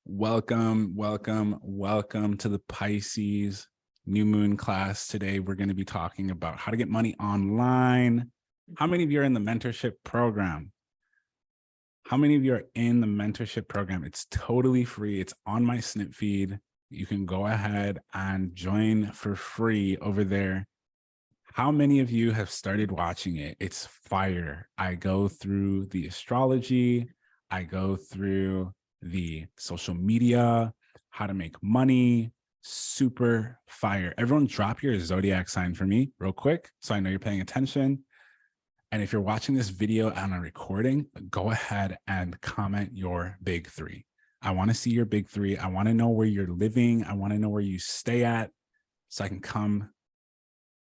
Welcome to the Pisces new moon class. Today, we're going to be talking about how to get money online. How many of you are in the mentorship program? How many of you are in the mentorship program? It's totally free. It's on my snip feed. You can go ahead and join for free over there. How many of you have started watching it? It's fire. I go through the astrology. I go through the social media, how to make money, super fire. Everyone drop your zodiac sign for me real quick so I know you're paying attention. And if you're watching this video on a recording, go ahead and comment your big three. I want to see your big three. I want to know where you're living. I want to know where you stay at so I can come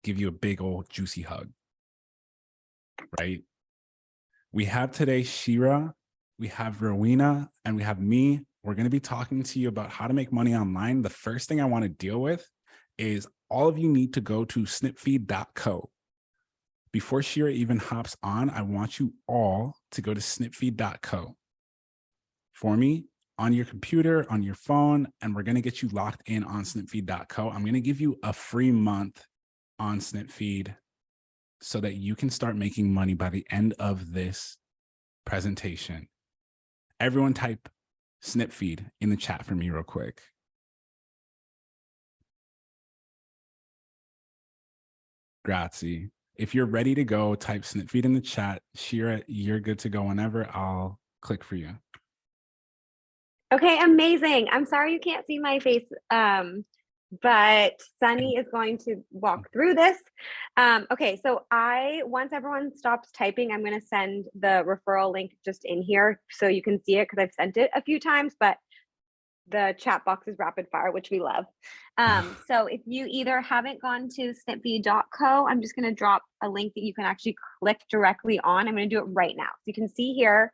give you a big old juicy hug, right? We have today Shira, we have Rowena, and we have me. We're going to be talking to you about how to make money online. The first thing I want to deal with is all of you need to go to snipfeed.co. Before Shira even hops on, I want you all to go to snipfeed.co for me on your computer, on your phone, and we're going to get you locked in on snipfeed.co. I'm going to give you a free month on Snipfeed so that you can start making money by the end of this presentation. Everyone type Snipfeed in the chat for me real quick. Grazie. If you're ready to go, type Snipfeed in the chat. Shira, you're good to go whenever. I'll click for you. Okay, amazing. I'm sorry you can't see my face, but Sunny is going to walk through this. Okay, so once everyone stops typing, I'm going to send the referral link just in here so you can see it because I've sent it a few times, but the chat box is rapid fire, which we love. So if you either haven't gone to snipfeed.co, I'm just going to drop a link that you can actually click directly on. I'm going to do it right now. So you can see here,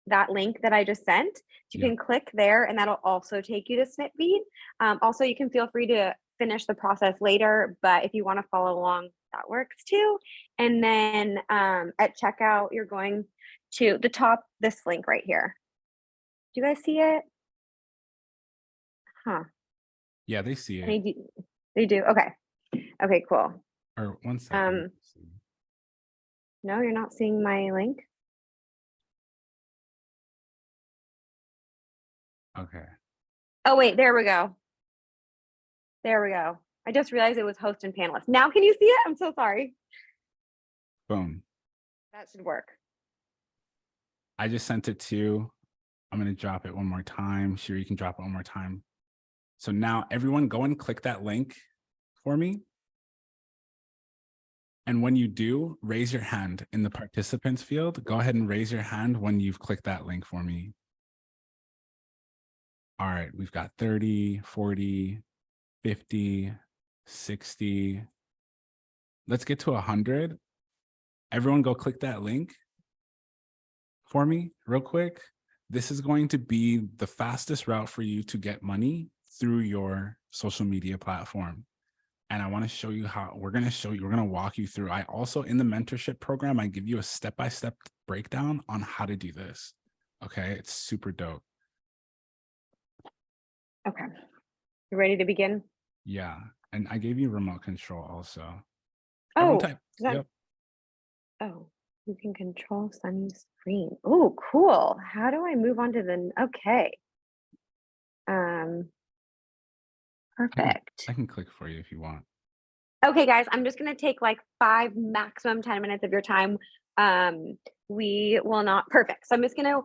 that link that I just sent. You can click there and that'll also take you to Snipfeed. Also, you can feel free to finish the process later, but if you want to follow along, that works too. And then at checkout, you're going to the top, this link right here. Do you guys see it? Huh. Yeah, they see it. They do. Okay. Okay, cool. Or 1 second. No, you're not seeing my link? Okay. Oh, wait, there we go. There we go. I just realized it was host and panelist. Now can you see it? I'm so sorry. Boom. That should work. I just sent it to, I'm going to drop it one more time. Sure, you can drop it one more time. So now everyone go and click that link for me. And when you do, raise your hand in the participants field. Go ahead and raise your hand when you've clicked that link for me. All right, we've got 30, 40, 50, 60. Let's get to 100. Everyone go click that link for me real quick. This is going to be the fastest route for you to get money through your social media platform. And I want to show you how we're going to walk you through. I also, in the mentorship program, I give you a step-by-step breakdown on how to do this. Okay. It's super dope. Okay. You ready to begin? Yeah. And I gave you remote control also. Oh, Yep. Oh, you can control Sunny's screen. Oh, cool. How do I move on to okay. Perfect. I can click for you if you want. Okay, guys, I'm just going to take like 5, maximum 10 minutes of your time. We will not, perfect. So I'm just going to,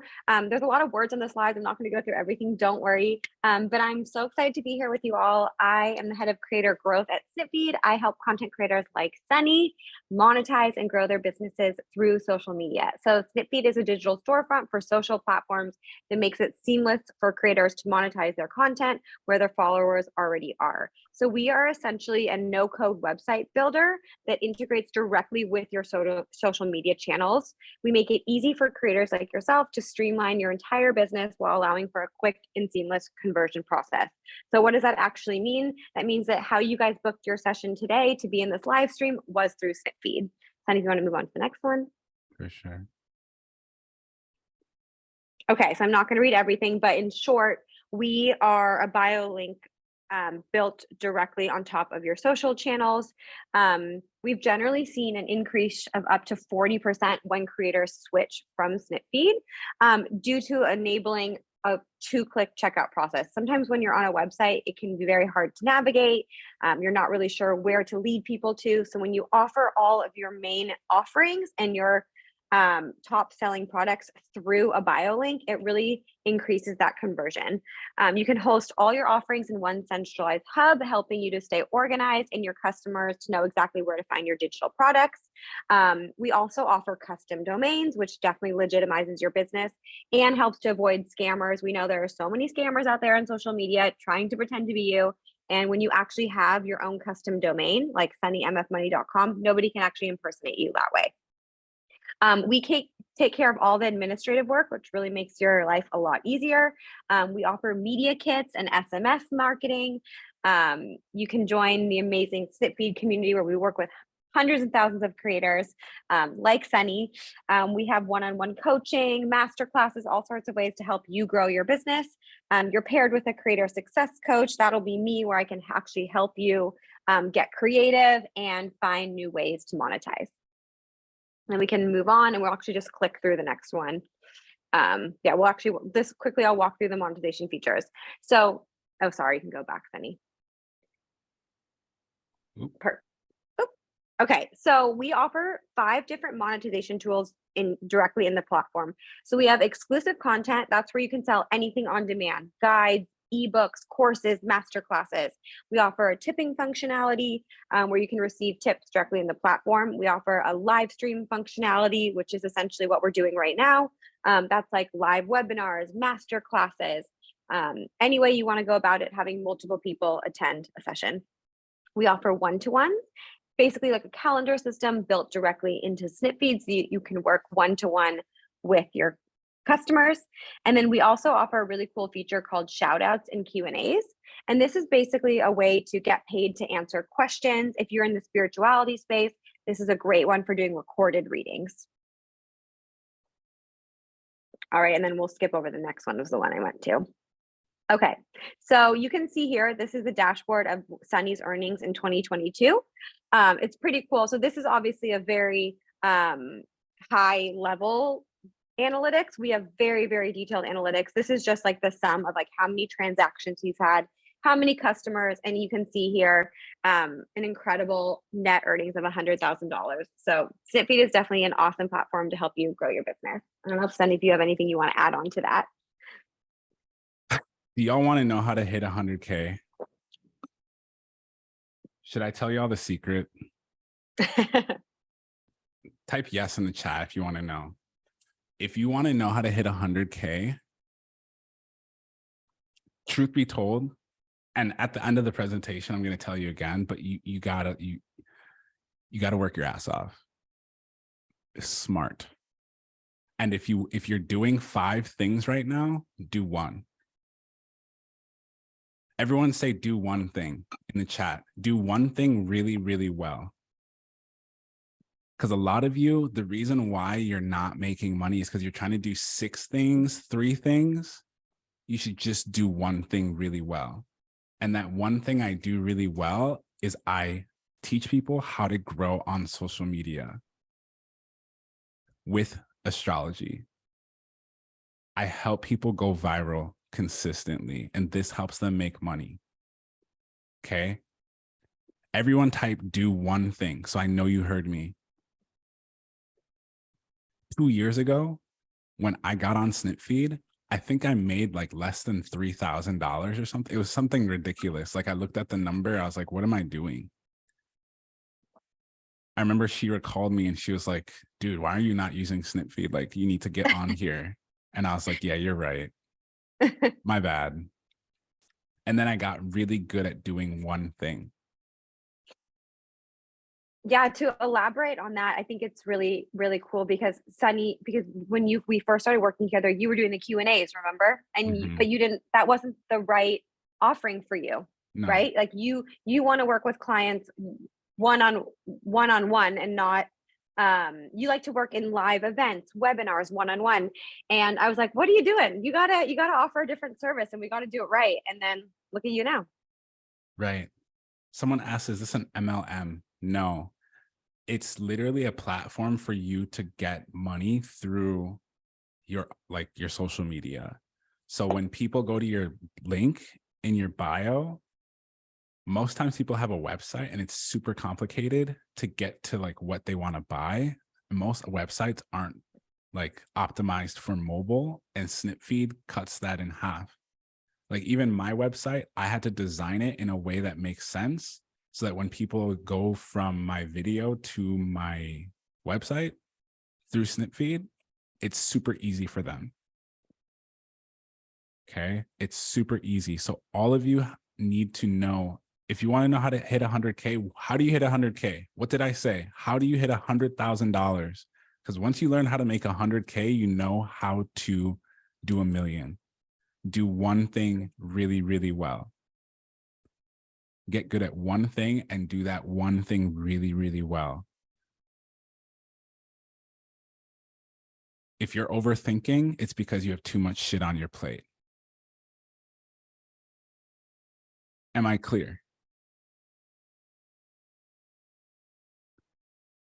there's a lot of words on the slides. I'm not going to go through everything. Don't worry. But I'm so excited to be here with you all. I am the head of creator growth at Snipfeed. I help content creators like Sunny monetize and grow their businesses through social media. So Snipfeed is a digital storefront for social platforms that makes it seamless for creators to monetize their content where their followers already are. So we are essentially a no-code website builder that integrates directly with your social media channels. We make it easy for creators like yourself to streamline your entire business while allowing for a quick and seamless conversion process. So what does that actually mean? That means that how you guys booked your session today to be in this live stream was through Snipfeed. Sunny, if you want to move on to the next one. For sure. Okay, so I'm not going to read everything, but in short, we are a Biolink built directly on top of your social channels. We've generally seen an increase of up to 40% when creators switch from Snipfeed due to enabling a 2-click checkout process. Sometimes when you're on a website, it can be very hard to navigate. You're not really sure where to lead people to. So when you offer all of your main offerings and your top selling products through a Biolink, it really increases that conversion. You can host all your offerings in one centralized hub, helping you to stay organized and your customers to know exactly where to find your digital products. We also offer custom domains, which definitely legitimizes your business and helps to avoid scammers. We know there are so many scammers out there on social media trying to pretend to be you. And when you actually have your own custom domain, like sunnymfmoney.com, nobody can actually impersonate you that way. We take care of all the administrative work, which really makes your life a lot easier. We offer media kits and SMS marketing. You can join the amazing Snipfeed community where we work with hundreds and thousands of creators like Sunny. We have one-on-one coaching, masterclasses, all sorts of ways to help you grow your business. You're paired with a creator success coach. That'll be me, where I can actually help you get creative and find new ways to monetize. And we can move on, and we'll actually just click through the next one. Yeah, we'll actually, this quickly, I'll walk through the monetization features. So, oh, sorry, you can go back, Sunny. Okay, so we offer 5 different monetization tools directly in the platform. So we have exclusive content. That's where you can sell anything on demand: guides, ebooks, courses, masterclasses. We offer a tipping functionality where you can receive tips directly in the platform. We offer a live stream functionality, which is essentially what we're doing right now. That's like live webinars, masterclasses, any way you want to go about it, having multiple people attend a session. We offer one-to-one, basically like a calendar system built directly into Snipfeed, so you can work one-to-one with your customers. And then we also offer a really cool feature called shoutouts and Q&As. And this is basically a way to get paid to answer questions. If you're in the spirituality space, this is a great one for doing recorded readings. All right, and then we'll skip over the next one, was the one I went to. Okay, so you can see here, this is the dashboard of Sunny's earnings in 2022. It's pretty cool. So this is obviously a very high level analytics. We have very, very detailed analytics. This is just like the sum of like how many transactions he's had, how many customers, and you can see here an incredible net earnings of $100,000. So Snipfeed is definitely an awesome platform to help you grow your business. I don't know, Sunny, if you have anything you want to add on to that. Do y'all want to know how to hit 100K? Should I tell y'all the secret? Type yes in the chat if you want to know. If you want to know how to hit 100K, truth be told, and at the end of the presentation, I'm going to tell you again, but you gotta work your ass off. It's smart. And if you're doing 5 things right now, do 1. Everyone say do 1 thing in the chat. Do 1 thing really, really well. Because a lot of you, the reason why you're not making money is because you're trying to do 6 things, 3 things. You should just do 1 thing really well. And that 1 thing I do really well is I teach people how to grow on social media with astrology. I help people go viral consistently, and this helps them make money. Okay. Everyone type do 1 thing. So I know you heard me. 2 years ago, when I got on Snipfeed, I think I made like less than $3,000 or something. It was something ridiculous. Like I looked at the number, I was like, what am I doing? I remember Shira called me and she was like, dude, why are you not using Snipfeed? Like you need to get on here. And I was like, yeah, you're right. My bad. And then I got really good at doing 1 thing. Yeah, to elaborate on that, I think it's really, really cool because Sunny, because when we first started working together, you were doing the Q&As, remember? And but you didn't, that wasn't the right offering for you, right? Like you want to work with clients one-on-one and not You like to work in live events, webinars, one-on-one. And I was like, what are you doing? You gotta offer a different service, and we got to do it right. And then look at you now. Right. Someone asks, is this an MLM? No, it's literally a platform for you to get money through your social media. So when people go to your link in your bio, most times people have a website and it's super complicated to get to like what they want to buy. Most websites aren't like optimized for mobile, and Snipfeed cuts that in half. Like even my website, I had to design it in a way that makes sense so that when people go from my video to my website through Snipfeed, it's super easy for them. Okay. It's super easy. So all of you need to know, if you want to know how to hit 100K, how do you hit 100K? What did I say? How do you hit $100,000? Because once you learn how to make 100K, you know how to do 1 million. Do one thing really, really well. Get good at one thing and do that one thing really, really well. If you're overthinking, it's because you have too much shit on your plate. Am I clear?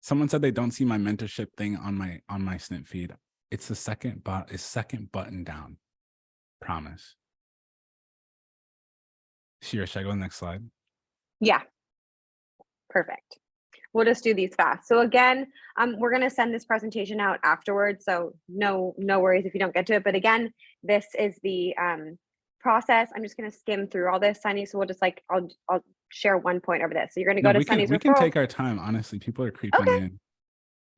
Someone said they don't see my mentorship thing on my snip feed. It's the second button down. Promise. Shira, should I go to the next slide? Yeah. Perfect. We'll just do these fast. So again, we're going to send this presentation out afterwards. So no worries if you don't get to it. But again, this is the process. I'm just going to skim through all this, Sunny. So we'll just like, I'll share one point over this. So you're going to go to Sunny's referral. We can take our time. Honestly, people are creeping in.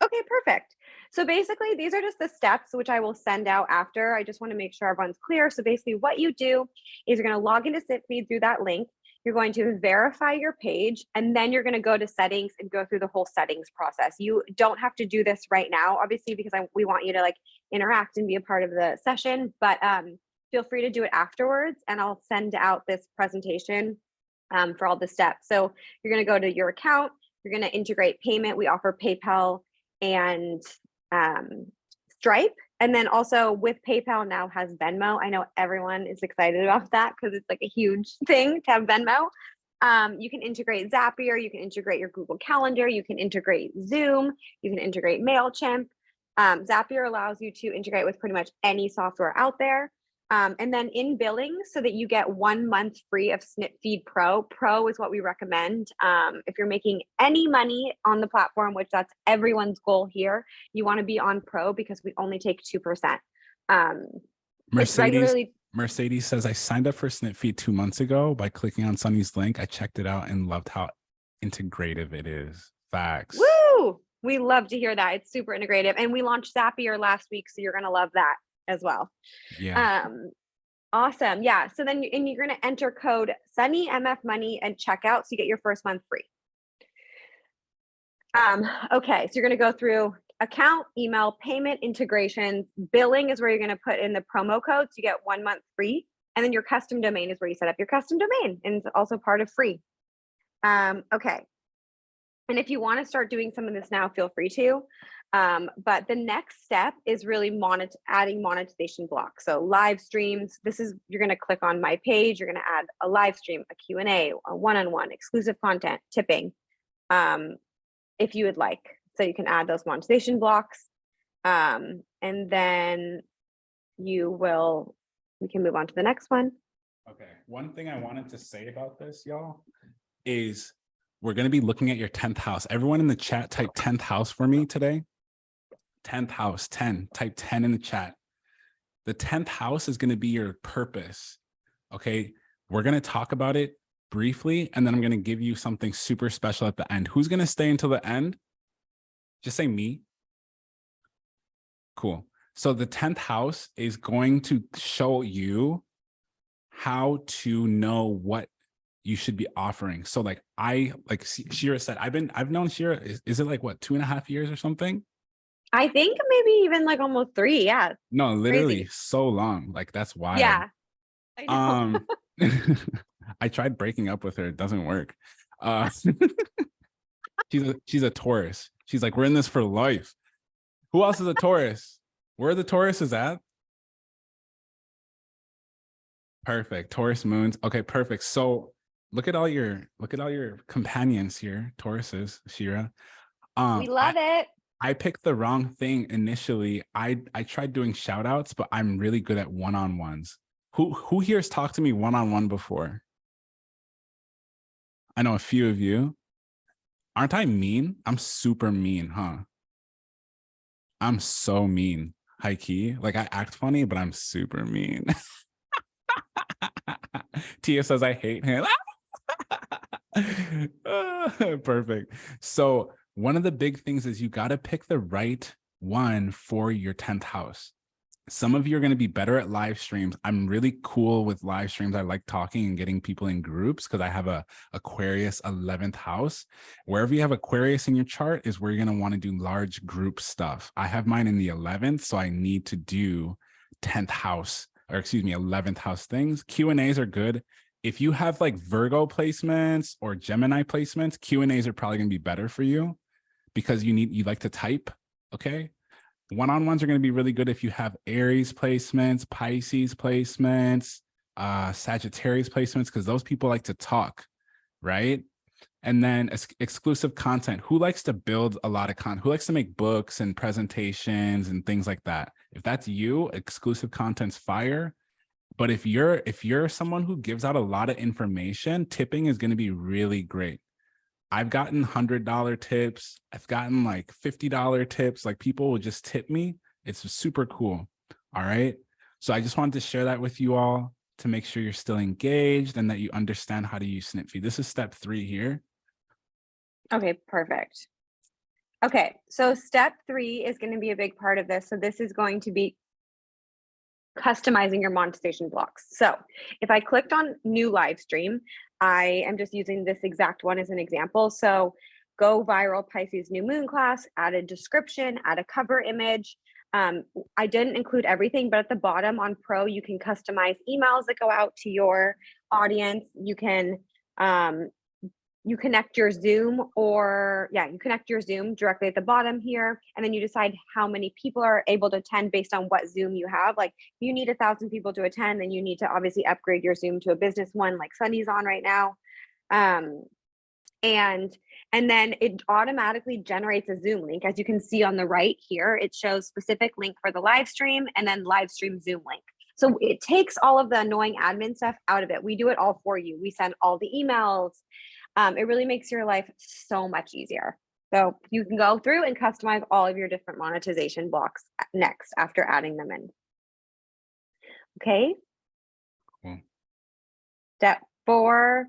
Okay, perfect. So basically, these are just the steps, which I will send out after. I just want to make sure everyone's clear. So basically what you do is you're going to log into Snipfeed through that link. You're going to verify your page, and then you're going to go to settings and go through the whole settings process. You don't have to do this right now, obviously, because we want you to like interact and be a part of the session, but feel free to do it afterwards, and I'll send out this presentation for all the steps. So you're going to go to your account. You're going to integrate payment. We offer PayPal and Stripe. And then also with PayPal now has Venmo. I know everyone is excited about that because it's like a huge thing to have Venmo. You can integrate Zapier, you can integrate your Google Calendar, you can integrate Zoom, you can integrate MailChimp. Zapier allows you to integrate with pretty much any software out there. And then in billing, so that you get 1 month free of Snipfeed Pro. Pro is what we recommend. If you're making any money on the platform, which that's everyone's goal here, you want to be on Pro because we only take 2%. Mercedes says, I signed up for Snipfeed 2 months ago by clicking on Sunny's link. I checked it out and loved how integrative it is. Facts. Woo! We love to hear that. It's super integrative. And we launched Zapier last week, so you're going to love that as well. Yeah. Awesome. Yeah. So then you're going to enter code Sunny MF Money and checkout, so you get your first month free. Okay. So you're going to go through account, email, payment, integrations. Billing is where you're going to put in the promo code, so you get 1 month free. And then your custom domain is where you set up your custom domain, and it's also part of free. Okay. And if you want to start doing some of this now, feel free to. But the next step is really adding monetization blocks. So live streams, you're going to click on my page. You're going to add a live stream, a Q&A, a one-on-one, exclusive content, tipping, if you would like. So you can add those monetization blocks. And then we can move on to the next one. Okay. One thing I wanted to say about this, y'all, is we're going to be looking at your 10th house. Everyone in the chat, type 10th house for me today. 10th house, 10, type 10 in the chat. The 10th house is going to be your purpose. Okay. We're going to talk about it briefly, and then I'm going to give you something super special at the end. Who's going to stay until the end? Just say me. Cool. So the 10th house is going to show you how to know what you should be offering. So like Shira said, I've known Shira, is it like what, 2.5 years or something? I think maybe even like almost 3. Yeah. No, literally crazy. So long. Like that's wild. Yeah. I know. I tried breaking up with her. It doesn't work. She's a Taurus. She's like, we're in this for life. Who else is a Taurus? Where are the Tauruses at? Perfect. Taurus moons. Okay, perfect. So look at all your companions here, Tauruses, Shira. We love it. I picked the wrong thing initially. I tried doing shout outs, but I'm really good at one-on-ones. Who here has talked to me one-on-one before? I know a few of you. Aren't I mean? I'm super mean, huh? I'm so mean. High key. Like I act funny, but I'm super mean. Tia says I hate him. Perfect. So one of the big things is you got to pick the right one for your 10th house. Some of you are going to be better at live streams. I'm really cool with live streams. I like talking and getting people in groups because I have a Aquarius 11th house. Wherever you have Aquarius in your chart is where you're going to want to do large group stuff. I have mine in the 11th, so I need to do 10th house, or excuse me, 11th house things. Q&As are good. If you have like Virgo placements or Gemini placements, Q&As are probably going to be better for you because you like to type, okay? One-on-ones are going to be really good if you have Aries placements, Pisces placements, Sagittarius placements, because those people like to talk, right? And then exclusive content. Who likes to build a lot of content? Who likes to make books and presentations and things like that? If that's you, exclusive content's fire. But if you're someone who gives out a lot of information, tipping is going to be really great. I've gotten $100 tips. I've gotten like $50 tips. Like people will just tip me. It's super cool. All right. So I just wanted to share that with you all to make sure you're still engaged and that you understand how to use SnipFeed. This is step 3 here. Okay, perfect. Okay, so step 3 is going to be a big part of this. So this is going to be customizing your monetization blocks. So if I clicked on new live stream, I am just using this exact one as an example. So go viral Pisces new moon class, add a description, add a cover image. I didn't include everything, but at the bottom on Pro, you can customize emails that go out to your audience. You can you connect your Zoom you connect your Zoom directly at the bottom here. And then you decide how many people are able to attend based on what Zoom you have. Like you need 1,000 people to attend, then you need to obviously upgrade your Zoom to a business one like Sunny's on right now. And then it automatically generates a Zoom link. As you can see on the right here, it shows specific link for the live stream and then live stream Zoom link. So it takes all of the annoying admin stuff out of it. We do it all for you. We send all the emails. It really makes your life so much easier. So you can go through and customize all of your different monetization blocks next after adding them in. Okay. Cool. Step 4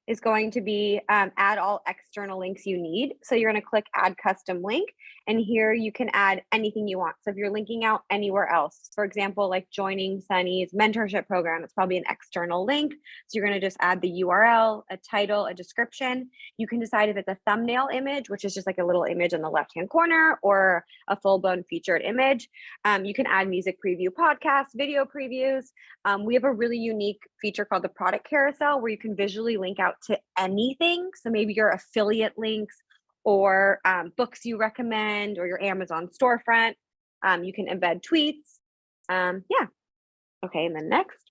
is going to be add all external links you need. So you're going to click add custom link, and here you can add anything you want. So if you're linking out anywhere else, for example, like joining Sunny's mentorship program, it's probably an external link. So you're going to just add the URL, a title, a description. You can decide if it's a thumbnail image, which is just like a little image in the left-hand corner, or a full-blown featured image. You can add music preview podcasts, video previews. We have a really unique feature called the product carousel where you can visually link out to anything. So maybe your affiliate links or books you recommend or your Amazon storefront. You can embed tweets. Yeah. Okay, and then next.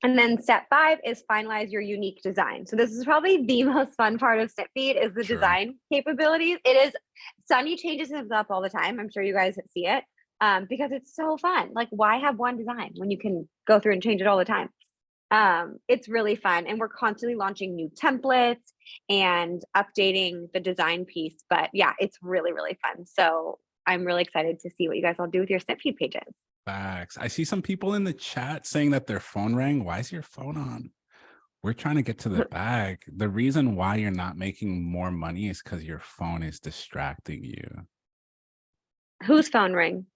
And then step 5 is finalize your unique design. So this is probably the most fun part of SnipFeed is the design capabilities. It is, Sunny changes it up all the time. I'm sure you guys see it because it's so fun. Like why have one design when you can go through and change it all the time? It's really fun, and we're constantly launching new templates and updating the design piece. But yeah, it's really, really fun. So I'm really excited to see what you guys all do with your SnipFeed pages. Facts. I see some people in the chat saying that their phone rang. Why is your phone on? We're trying to get to the bag. The reason why you're not making more money is because your phone is distracting you. Whose phone rang?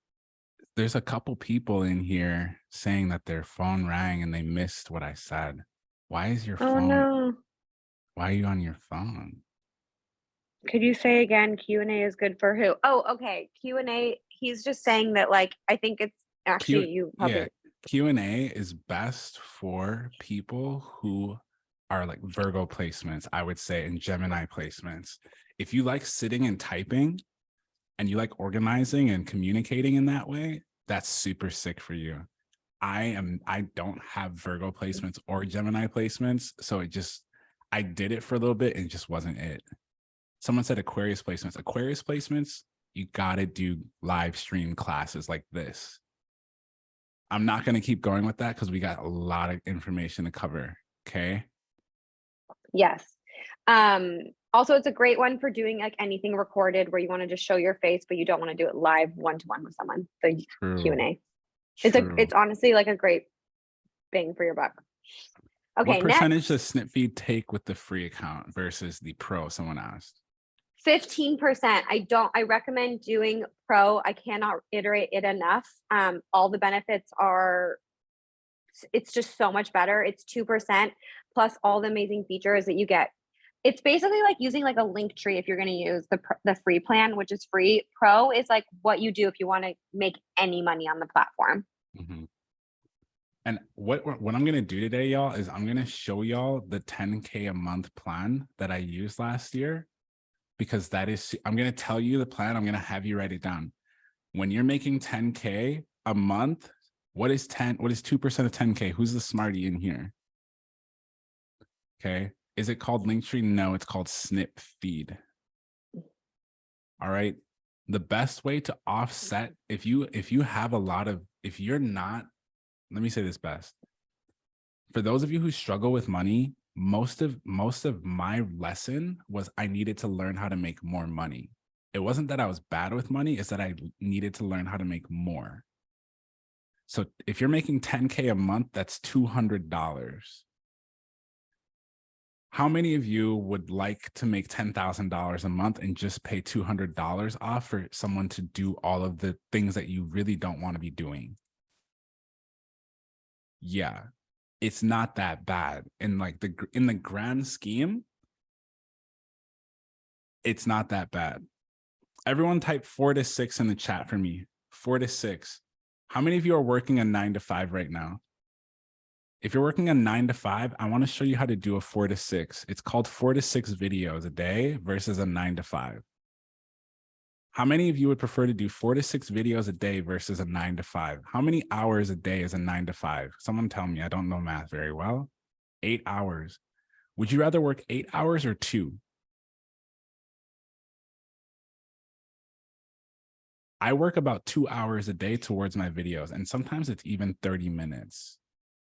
There's a couple people in here saying that their phone rang and they missed what I said. Why is your phone? No. Why are you on your phone? Could you say again, Q&A is good for who? Oh, okay. Q&A, he's just saying that, like, I think it's actually you probably. Yeah, Q&A is best for people who are like Virgo placements, I would say, and Gemini placements. If you like sitting and typing and you like organizing and communicating in that way, that's super sick for you. I don't have Virgo placements or Gemini placements. So I did it for a little bit and it just wasn't it. Someone said Aquarius placements. Aquarius placements, you got to do live stream classes like this. I'm not going to keep going with that because we got a lot of information to cover. Okay. Yes. Also, it's a great one for doing like anything recorded where you want to just show your face, but you don't want to do it live one-to-one with someone. The Q&A. It's honestly like a great bang for your buck. Okay. What percentage does SnipFeed take with the free account versus the pro? Someone asked. 15%. I recommend doing pro. I cannot iterate it enough. All the benefits it's just so much better. It's 2% plus all the amazing features that you get. It's basically like using like a link tree if you're going to use the free plan, which is free. Pro is like what you do if you want to make any money on the platform. Mm-hmm. And what I'm going to do today, y'all, is I'm going to show y'all the 10K a month plan that I used last year, because I'm going to tell you the plan. I'm going to have you write it down. When you're making 10K a month, what is 2% of 10K? Who's the smarty in here? Okay. Is it called Linktree? No, it's called SnipFeed. All right. The best way to offset, if you're not, let me say this best. For those of you who struggle with money, most of my lesson was I needed to learn how to make more money. It wasn't that I was bad with money, it's that I needed to learn how to make more. So if you're making 10K a month, that's $200. How many of you would like to make $10,000 a month and just pay $200 off for someone to do all of the things that you really don't want to be doing? Yeah, it's not that bad. In the grand scheme, it's not that bad. Everyone type 4 to 6 in the chat for me. 4 to 6. How many of you are working a 9 to 5 right now? If you're working a 9 to 5, I want to show you how to do a 4 to 6. It's called 4 to 6 videos a day versus a 9 to 5. How many of you would prefer to do 4 to 6 videos a day versus a 9 to 5? How many hours a day is a 9 to 5? Someone tell me. I don't know math very well. 8 hours. Would you rather work 8 hours or 2? I work about 2 hours a day towards my videos, and sometimes it's even 30 minutes.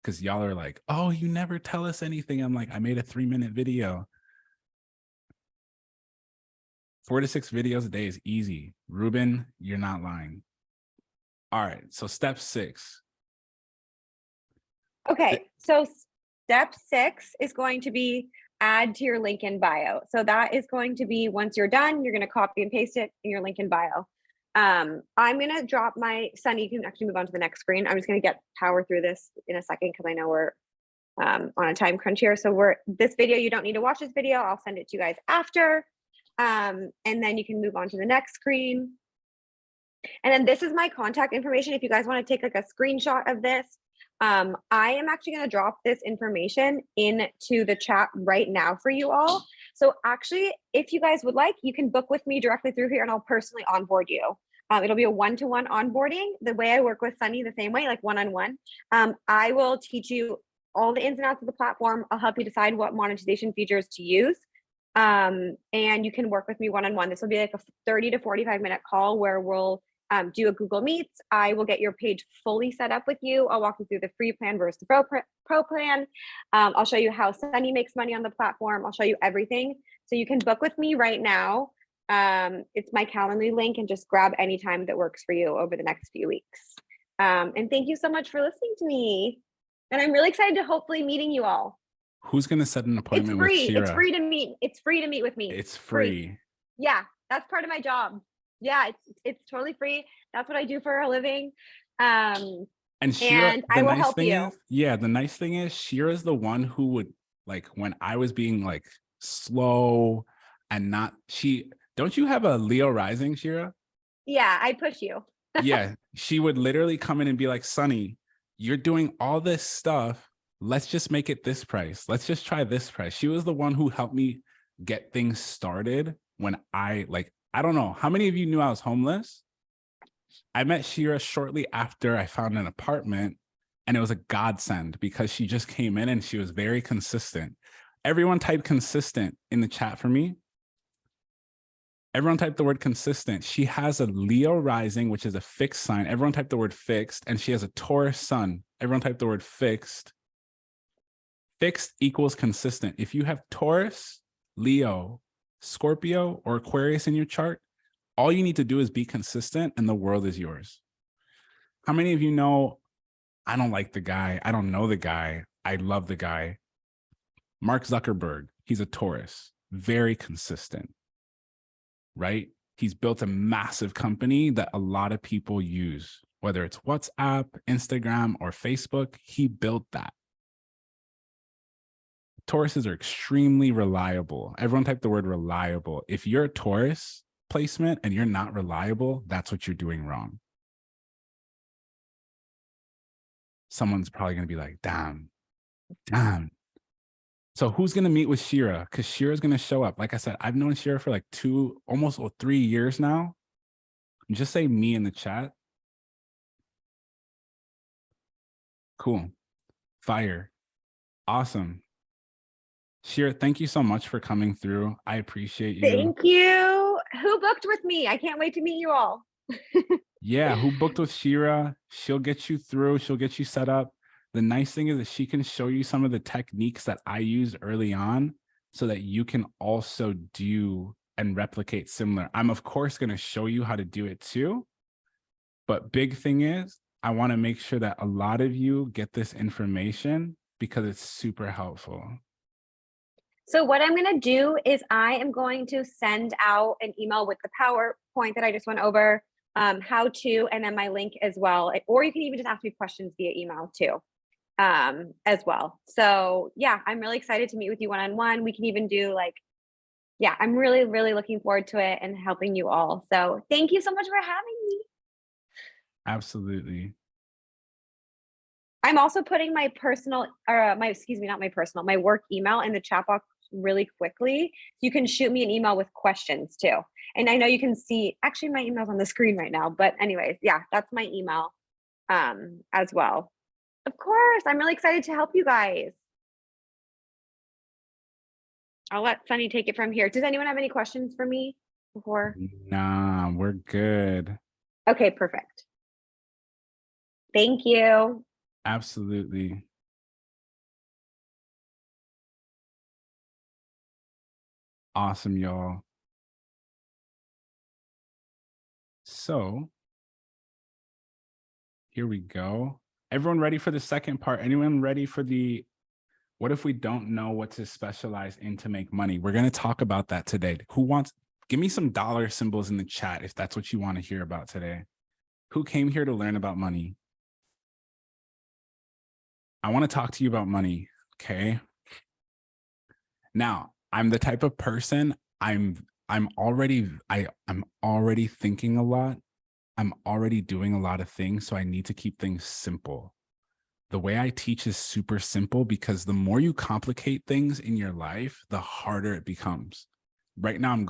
Because y'all are like, oh, you never tell us anything. I'm like, I made a 3-minute video. 4 to 6 videos a day is easy. Ruben, you're not lying. All right, so step 6. Okay, so step 6 is going to be add to your link in bio. So that is going to be, once you're done, you're going to copy and paste it in your link in bio. I'm going to drop Sunny, you can actually move on to the next screen. I'm just going to power through this in a second because I know we're on a time crunch here. So this video, you don't need to watch this video. I'll send it to you guys after. And then you can move on to the next screen. And then this is my contact information. If you guys want to take like a screenshot of this, I am actually going to drop this information into the chat right now for you all. So actually, if you guys would like, you can book with me directly through here and I'll personally onboard you. It'll be a one-to-one onboarding. The way I work with Sunny, the same way, like one-on-one. I will teach you all the ins and outs of the platform. I'll help you decide what monetization features to use. And you can work with me one-on-one. This will be like a 30 to 45-minute call where we'll do a Google Meets. I will get your page fully set up with you. I'll walk you through the free plan versus the pro plan. I'll show you how Sunny makes money on the platform. I'll show you everything. So you can book with me right now. It's my Calendly link, and just grab any time that works for you over the next few weeks. And thank you so much for listening to me. And I'm really excited to hopefully meeting you all. Who's going to set an appointment with Shira? It's free to meet. It's free to meet with me. It's free. Yeah, that's part of my job. Yeah, it's totally free. That's what I do for a living. And Shira, and I will help you. The nice thing is Shira's the one who would, like, when I was being like slow and not, don't you have a Leo rising, Shira? Yeah, I push you. Yeah, she would literally come in and be like, Sunny, you're doing all this stuff let's just make it this price. Let's just try this price. She was the one who helped me get things started when I don't know. How many of you knew I was homeless? I met Shira shortly after I found an apartment, and it was a godsend because she just came in and she was very consistent. Everyone type consistent in the chat for me. Everyone type the word consistent. She has a Leo rising, which is a fixed sign. Everyone type the word fixed. And she has a Taurus sun. Everyone type the word fixed. Fixed equals consistent. If you have Taurus, Leo, Scorpio, or Aquarius in your chart, all you need to do is be consistent and the world is yours. How many of you know, I don't like the guy. I don't know the guy. I love the guy. Mark Zuckerberg, he's a Taurus, very consistent, right? He's built a massive company that a lot of people use, whether it's WhatsApp, Instagram, or Facebook. He built that. Tauruses are extremely reliable. Everyone type the word reliable. If you're a Taurus placement and you're not reliable, that's what you're doing wrong. Someone's probably going to be like, damn. So who's going to meet with Shira? Because Shira's going to show up. Like I said, I've known Shira for like almost 3 years now. Just say me in the chat. Cool. Fire. Awesome. Shira, thank you so much for coming through. I appreciate you. Thank you. Who booked with me? I can't wait to meet you all. Yeah, who booked with Shira? She'll get you through. She'll get you set up. The nice thing is that she can show you some of the techniques that I used early on so that you can also do and replicate similar. I'm of course going to show you how to do it too. But big thing is, I want to make sure that a lot of you get this information because it's super helpful. So what I'm going to do is I am going to send out an email with the PowerPoint that I just went over, how to, and then my link as well. Or you can even just ask me questions via email too, as well. So yeah, I'm really excited to meet with you one-on-one. We can even do yeah, I'm really, really looking forward to it and helping you all. So thank you so much for having me. Absolutely. I'm also putting my personal, or my work email in the chat box really quickly. You can shoot me an email with questions too. And I know you can see, actually my email's on the screen right now, but anyways, yeah, that's my email as well. Of course, I'm really excited to help you guys. I'll let Sunny take it from here. Does anyone have any questions for me before? Nah, we're good. Okay, perfect. Thank you. Absolutely. Awesome, y'all. So here we go. Everyone ready for the second part? Anyone ready for what if we don't know what to specialize in to make money? We're going to talk about that today. Give me some dollar symbols in the chat if that's what you want to hear about today. Who came here to learn about money? I want to talk to you about money, okay? Now, I'm the type of person, I'm already thinking a lot. I'm already doing a lot of things, so I need to keep things simple. The way I teach is super simple because the more you complicate things in your life, the harder it becomes. Right now, I'm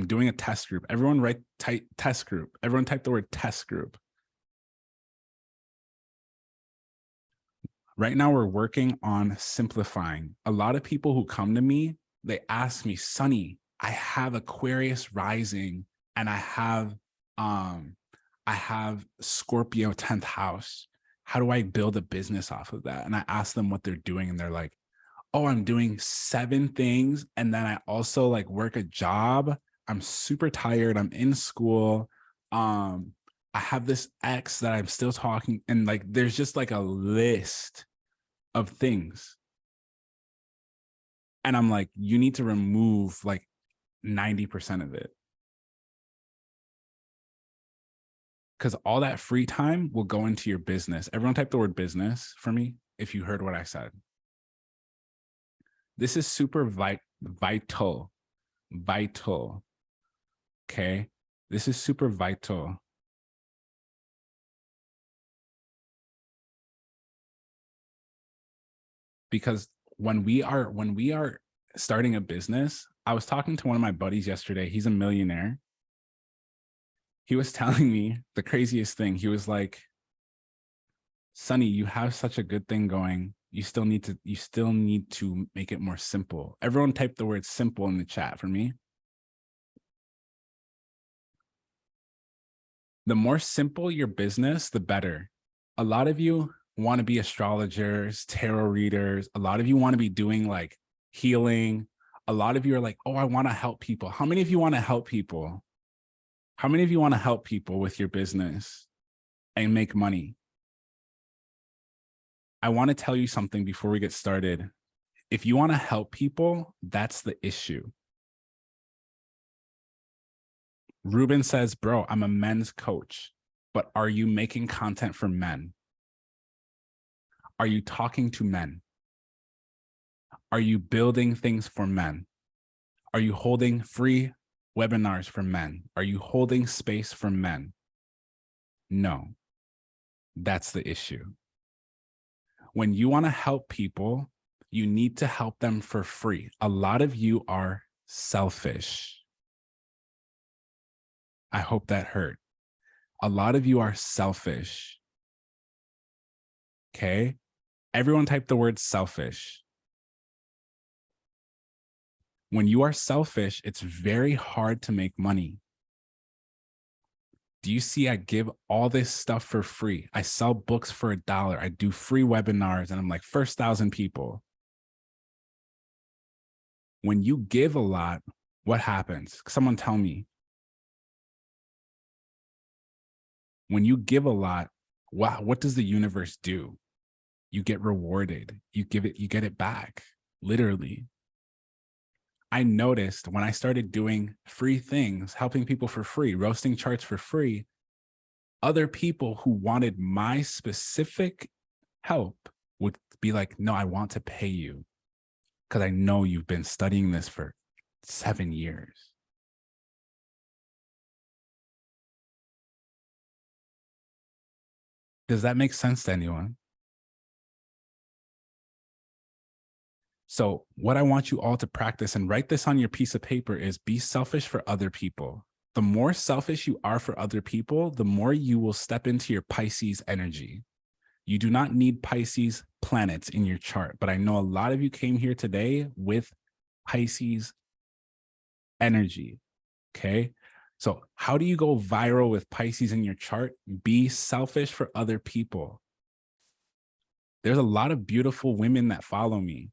doing a test group. Everyone type test group. Everyone type the word test group. Right now, we're working on simplifying. A lot of people who come to me, they ask me, Sunny, I have Aquarius rising and I have Scorpio 10th house. How do I build a business off of that? And I ask them what they're doing and they're like, oh, I'm doing 7 things. And then I also work a job. I'm super tired. I'm in school. I have this ex that I'm still talking. And there's just a list of things. And I'm like, you need to remove 90% of it. Because all that free time will go into your business. Everyone type the word business for me if you heard what I said. This is super vital. Okay? This is super vital. because when we are starting a business, I was talking to one of my buddies yesterday. He's a millionaire. He was telling me the craziest thing. He was like, Sonny, you have such a good thing going. You still need to make it more simple. Everyone type the word simple in the chat for me. The more simple your business, the better. A lot of you want to be astrologers, tarot readers. A lot of you want to be doing like healing. A lot of you are like, oh, I want to help people. How many of you want to help people? How many of you want to help people with your business and make money? I want to tell you something before we get started. If you want to help people, that's the issue. Ruben says, bro, I'm a men's coach, but are you making content for men? Are you talking to men? Are you building things for men? Are you holding free webinars for men? Are you holding space for men? No, that's the issue. When you want to help people, you need to help them for free. A lot of you are selfish. I hope that hurt. A lot of you are selfish. Okay? Everyone type the word selfish. When you are selfish, it's very hard to make money. Do you see I give all this stuff for free? I sell books for $1. I do free webinars and I'm like, first 1,000 people. When you give a lot, what happens? Someone tell me. When you give a lot, wow, what does the universe do? You get rewarded. You get it back, literally. I noticed when I started doing free things, helping people for free, roasting charts for free, other people who wanted my specific help would be like, no, I want to pay you because I know you've been studying this for 7 years. Does that make sense to anyone? So what I want you all to practice and write this on your piece of paper is be selfish for other people. The more selfish you are for other people, the more you will step into your Pisces energy. You do not need Pisces planets in your chart, but I know a lot of you came here today with Pisces energy, okay? So how do you go viral with Pisces in your chart? Be selfish for other people. There's a lot of beautiful women that follow me.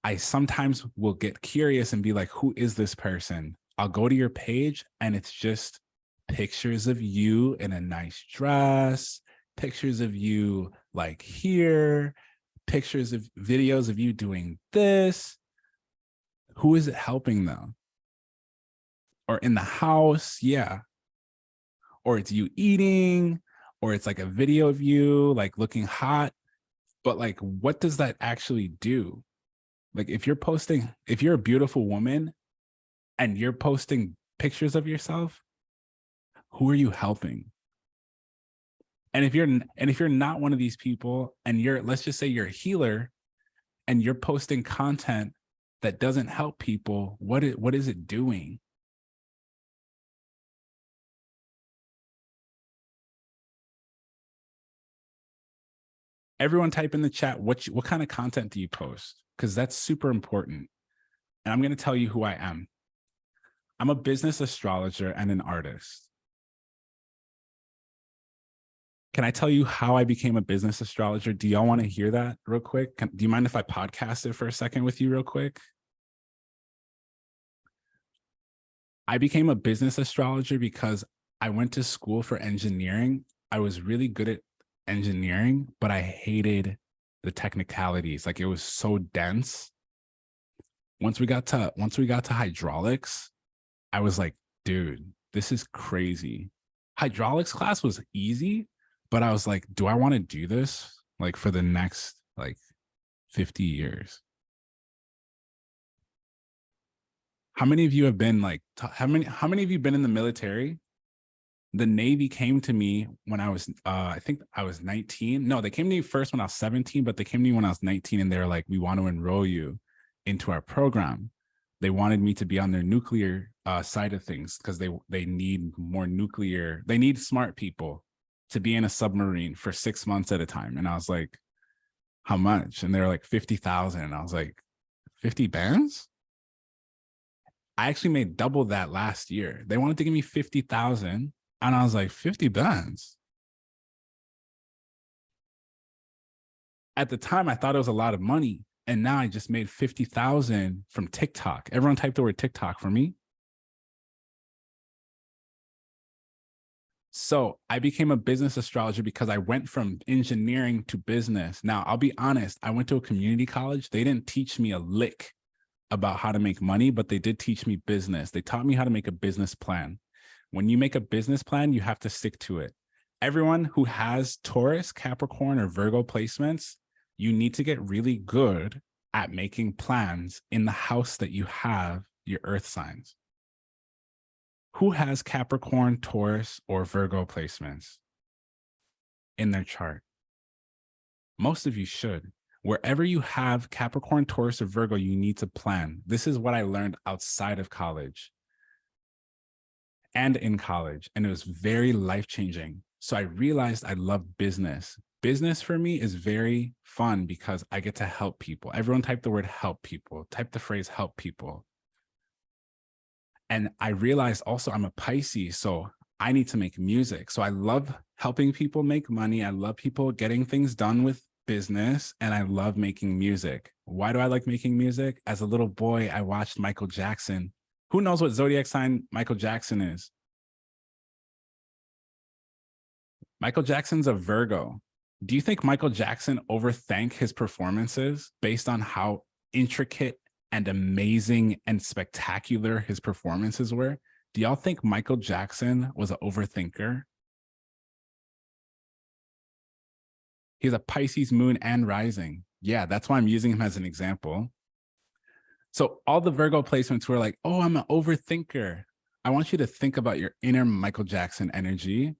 I sometimes will get curious and be like, who is this person? I'll go to your page and it's just pictures of you in a nice dress, pictures of you like here, pictures of videos of you doing this. Who is it helping though? Or in the house, yeah. Or it's you eating, or it's like a video of you like looking hot. But like, what does that actually do? Like if you're a beautiful woman and you're posting pictures of yourself, who are you helping? And if you're not one of these people and let's just say you're a healer and you're posting content that doesn't help people, what is it doing? Everyone type in the chat, what kind of content do you post? Because that's super important. And I'm going to tell you who I am. I'm a business astrologer and an artist. Can I tell you how I became a business astrologer? Do y'all want to hear that real quick? Do you mind if I podcast it for a second with you real quick? I became a business astrologer because I went to school for engineering. I was really good at engineering, but I hated the technicalities. Like it was so dense. Once we got to hydraulics, I was like, dude, this is crazy. Hydraulics class was easy, but I was like, do I want to do this like for the next like 50 years? How many of you have been like, how many of you been in the military? The Navy came to me when I was, I think I was 19. No, they came to me first when I was 17, but they came to me when I was 19 and they're like, we want to enroll you into our program. They wanted me to be on their nuclear side of things because they need more nuclear, they need smart people to be in a submarine for 6 months at a time. And I was like, how much? And they're like 50,000. And I was like, 50 bands? I actually made double that last year. They wanted to give me 50,000. And I was like, 50 bands? At the time, I thought it was a lot of money. And now I just made 50,000 from TikTok. Everyone typed the word TikTok for me. So I became a business astrologer because I went from engineering to business. Now, I'll be honest, I went to a community college. They didn't teach me a lick about how to make money, but they did teach me business. They taught me how to make a business plan. When you make a business plan, you have to stick to it. Everyone who has Taurus, Capricorn, or Virgo placements, you need to get really good at making plans in the house that you have your earth signs. Who has Capricorn, Taurus, or Virgo placements in their chart? Most of you should. Wherever you have Capricorn, Taurus, or Virgo, you need to plan. This is what I learned outside of college and in college, and it was very life-changing. So I realized I love business. Business for me is very fun because I get to help people. Everyone type the word help people, type the phrase help people. And I realized also I'm a Pisces, so I need to make music. So I love helping people make money. I love people getting things done with business, and I love making music. Why do I like making music? As a little boy, I watched Michael Jackson. Who knows what zodiac sign Michael Jackson is? Michael Jackson's a Virgo. Do you think Michael Jackson overthink his performances based on how intricate and amazing and spectacular his performances were? Do y'all think Michael Jackson was an overthinker? He's a Pisces moon and rising. Yeah, that's why I'm using him as an example. So all the Virgo placements were like, oh, I'm an overthinker. I want you to think about your inner Michael Jackson energy.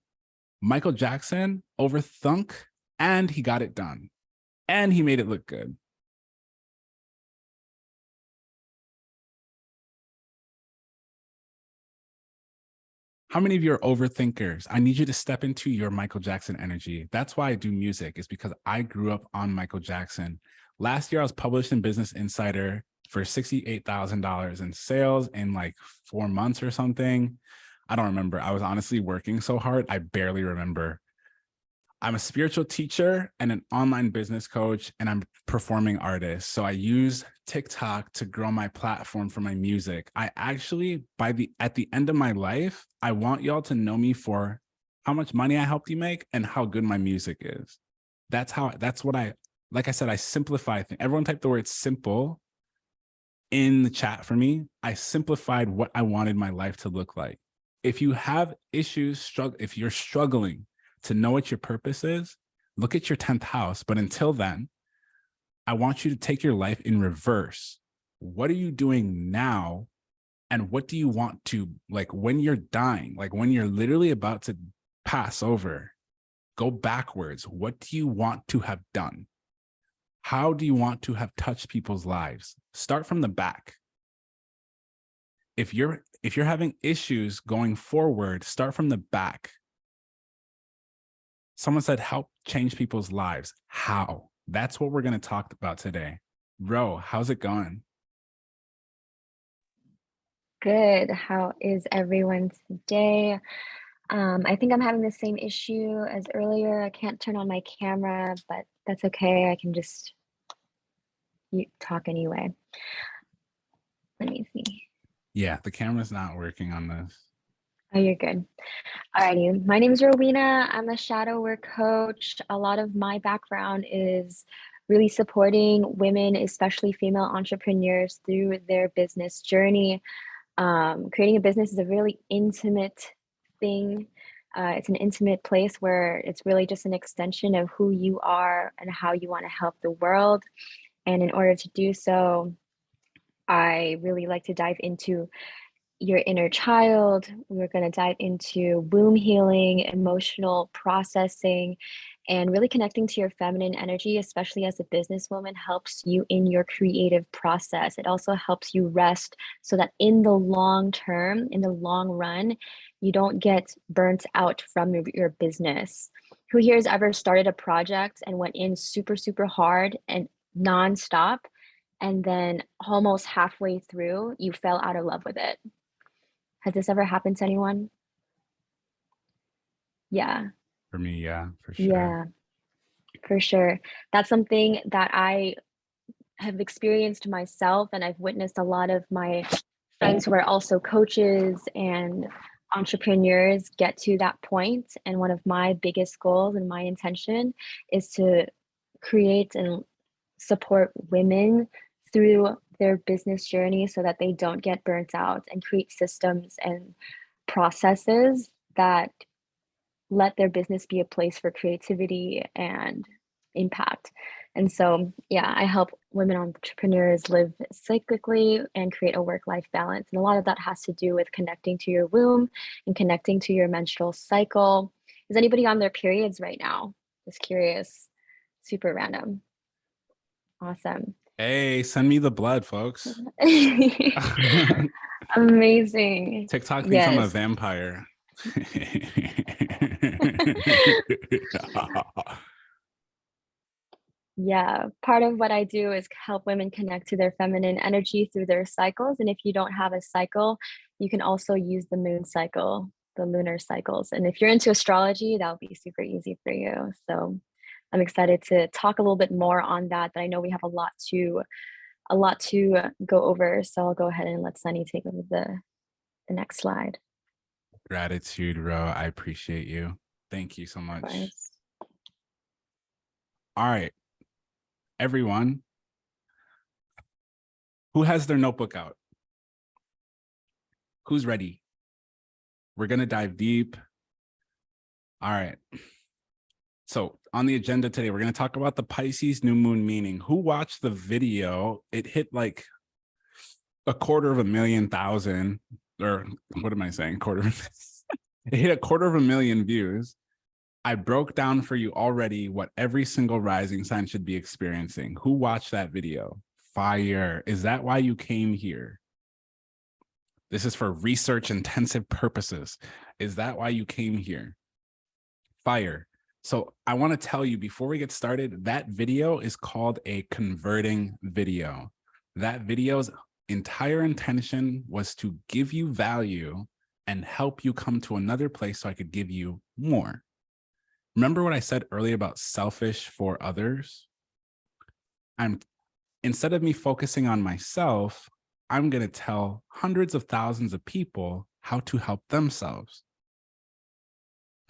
Michael Jackson overthunk, and he got it done. And he made it look good. How many of you are overthinkers? I need you to step into your Michael Jackson energy. That's why I do music, is because I grew up on Michael Jackson. Last year, I was published in Business Insider for $68,000 in sales in like 4 months or something. I don't remember. I was honestly working so hard, I barely remember. I'm a spiritual teacher and an online business coach, and I'm a performing artist. So I use TikTok to grow my platform for my music. I actually, at the end of my life, I want y'all to know me for how much money I helped you make and how good my music is. That's what like I said, I simplify things. Everyone type the word simple in the chat for me. I simplified what I wanted my life to look like. If you have issues, if you're struggling to know what your purpose is, look at your 10th house. But until then, I want you to take your life in reverse. What are you doing now? And what do you want to, like when you're dying, like when you're literally about to pass over, go backwards. What do you want to have done? How do you want to have touched people's lives? Start from the back. If you're having issues going forward, start from the back. Someone said, help change people's lives. How? That's what we're going to talk about today. Ro, how's it going? Good. How is everyone today? I think I'm having the same issue as earlier. I can't turn on my camera, but that's okay. I can just talk anyway. Let me see. Yeah, the camera's not working on this. Oh, you're good. Alrighty. My name is Rowena. I'm a shadow work coach. A lot of my background is really supporting women, especially female entrepreneurs, through their business journey. Creating a business is a really intimate thing. It's an intimate place where it's really just an extension of who you are and how you want to help the world. And in order to do so, I really like to dive into your inner child. We're going to dive into womb healing, emotional processing, and really connecting to your feminine energy, especially as a businesswoman, helps you in your creative process. It also helps you rest so that in the long term, in the long run, you don't get burnt out from your business. Who here has ever started a project and went in super, super hard and nonstop, and then almost halfway through, you fell out of love with it? Has this ever happened to anyone? Yeah. For me, yeah, for sure. Yeah, for sure. That's something that I have experienced myself, and I've witnessed a lot of my friends who are also coaches and entrepreneurs get to that point. And one of my biggest goals and my intention is to create and support women through their business journey so that they don't get burnt out, and create systems and processes that let their business be a place for creativity and impact. And so, yeah, I help women entrepreneurs live cyclically and create a work-life balance. And a lot of that has to do with connecting to your womb and connecting to your menstrual cycle. Is anybody on their periods right now? Just curious. Super random. Awesome. Hey, send me the blood, folks. Amazing. TikTok thinks I'm a Yes. vampire. Yeah, part of what I do is help women connect to their feminine energy through their cycles. And if you don't have a cycle, you can also use the moon cycle, the lunar cycles. And if you're into astrology, that'll be super easy for you. So I'm excited to talk a little bit more on that, but I know we have a lot to go over. So I'll go ahead and let Sunny take over the next slide. Gratitude, Ro. I appreciate you. Thank you so Of much. course. All right, everyone who has their notebook out, who's ready? We're going to dive deep. All right. So on the agenda today, we're going to talk about the Pisces new moon meaning. Who watched the video? It hit like 250,000, or what am I saying? It hit 250,000 views. I broke down for you already what every single rising sign should be experiencing. Who watched that video? Fire. Is that why you came here? This is for research intensive purposes. Is that why you came here? Fire. So I want to tell you before we get started, that video is called a converting video. That video's entire intention was to give you value and help you come to another place so I could give you more. Remember what I said earlier about selfish for others? Instead of me focusing on myself, I'm going to tell hundreds of thousands of people how to help themselves.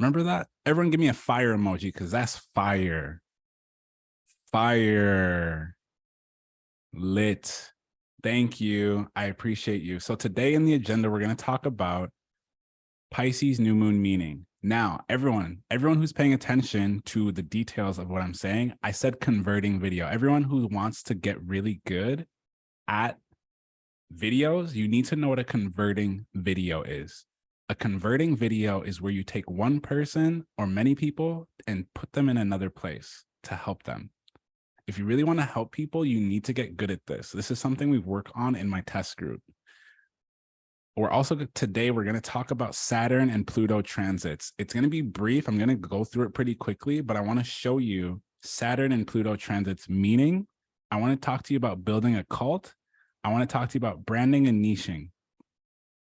Remember that? Everyone give me a fire emoji because that's fire. Fire. Lit. Thank you. I appreciate you. So today in the agenda, we're going to talk about Pisces new moon meaning. Now, everyone who's paying attention to the details of what I'm saying, I said converting video. Everyone who wants to get really good at videos, you need to know what a converting video is. A converting video is where you take one person or many people and put them in another place to help them. If you really want to help people, you need to get good at this. This is something we work on in my test group. Today, we're going to talk about Saturn and Pluto transits. It's going to be brief. I'm going to go through it pretty quickly, but I want to show you Saturn and Pluto transits meaning. I want to talk to you about building a cult. I want to talk to you about branding and niching.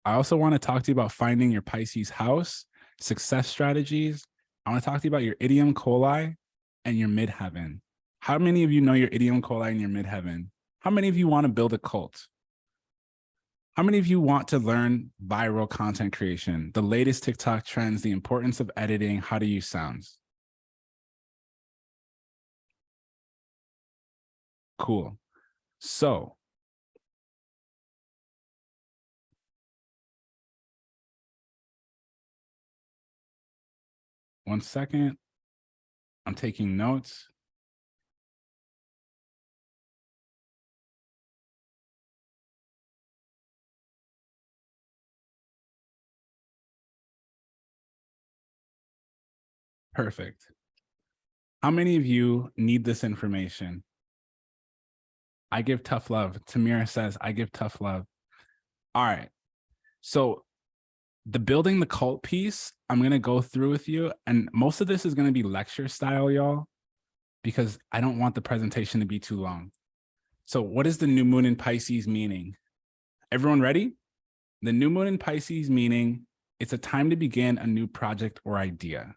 I also want to talk to you about finding your Pisces house, success strategies. I want to talk to you about your idiom coli and your midheaven. How many of you know your idiom coli and your midheaven? How many of you want to build a cult? How many of you want to learn viral content creation, the latest TikTok trends, the importance of editing, how to use sounds? Cool. So, one second. I'm taking notes. Perfect. How many of you need this information? I give tough love. Tamira says, I give tough love. All right. So the building the cult piece, I'm going to go through with you. And most of this is going to be lecture style, y'all, because I don't want the presentation to be too long. So what is the new moon in Pisces meaning? Everyone ready? The new moon in Pisces meaning it's a time to begin a new project or idea.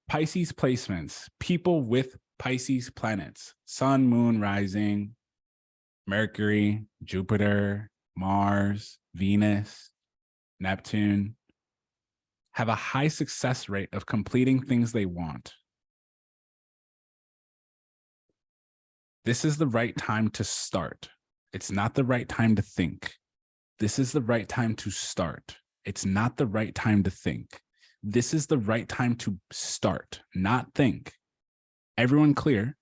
Pisces placements, people with Pisces planets, sun, moon, rising, Mercury, Jupiter, Mars, Venus, Neptune, have a high success rate of completing things they want. This is the right time to start. It's not the right time to think. This is the right time to start. It's not the right time to think. This is the right time to start, not think. Everyone clear?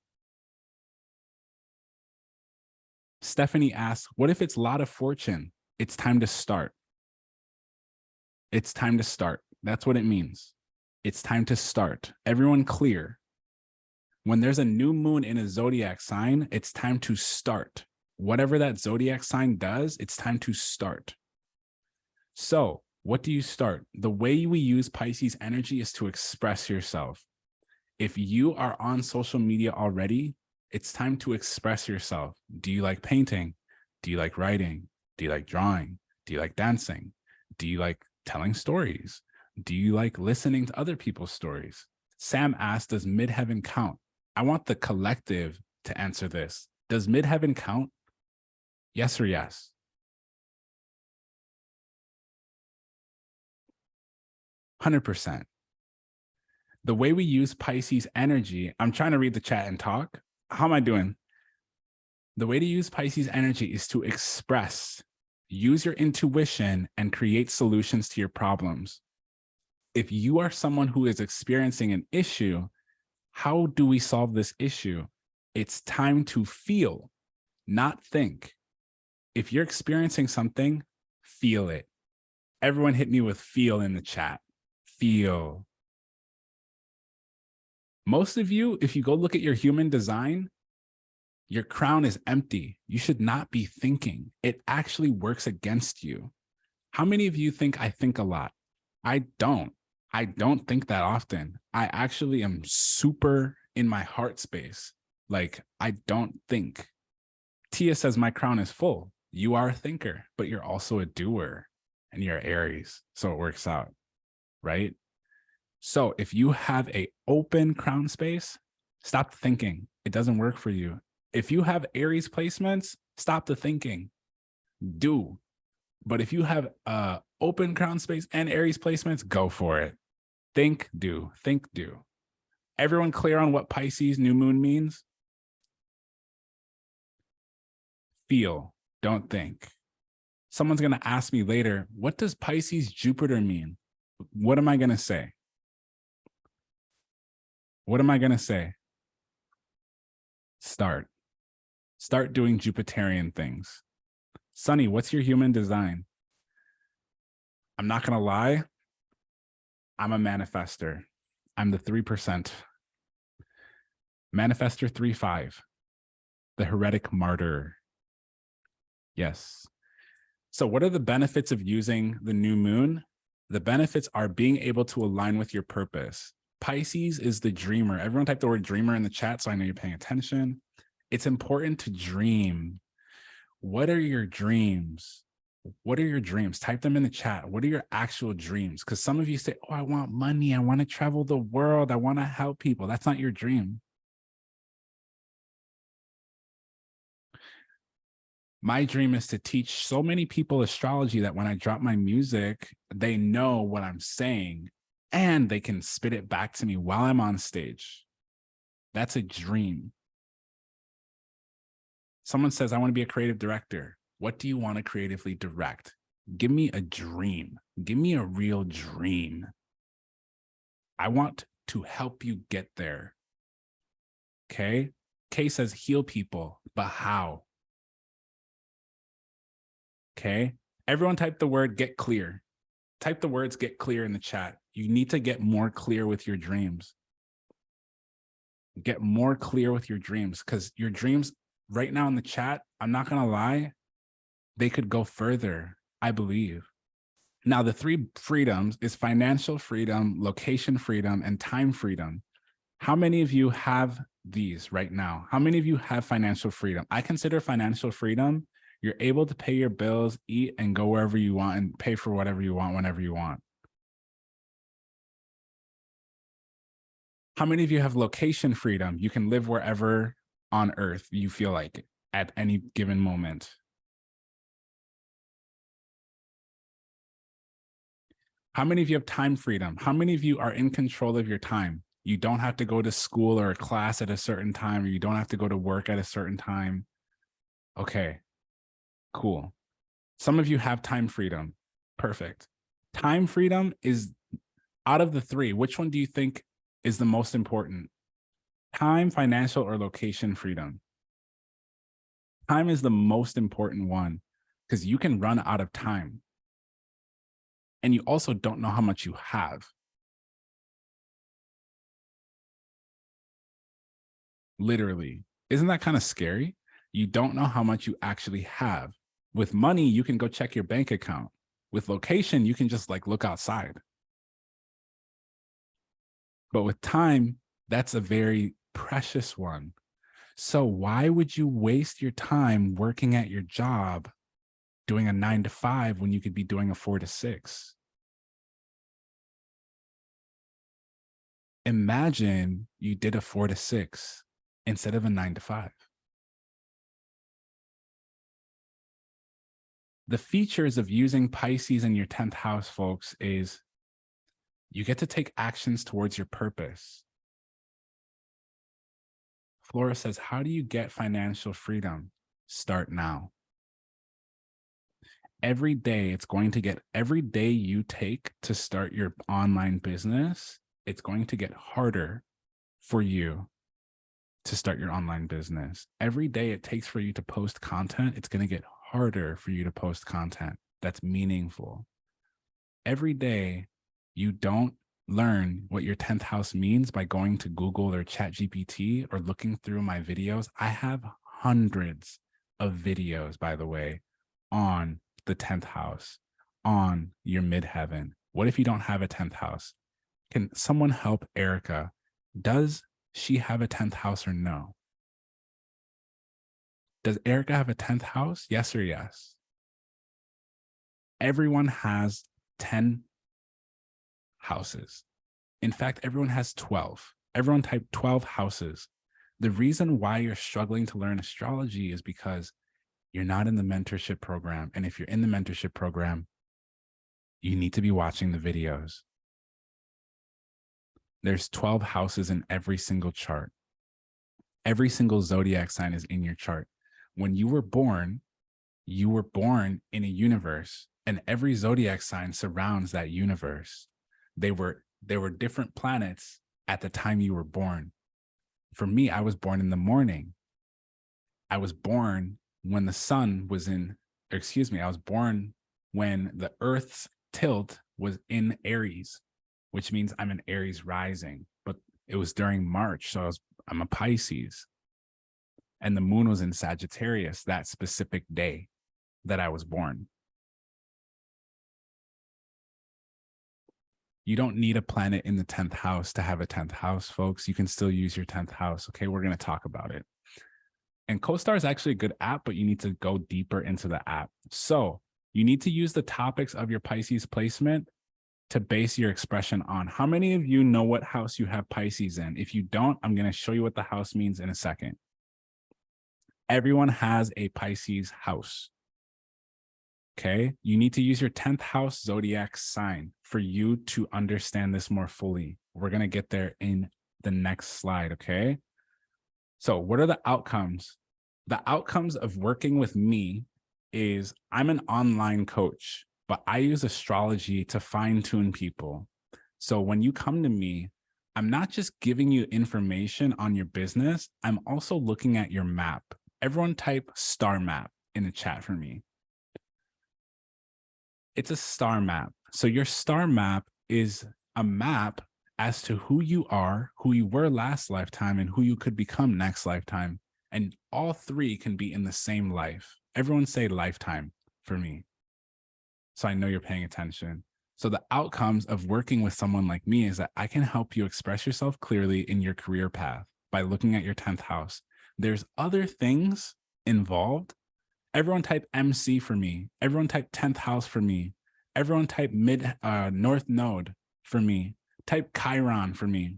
Stephanie asks, what if it's a lot of fortune? It's time to start. It's time to start. That's what it means. It's time to start. Everyone clear? When there's a new moon in a zodiac sign, it's time to start. Whatever that zodiac sign does, it's time to start. So what do you start? The way we use Pisces energy is to express yourself. If you are on social media already, it's time to express yourself. Do you like painting? Do you like writing? Do you like drawing? Do you like dancing? Do you like telling stories? Do you like listening to other people's stories? Sam asked, does midheaven count? I want the collective to answer this. Does midheaven count? Yes or yes? %. The way we use Pisces energy, I'm trying to read the chat and talk. How am I doing? The way to use Pisces energy is to express, use your intuition, and create solutions to your problems. If you are someone who is experiencing an issue, how do we solve this issue? It's time to feel, not think. If you're experiencing something, feel it. Everyone hit me with feel in the chat. Feel. Most of you, if you go look at your human design, your crown is empty. You should not be thinking. It actually works against you. How many of you think I think a lot? I don't. I don't think that often. I actually am super in my heart space. Like, I don't think. Tia says my crown is full. You are a thinker, but you're also a doer, and you're Aries. So it works out, right? So if you have an open crown space, stop thinking. It doesn't work for you. If you have Aries placements, stop the thinking. Do. But if you have open crown space and Aries placements, go for it. Think, do. Think, do. Everyone clear on what Pisces new moon means? Feel, don't think. Someone's going to ask me later, what does Pisces Jupiter mean? What am I going to say? What am I going to say? Start. Start doing Jupiterian things. Sunny, what's your human design? I'm not going to lie. I'm a manifester. I'm the 3%. Manifester 3-5. The heretic martyr. Yes. So what are the benefits of using the new moon? The benefits are being able to align with your purpose. Pisces is the dreamer. Everyone type the word dreamer in the chat so I know you're paying attention. It's important to dream. What are your dreams? What are your dreams? Type them in the chat. What are your actual dreams? Because some of you say, oh, I want money. I want to travel the world. I want to help people. That's not your dream. My dream is to teach so many people astrology that when I drop my music, they know what I'm saying and they can spit it back to me while I'm on stage. That's a dream. Someone says, I want to be a creative director. What do you want to creatively direct? Give me a dream. Give me a real dream. I want to help you get there. Okay? Kay says, heal people, but how? Okay? Everyone type the word get clear. Type the words get clear in the chat. you need to get more clear with your dreams. Get more clear with your dreams, because your dreams right now in the chat, I'm not going to lie, they could go further, I believe. Now, the 3 freedoms is financial freedom, location freedom, and time freedom. How many of you have these right now? How many of you have financial freedom? I consider financial freedom, you're able to pay your bills, eat, and go wherever you want and pay for whatever you want, whenever you want. How many of you have location freedom? You can live wherever on earth you feel like at any given moment. How many of you have time freedom? How many of you are in control of your time? You don't have to go to school or a class at a certain time, or you don't have to go to work at a certain time. Okay, cool. Some of you have time freedom. Perfect. Time freedom is, out of the 3, which one do you think is the most important? Time, financial, or location freedom? Time is the most important one, because you can run out of time. And you also don't know how much you have. Literally. Isn't that kind of scary? You don't know how much you actually have. With money, you can go check your bank account. With location, you can just like look outside. But with time, that's a very precious one. So why would you waste your time working at your job, doing a 9 to 5 when you could be doing a 4 to 6? Imagine you did a 4 to 6 instead of a 9 to 5. The features of using Pisces in your 10th house, folks, is you get to take actions towards your purpose. Flora says, how do you get financial freedom? Start now. Every day every day you take to start your online business, it's going to get harder for you to start your online business. Every day it takes for you to post content, it's going to get harder for you to post content that's meaningful. Every day you don't learn what your 10th house means by going to Google or ChatGPT or looking through my videos. I have hundreds of videos, by the way, on the 10th house, on your midheaven. What if you don't have a 10th house? Can someone help Erica? Does she have a 10th house or no? Does Erica have a 10th house? Yes or yes? Everyone has 10 houses. In fact, everyone has 12. Everyone type 12 houses. The reason why you're struggling to learn astrology is because you're not in the mentorship program. And if you're in the mentorship program, you need to be watching the videos. There's 12 houses in every single chart. Every single zodiac sign is in your chart. When you were born in a universe, and every zodiac sign surrounds that universe. They were different planets at the time you were born. For me, I was born in the morning. I was born when the sun was I was born when the Earth's tilt was in Aries, which means I'm an Aries rising, but it was during March. So I'm a Pisces, and the moon was in Sagittarius that specific day that I was born. You don't need a planet in the 10th house to have a 10th house, folks. You can still use your 10th house. Okay, we're going to talk about it. And CoStar is actually a good app, but you need to go deeper into the app. So you need to use the topics of your Pisces placement to base your expression on. How many of you know what house you have Pisces in? If you don't, I'm going to show you what the house means in a second. Everyone has a Pisces house. Okay, you need to use your 10th house zodiac sign for you to understand this more fully. We're going to get there in the next slide. Okay, so what are the outcomes? The outcomes of working with me is I'm an online coach, but I use astrology to fine-tune people. So when you come to me, I'm not just giving you information on your business, I'm also looking at your map. Everyone type star map in the chat for me. It's a star map. So your star map is a map as to who you are, who you were last lifetime, and who you could become next lifetime. And all three can be in the same life. Everyone say lifetime for me, so I know you're paying attention. So the outcomes of working with someone like me is that I can help you express yourself clearly in your career path by looking at your 10th house. There's other things involved. Everyone type MC for me. Everyone type 10th house for me. Everyone type north node for me. Type Chiron for me.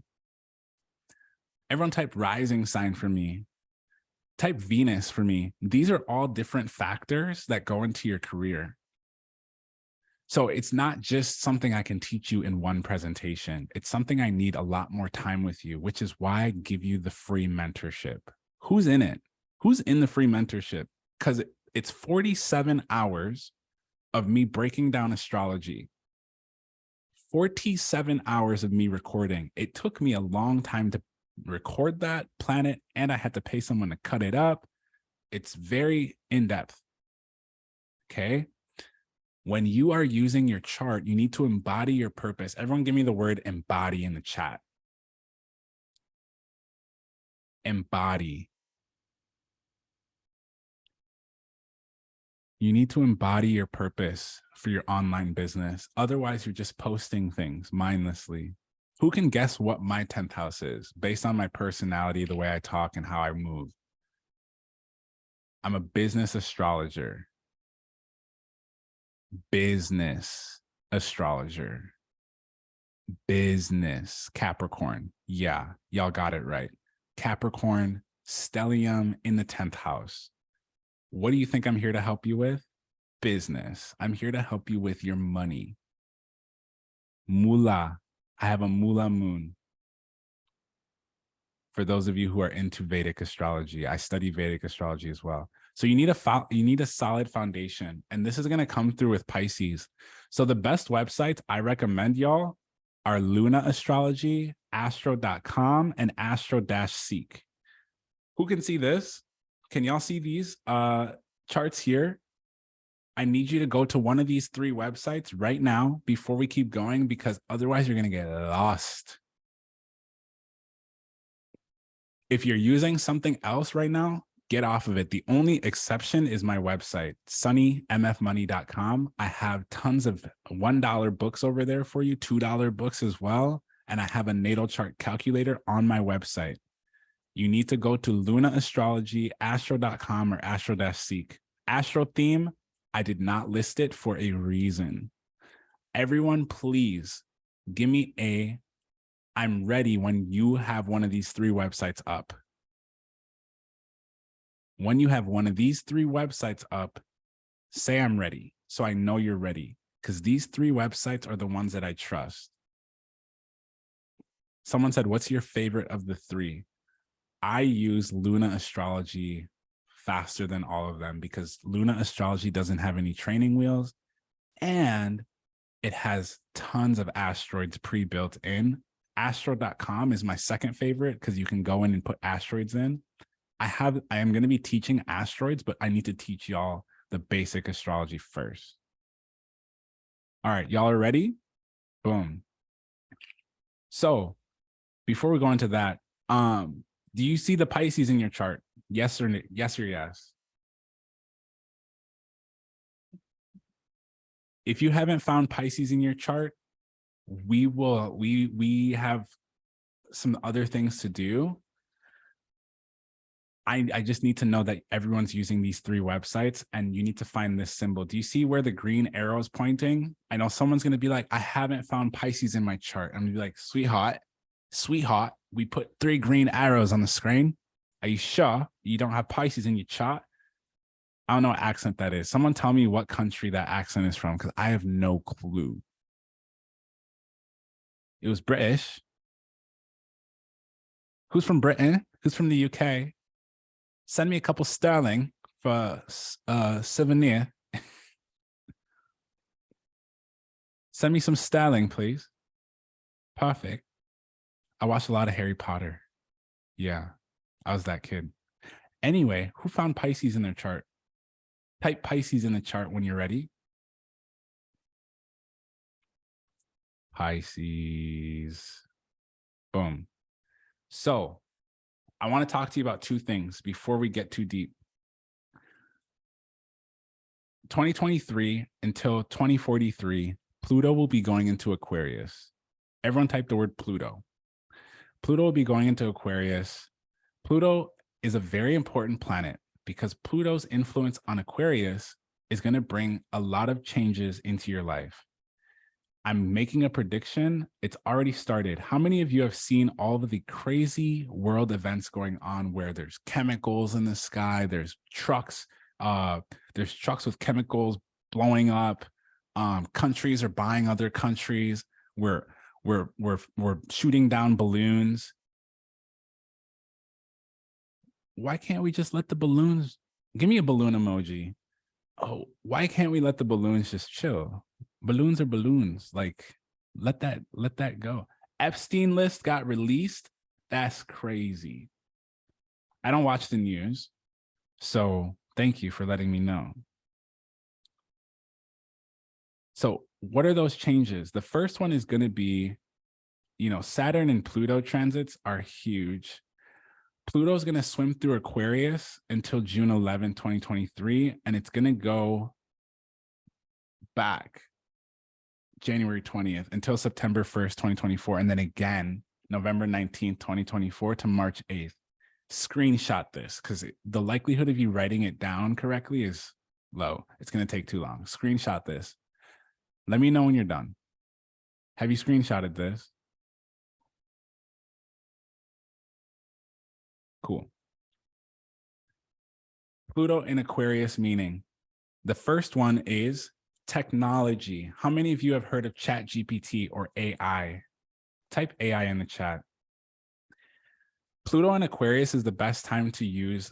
Everyone type rising sign for me. Type Venus for me. These are all different factors that go into your career. So it's not just something I can teach you in one presentation. It's something I need a lot more time with you, which is why I give you the free mentorship. Who's in it? Who's in the free mentorship? Because it's 47 hours of me breaking down astrology. 47 hours of me recording. It took me a long time to record that planet, and I had to pay someone to cut it up. It's very in-depth. Okay. When you are using your chart, you need to embody your purpose. Everyone give me the word embody in the chat. Embody. You need to embody your purpose for your online business. Otherwise, you're just posting things mindlessly. Who can guess what my 10th house is based on my personality, the way I talk, and how I move? I'm a business astrologer. Business astrologer. Business Capricorn. Yeah, y'all got it right. Capricorn, stellium in the 10th house. What do you think I'm here to help you with? Business. I'm here to help you with your money. Moolah. I have a moolah moon. For those of you who are into Vedic astrology, I study Vedic astrology as well. So you need a solid foundation, and this is going to come through with Pisces. So the best websites I recommend y'all are Luna Astrology, astro.com, and astro-seek. Who can see this? Can y'all see these charts here? I need you to go to one of these three websites right now before we keep going, because otherwise you're going to get lost. If you're using something else right now, get off of it. The only exception is my website, sunnymfmoney.com. I have tons of $1 books over there for you, $2 books as well. And I have a natal chart calculator on my website. You need to go to Luna Astrology, astro.com, or astro-seek. Astro theme, I did not list it for a reason. Everyone, please give me I'm ready when you have one of these three websites up. When you have one of these three websites up, say I'm ready, so I know you're ready, because these three websites are the ones that I trust. Someone said, what's your favorite of the three? I use Luna Astrology faster than all of them because Luna Astrology doesn't have any training wheels, and it has tons of asteroids pre-built in. Astro.com is my second favorite because you can go in and put asteroids in. I am going to be teaching asteroids, but I need to teach y'all the basic astrology first. All right, y'all are ready? Boom. So before we go into that, do you see the Pisces in your chart? Yes or yes? If you haven't found Pisces in your chart, we have some other things to do. I just need to know that everyone's using these three websites, and you need to find this symbol. Do you see where the green arrow is pointing? I know someone's going to be like, I haven't found Pisces in my chart. I'm going to be like, sweetheart, we put 3 green arrows on the screen. Are you sure you don't have Pisces in your chart? I don't know what accent that is. Someone tell me what country that accent is from, because I have no clue. It was British. Who's from Britain? Who's from the UK? Send me a couple sterling for souvenir. Send me some sterling, please. Perfect. I watched a lot of Harry Potter. Yeah, I was that kid. Anyway, who found Pisces in their chart? Type Pisces in the chart when you're ready. Pisces. Boom. So I want to talk to you about two things before we get too deep. 2023 until 2043, Pluto will be going into Aquarius. Everyone type the word Pluto. Pluto will be going into Aquarius. Pluto is a very important planet because Pluto's influence on Aquarius is going to bring a lot of changes into your life. I'm making a prediction. It's already started. How many of you have seen all of the crazy world events going on where there's chemicals in the sky, there's trucks with chemicals blowing up, countries are buying other countries, we're shooting down balloons. Why can't we just let the balloons, give me a balloon emoji. Oh, why can't we let the balloons just chill? Balloons are balloons. Like, let that go. Epstein list got released. That's crazy. I don't watch the news, so thank you for letting me know. So what are those changes? The first one is going to be, Saturn and Pluto transits are huge. Pluto is going to swim through Aquarius until June 11, 2023, and it's going to go back January 20th until September 1st, 2024, and then again, November 19th, 2024 to March 8th. Screenshot this because the likelihood of you writing it down correctly is low. It's going to take too long. Screenshot this. Let me know when you're done. Have you screenshotted this? Cool. Pluto in Aquarius meaning. The first one is technology. How many of you have heard of ChatGPT or AI? Type AI in the chat. Pluto in Aquarius is the best time to use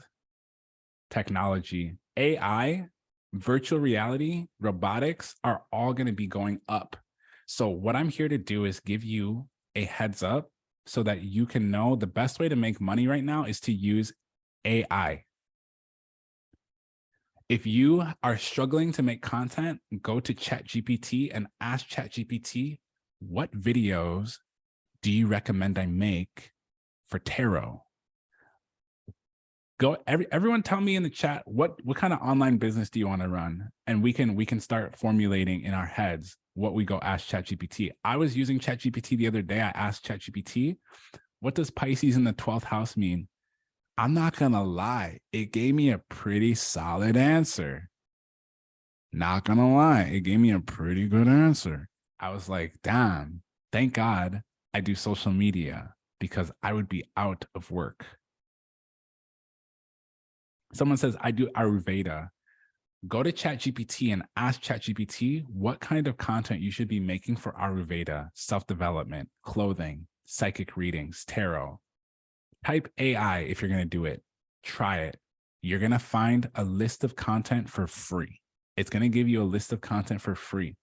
technology. AI, virtual reality, robotics are all going to be going up. So what I'm here to do is give you a heads up so that you can know the best way to make money right now is to use AI. If you are struggling to make content, go to ChatGPT and ask ChatGPT, what videos do you recommend I make for tarot? Everyone tell me in the chat, what kind of online business do you want to run? And we can start formulating in our heads what we go ask ChatGPT. I was using ChatGPT the other day. I asked ChatGPT, what does Pisces in the 12th house mean? I'm not going to lie. It gave me a pretty solid answer. Not going to lie. It gave me a pretty good answer. I was like, damn, thank God I do social media because I would be out of work. Someone says, I do Ayurveda. Go to ChatGPT and ask ChatGPT what kind of content you should be making for Ayurveda, self-development, clothing, psychic readings, tarot. Type AI if you're going to do it. Try it. You're going to find a list of content for free. It's going to give you a list of content for free.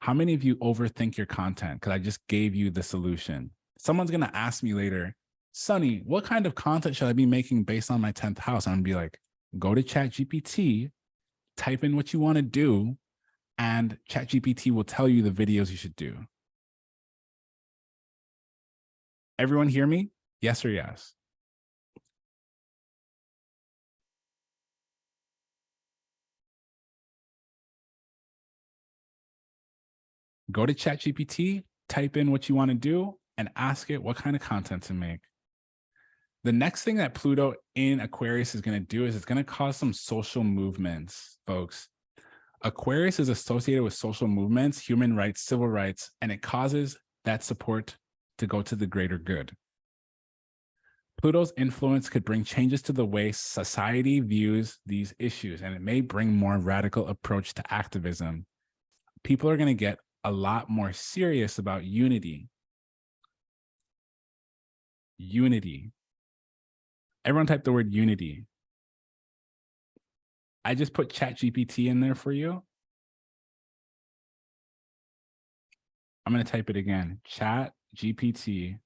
How many of you overthink your content? Because I just gave you the solution. Someone's going to ask me later, Sonny, what kind of content should I be making based on my 10th house? I'm going to be like, go to ChatGPT, type in what you want to do, and ChatGPT will tell you the videos you should do. Everyone hear me? Yes or yes? Go to ChatGPT, type in what you want to do, and ask it what kind of content to make. The next thing that Pluto in Aquarius is going to do is it's going to cause some social movements, folks. Aquarius is associated with social movements, human rights, civil rights, and it causes that support to go to the greater good. Pluto's influence could bring changes to the way society views these issues, and it may bring more radical approach to activism. People are going to get a lot more serious about unity. Unity. Everyone type the word unity. I just put ChatGPT in there for you. I'm going to type it again. ChatGPT.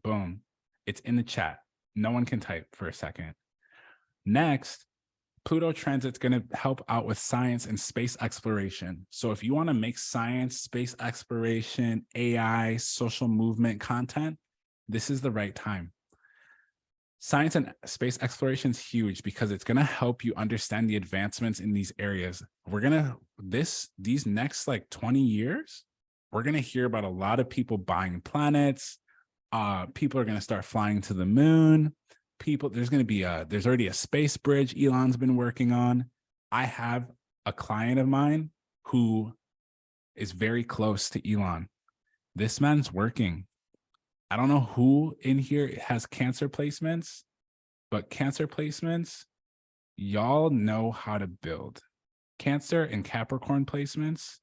Boom. It's in the chat. No one can type for a second. Next, Pluto transit's going to help out with science and space exploration. So if you want to make science, space exploration, AI, social movement content, this is the right time. Science and space exploration is huge because it's going to help you understand the advancements in these areas. We're going to, these next like 20 years, we're going to hear about a lot of people buying planets. People are going to start flying to the moon. There's going to be there's already a space bridge Elon's been working on. I have a client of mine who is very close to Elon. This man's working. I don't know who in here has Cancer placements, but Cancer placements, y'all know how to build. Cancer and Capricorn placements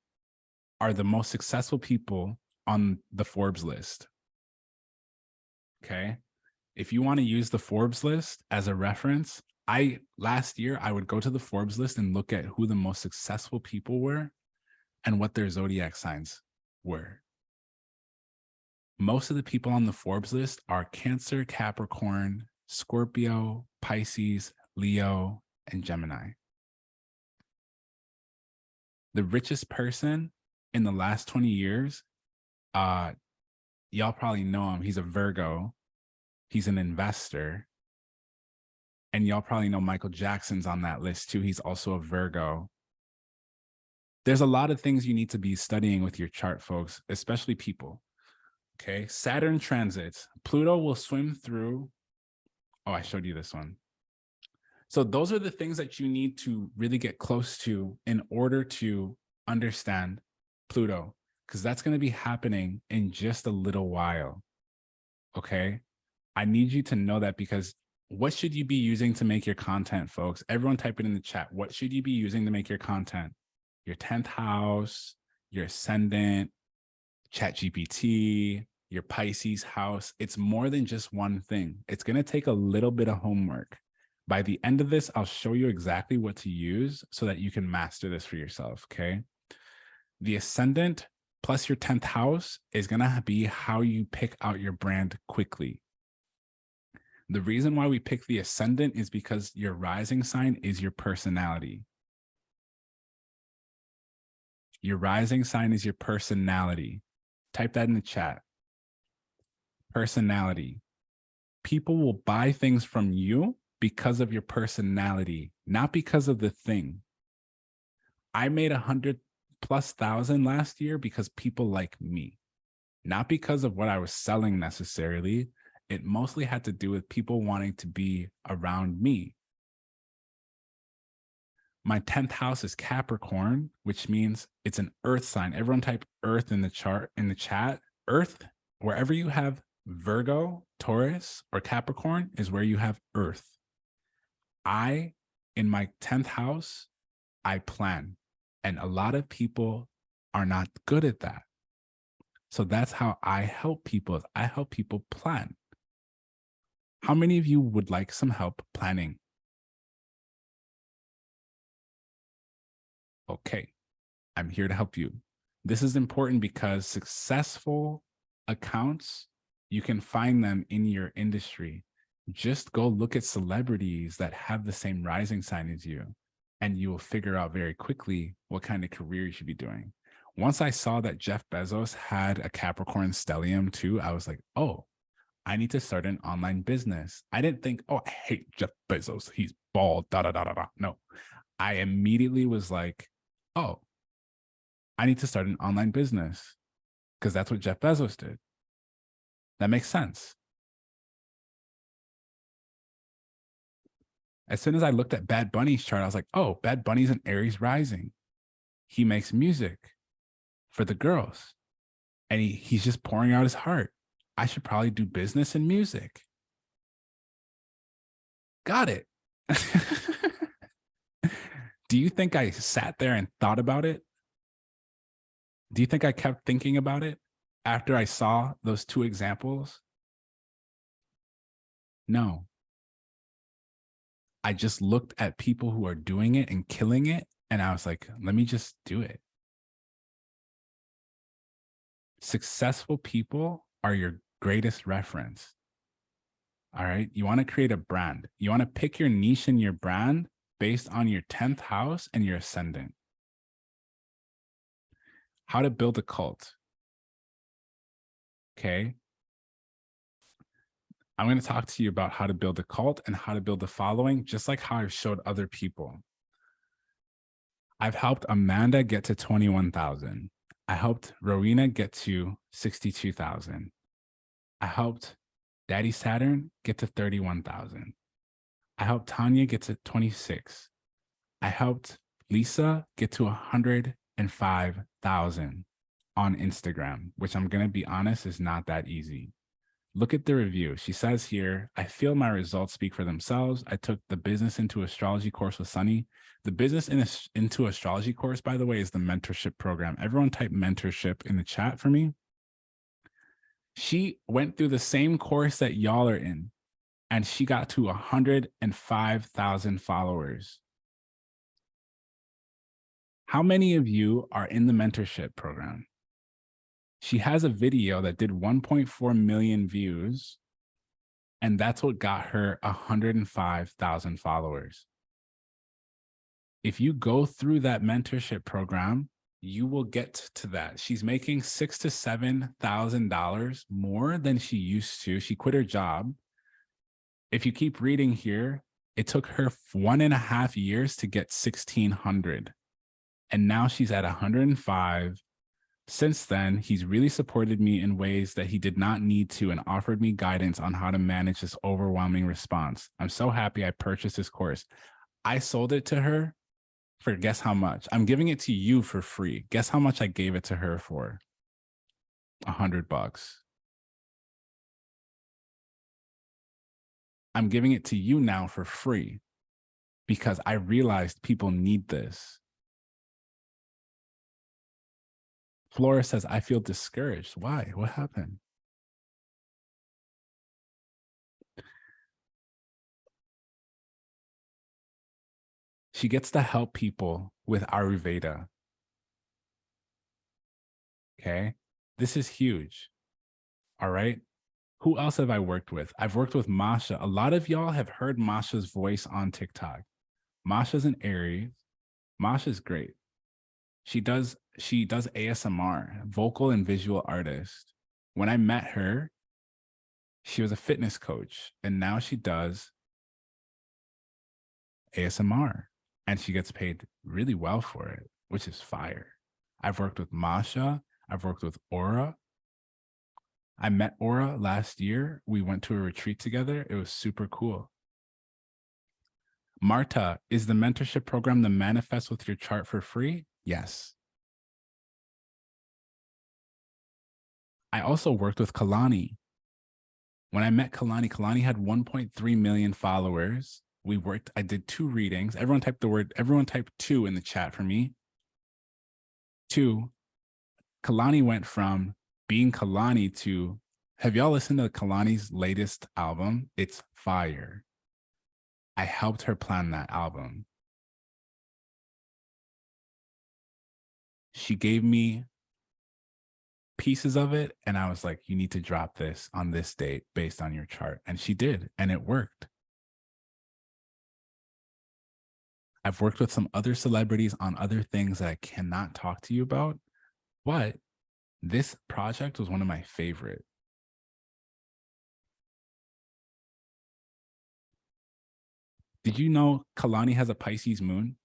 are the most successful people on the Forbes list. Okay. If you want to use the Forbes list as a reference, last year I would go to the Forbes list and look at who the most successful people were and what their zodiac signs were. Most of the people on the Forbes list are Cancer, Capricorn, Scorpio, Pisces, Leo, and Gemini. The richest person in the last 20 years, y'all probably know him. He's a Virgo. He's an investor. And y'all probably know Michael Jackson's on that list too. He's also a Virgo. There's a lot of things you need to be studying with your chart, folks, especially people. Okay, Saturn transits. Pluto will swim through. Oh, I showed you this one. So those are the things that you need to really get close to in order to understand Pluto, because that's going to be happening in just a little while. Okay, I need you to know that, because what should you be using to make your content, folks? Everyone type it in the chat. What should you be using to make your content? Your 10th house, your ascendant, ChatGPT, your Pisces house. It's more than just one thing. It's going to take a little bit of homework. By the end of this, I'll show you exactly what to use so that you can master this for yourself, okay? The ascendant plus your 10th house is going to be how you pick out your brand quickly. The reason why we pick the ascendant is because your rising sign is your personality. Your rising sign is your personality. Type that in the chat. Personality. People will buy things from you because of your personality, not because of the thing. I made 100,000+ last year because people like me, not because of what I was selling necessarily. It mostly had to do with people wanting to be around me. My 10th house is Capricorn, which means it's an earth sign. Everyone type earth in the chart, in the chat. Earth, wherever you have Virgo, Taurus, or Capricorn is where you have earth. In my 10th house, I plan. And a lot of people are not good at that. So that's how I help people. I help people plan. How many of you would like some help planning? Okay, I'm here to help you. This is important because successful accounts, you can find them in your industry. Just go look at celebrities that have the same rising sign as you, and you will figure out very quickly what kind of career you should be doing. Once I saw that Jeff Bezos had a Capricorn stellium too, I was like, oh, I need to start an online business. I didn't think, oh, I hate Jeff Bezos. He's bald, da, da, da, da, da. No, I immediately was like, oh, I need to start an online business because that's what Jeff Bezos did. That makes sense. As soon as I looked at Bad Bunny's chart, I was like, oh, Bad Bunny's an Aries rising. He makes music for the girls and he's just pouring out his heart. I should probably do business in music. Got it. Do you think I sat there and thought about it? Do you think I kept thinking about it after I saw those two examples? No. I just looked at people who are doing it and killing it, and I was like, let me just do it. Successful people are your greatest reference. All right. You want to create a brand. You want to pick your niche in your brand based on your 10th house and your ascendant. How to build a cult. Okay. I'm going to talk to you about how to build a cult and how to build a following, just like how I've showed other people. I've helped Amanda get to 21,000. I helped Rowena get to 62,000. I helped Daddy Saturn get to 31,000. I helped Tanya get to 26. I helped Lisa get to 105,000 on Instagram, which I'm going to be honest is not that easy. Look at the review. She says here, I feel my results speak for themselves. I took the business into astrology course with Sunny. The business into astrology course, by the way, is the mentorship program. Everyone type mentorship in the chat for me. She went through the same course that y'all are in, and she got to 105,000 followers. How many of you are in the mentorship program? She has a video that did 1.4 million views, and that's what got her 105,000 followers. If you go through that mentorship program, you will get to that. She's making $6,000 to $7,000 more than she used to. She quit her job. If you keep reading here, it took her 1.5 years to get 1,600. And now she's at 105. Since then, he's really supported me in ways that he did not need to and offered me guidance on how to manage this overwhelming response. I'm so happy I purchased this course. I sold it to her for guess how much? I'm giving it to you for free. Guess how much I gave it to her for? $100. I'm giving it to you now for free because I realized people need this. Flora says, I feel discouraged. Why? What happened? She gets to help people with Ayurveda. Okay. This is huge. All right. Who else have I worked with? I've worked with Masha. A lot of y'all have heard Masha's voice on TikTok. Masha's an Aries. Masha's great. She does ASMR, vocal and visual artist. When I met her, she was a fitness coach, and now she does ASMR, and she gets paid really well for it, which is fire. I've worked with Masha. I've worked with Aura. I met Aura last year. We went to a retreat together. It was super cool. Marta, is the mentorship program the manifest with your chart for free? Yes. I also worked with Kalani. When I met Kalani, Kalani had 1.3 million followers. I did 2 readings. Everyone type 2 in the chat for me. 2. Kalani went from being Kalani to, have y'all listened to Kalani's latest album? It's fire. I helped her plan that album. She gave me pieces of it, and I was like, you need to drop this on this date based on your chart. And she did, and it worked. I've worked with some other celebrities on other things that I cannot talk to you about, but this project was one of my favorite. Did you know Kalani has a Pisces moon?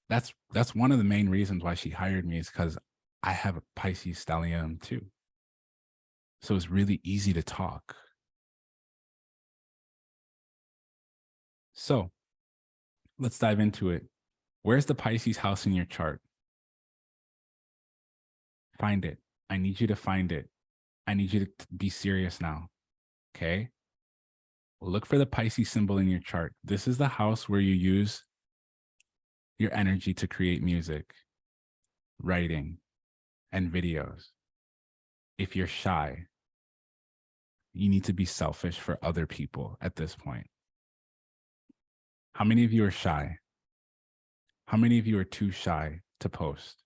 That's one of the main reasons why she hired me, is because I have a Pisces stellium too. So it's really easy to talk. So let's dive into it. Where's the Pisces house in your chart? Find it. I need you to find it. I need you to be serious now. Okay. Look for the Pisces symbol in your chart. This is the house where you use your energy to create music, writing, and videos. If you're shy, you need to be selfish for other people at this point. How many of you are shy? How many of you are too shy to post?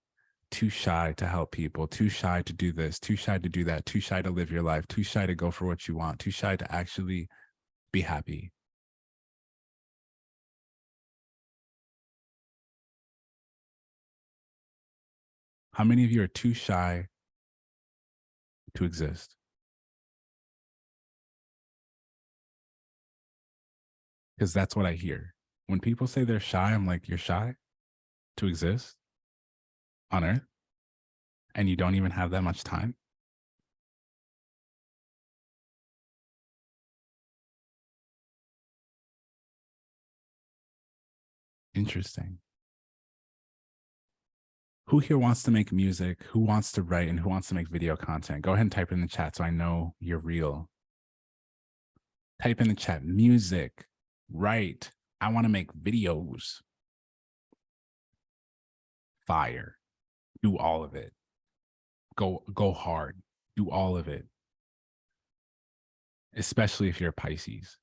too shy to help people, too shy to do this, too shy to do that, too shy to live your life, too shy to go for what you want, too shy to actually be happy. How many of you are too shy to exist? Because that's what I hear. When people say they're shy, I'm like, you're shy to exist on Earth? And you don't even have that much time? Interesting. Who here wants to make music? Who wants to write? And who wants to make video content? Go ahead and type in the chat so I know you're real. Type in the chat, music, write. I want to make videos. Fire. Do all of it. Go hard. Do all of it. Especially if you're a Pisces.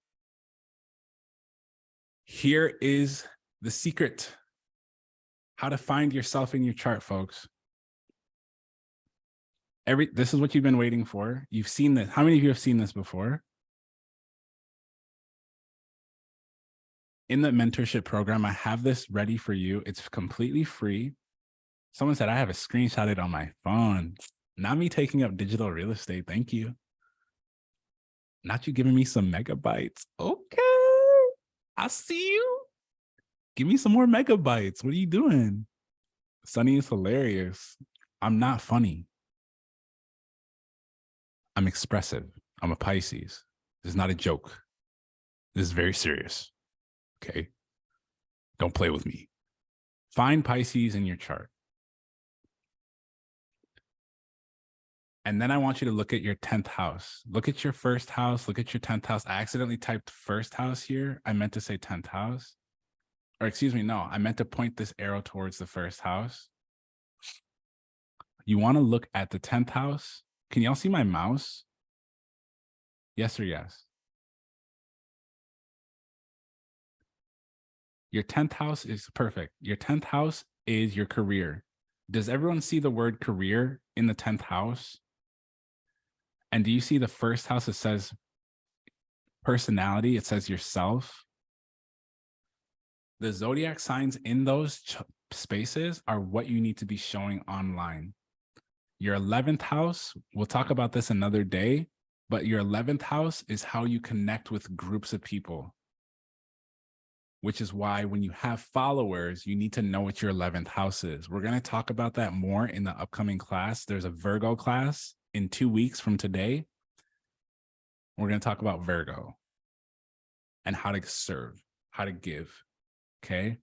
Here is the secret. How to find yourself in your chart, folks. This is what you've been waiting for. You've seen this. How many of you have seen this before? In the mentorship program, I have this ready for you. It's completely free. Someone said I have a screenshot it on my phone. Not me taking up digital real estate. Thank you. Not you giving me some megabytes. Okay. I see you. Give me some more megabytes. What are you doing? Sunny is hilarious. I'm not funny. I'm expressive. I'm a Pisces. This is not a joke. This is very serious. Okay. Don't play with me. Find Pisces in your chart. And then I want you to look at your 10th house. Look at your first house. Look at your 10th house. I accidentally typed first house here. I meant to say 10th house. Or excuse me, no, I meant to point this arrow towards the first house. You want to look at the 10th house. Can y'all see my mouse? Yes or yes? Your 10th house is perfect. Your 10th house is your career. Does everyone see the word career in the 10th house? And do you see the first house? It says personality. It says yourself. The zodiac signs in those spaces are what you need to be showing online. Your 11th house, we'll talk about this another day, but your 11th house is how you connect with groups of people, which is why when you have followers, you need to know what your 11th house is. We're going to talk about that more in the upcoming class. There's a Virgo class in 2 weeks from today. We're going to talk about Virgo and how to serve, how to give. Okay.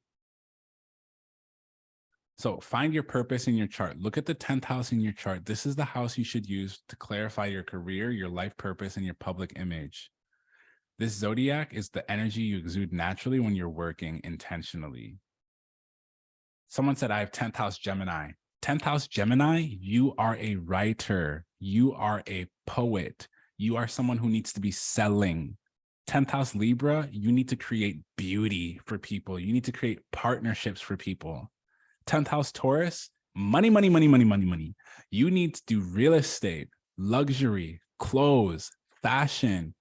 So find your purpose in your chart. Look at the 10th house in your chart. This is the house you should use to clarify your career, your life purpose, and your public image. This zodiac is the energy you exude naturally when you're working intentionally. Someone said, I have 10th house Gemini. 10th house Gemini, you are a writer. You are a poet. You are someone who needs to be selling. 10th house Libra, you need to create beauty for people. You need to create partnerships for people. 10th house Taurus, money, money, money, money, money, money. You need to do real estate, luxury, clothes, fashion,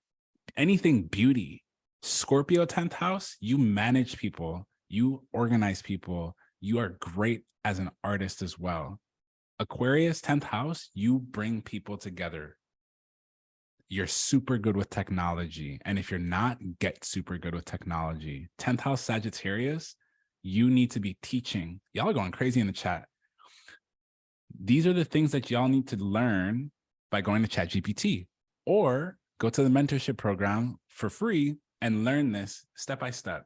anything beauty. Scorpio 10th house, you manage people, you organize people, you are great as an artist as well. Aquarius 10th house, you bring people together. You're super good with technology. And if you're not, get super good with technology. 10th house Sagittarius, you need to be teaching. Y'all are going crazy in the chat. These are the things that y'all need to learn by going to ChatGPT or go to the mentorship program for free and learn this step by step,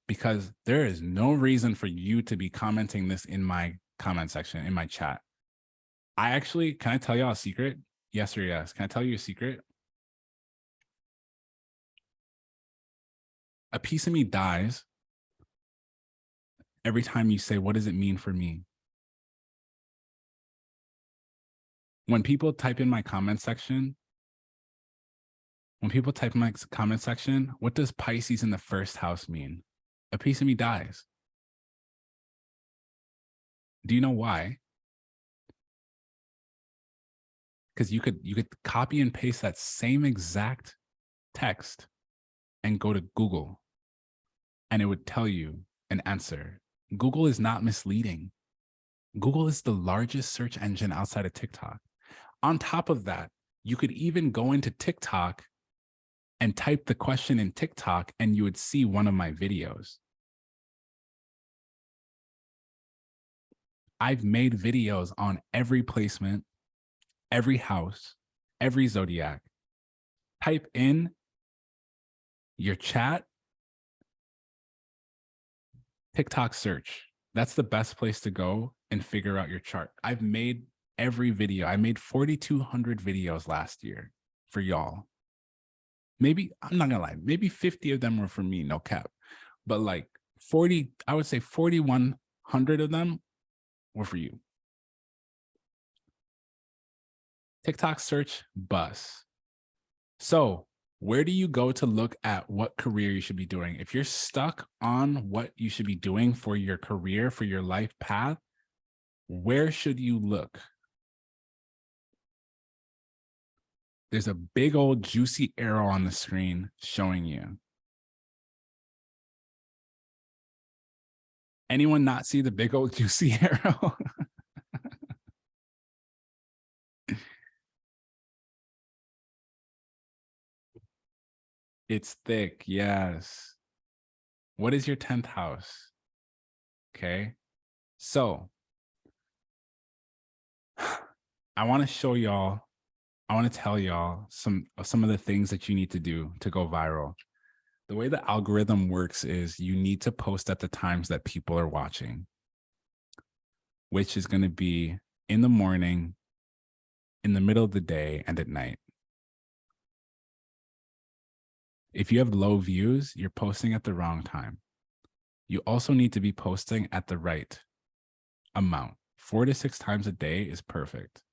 because there is no reason for you to be commenting this in my comment section, in my chat. Can I tell y'all a secret? Yes or yes? Can I tell you a secret? A piece of me dies every time you say, what does it mean for me? When people type in my comment section, what does Pisces in the first house mean? A piece of me dies. Do you know why? because you could copy and paste that same exact text and go to Google and it would tell you an answer. Google is not misleading. Google is the largest search engine outside of TikTok. On top of that, you could even go into TikTok and type the question in TikTok and you would see one of my videos. I've made videos on every placement, every house, every zodiac. Type in your chat, TikTok search. That's the best place to go and figure out your chart. I've made every video. I made 4,200 videos last year for y'all. Maybe, I'm not gonna lie, maybe 50 of them were for me, no cap. But like 40, I would say 4,100 of them were for you. TikTok search bus. So where do you go to look at what career you should be doing? If you're stuck on what you should be doing for your career, for your life path, where should you look? There's a big old juicy arrow on the screen showing you. Anyone not see the big old juicy arrow? It's thick, yes. What is your 10th house? Okay, so I want to show y'all, I want to tell y'all some of the things that you need to do to go viral. The way the algorithm works is you need to post at the times that people are watching, which is going to be in the morning, in the middle of the day, and at night. If you have low views, you're posting at the wrong time. You also need to be posting at the right amount. 4 to 6 times a day is perfect.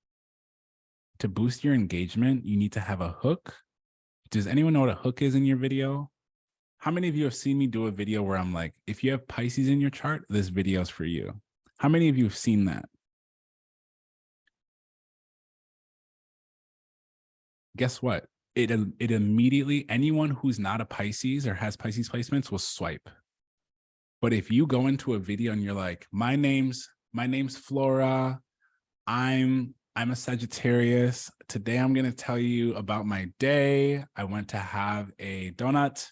To boost your engagement, you need to have a hook. Does anyone know what a hook is in your video? How many of you have seen me do a video where I'm like, if you have Pisces in your chart, this video is for you? How many of you have seen that? Guess what? It immediately, anyone who's not a Pisces or has Pisces placements will swipe. But if you go into a video and you're like, my name's Flora, I'm a Sagittarius. Today I'm going to tell you about my day. I went to have a donut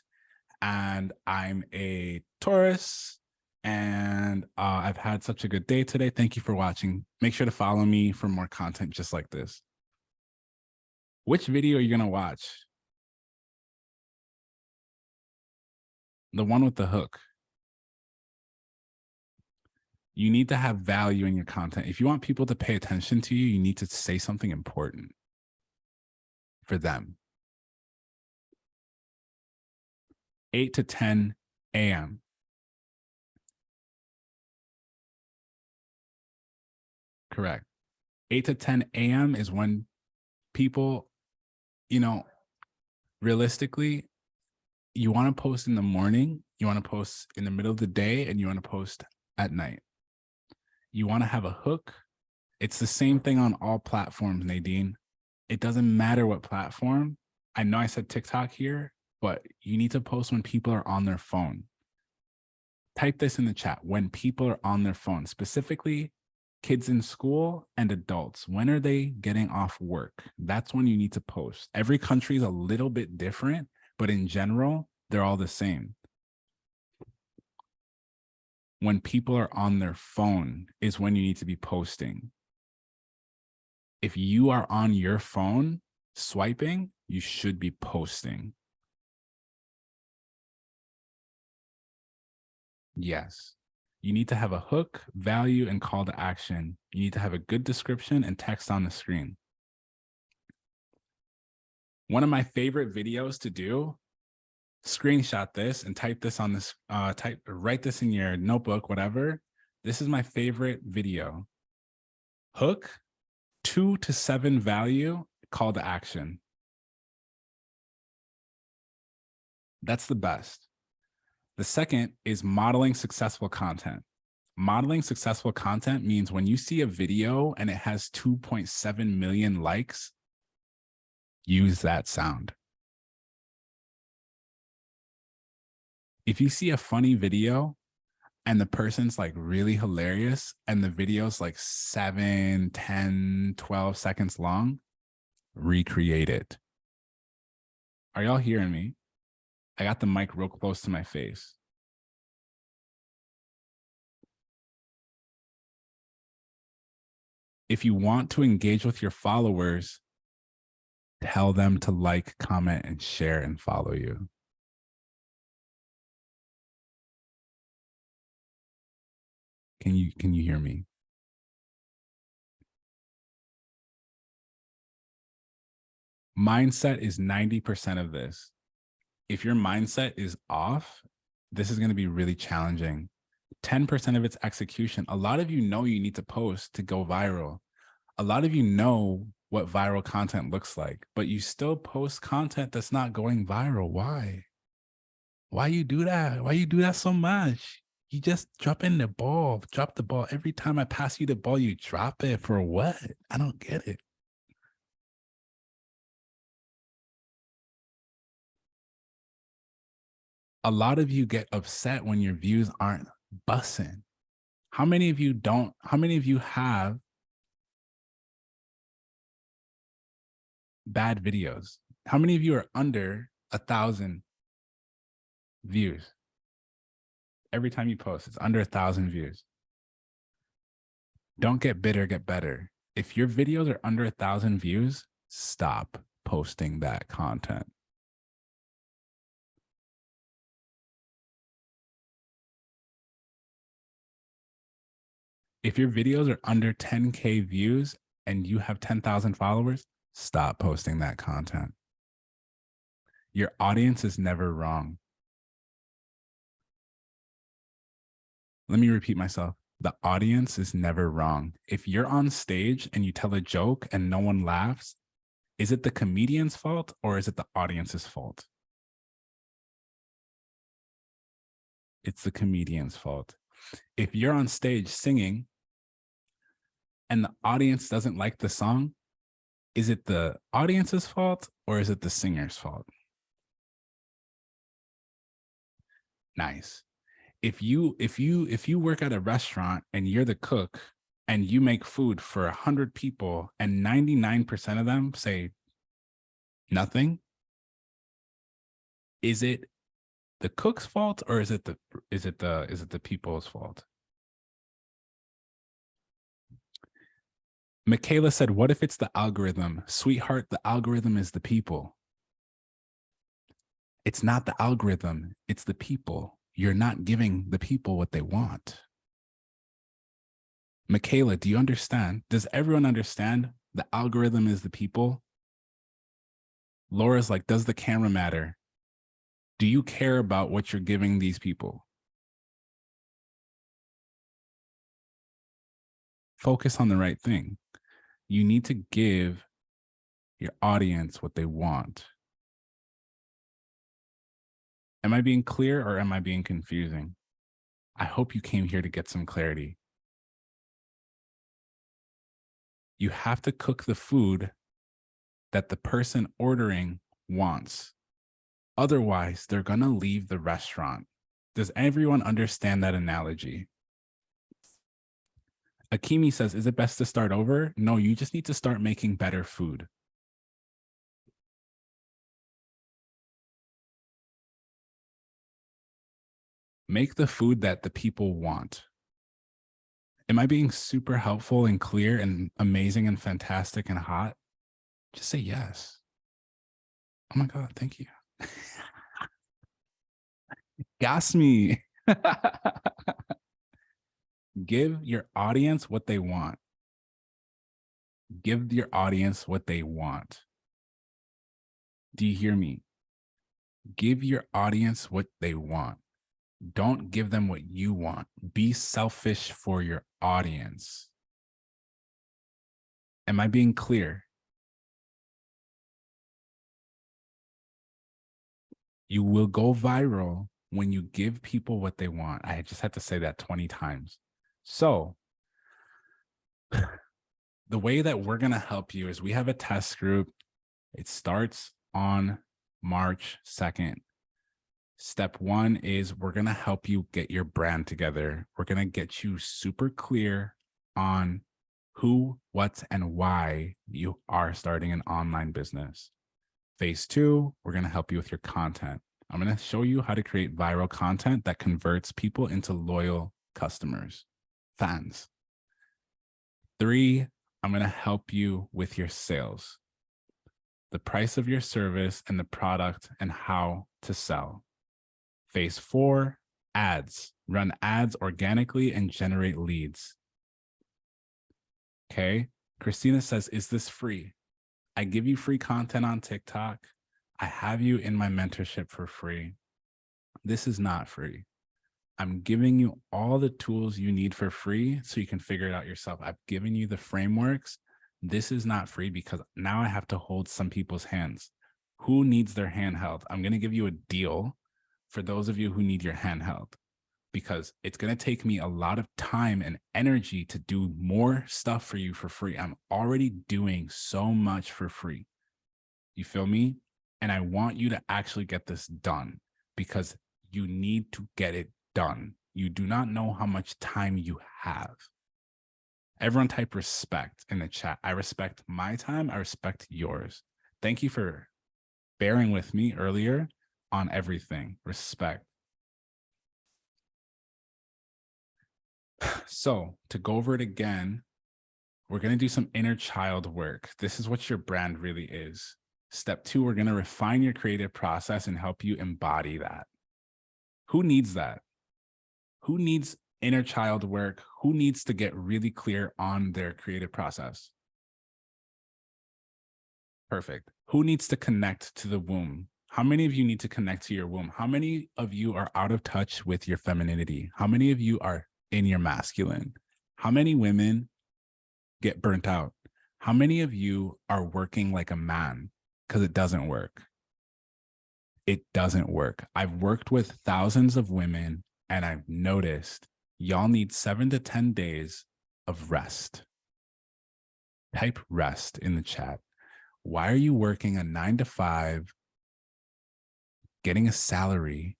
and I'm a Taurus and I've had such a good day today. Thank you for watching. Make sure to follow me for more content just like this. Which video are you going to watch? The one with the hook. You need to have value in your content. If you want people to pay attention to you, you need to say something important for them. 8 to 10 a.m. Correct. 8 to 10 a.m. is when people, you know, realistically, you want to post in the morning, you want to post in the middle of the day, and you want to post at night. You want to have a hook. It's the same thing on all platforms, Nadine. It doesn't matter what platform. I know I said TikTok here, but you need to post when people are on their phone. Type this in the chat. When people are on their phone, specifically kids in school and adults. When are they getting off work? That's when you need to post. Every country is a little bit different, but in general, they're all the same. When people are on their phone is when you need to be posting. If you are on your phone swiping, you should be posting. Yes. You need to have a hook, value, and call to action. You need to have a good description and text on the screen. One of my favorite videos to do, screenshot this and type this on this, write this in your notebook, whatever. This is my favorite video. Hook, 2 to 7 value, call to action. That's the best. The second is modeling successful content. Modeling successful content means when you see a video and it has 2.7 million likes, use that sound. If you see a funny video and the person's like really hilarious and the video's like 7, 10, 12 seconds long, recreate it. Are y'all hearing me? I got the mic real close to my face. If you want to engage with your followers, tell them to like, comment, and share and follow you. Can you hear me? Mindset is 90% of this. If your mindset is off, this is going to be really challenging. 10% of its execution. A lot of you know you need to post to go viral. A lot of you know what viral content looks like, but you still post content that's not going viral. Why? Why you do that? Why you do that so much? You just drop the ball. Every time I pass you the ball, you drop it. For what? I don't get it. A lot of you get upset when your views aren't bussing. How many of you have bad videos? How many of you are under 1,000 views? Every time you post, it's under 1,000 views. Don't get bitter, get better. If your videos are under 1,000 views, stop posting that content. If your videos are under 10K views and you have 10,000 followers, stop posting that content. Your audience is never wrong. Let me repeat myself. The audience is never wrong. If you're on stage and you tell a joke and no one laughs, is it the comedian's fault or is it the audience's fault? It's the comedian's fault. If you're on stage singing and the audience doesn't like the song, is it the audience's fault or is it the singer's fault? Nice. If you work at a restaurant and you're the cook and you make food for 100 people and 99% of them say nothing, is it the cook's fault or is it the people's fault? Michaela said, what if it's the algorithm? Sweetheart, the algorithm is the people. It's not the algorithm, it's the people. You're not giving the people what they want. Michaela, do you understand? Does everyone understand the algorithm is the people? Laura's like, does the camera matter? Do you care about what you're giving these people? Focus on the right thing. You need to give your audience what they want. Am I being clear or am I being confusing? I hope you came here to get some clarity. You have to cook the food that the person ordering wants. Otherwise, they're going to leave the restaurant. Does everyone understand that analogy? Akimi says, is it best to start over? No, you just need to start making better food. Make the food that the people want. Am I being super helpful and clear and amazing and fantastic and hot? Just say yes. Oh my God, thank you. Gas me. Give your audience what they want. Give your audience what they want. Do you hear me? Give your audience what they want. Don't give them what you want. Be selfish for your audience. Am I being clear? You will go viral when you give people what they want. I just had to say that 20 times. So the way that we're going to help you is we have a test group. It starts on March 2nd. Step 1 is we're going to help you get your brand together. We're going to get you super clear on who, what, and why you are starting an online business. Phase 2, we're going to help you with your content. I'm going to show you how to create viral content that converts people into loyal customers, fans. 3, I'm going to help you with your sales, the price of your service and the product and how to sell. Phase 4, ads. Run ads organically and generate leads. Okay. Christina says, is this free? I give you free content on TikTok. I have you in my mentorship for free. This is not free. I'm giving you all the tools you need for free so you can figure it out yourself. I've given you the frameworks. This is not free because now I have to hold some people's hands. Who needs their hand held? I'm going to give you a deal for those of you who need your hand held, because it's going to take me a lot of time and energy to do more stuff for you for free. I'm already doing so much for free. You feel me? And I want you to actually get this done because you need to get it done. You do not know how much time you have. Everyone type respect in the chat. I respect my time. I respect yours. Thank you for bearing with me earlier on everything. Respect. So to go over it again, we're going to do some inner child work. This is what your brand really is. Step 2, we're going to refine your creative process and help you embody that. Who needs that? Who needs inner child work? Who needs to get really clear on their creative process? Perfect. Who needs to connect to the womb? How many of you need to connect to your womb? How many of you are out of touch with your femininity? How many of you are in your masculine? How many women get burnt out? How many of you are working like a man? Because it doesn't work. It doesn't work. I've worked with thousands of women and I've noticed y'all need 7 to 10 days of rest. Type rest in the chat. Why are you working a 9 to 5, getting a salary,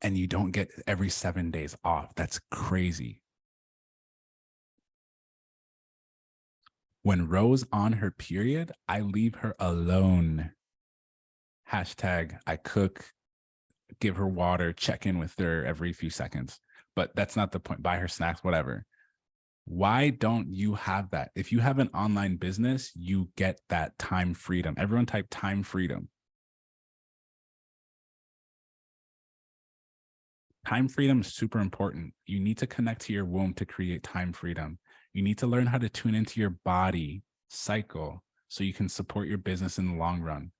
and you don't get every 7 days off? That's crazy. When Rose on her period, I leave her alone. Hashtag I cook, give her water, check in with her every few seconds. But that's not the point. Buy her snacks, whatever. Why don't you have that? If you have an online business, you get that time freedom. Everyone type time freedom. Time freedom is super important. You need to connect to your womb to create time freedom. You need to learn how to tune into your body cycle so you can support your business in the long run.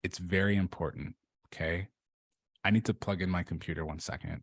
It's very important, okay? I need to plug in my computer 1 second.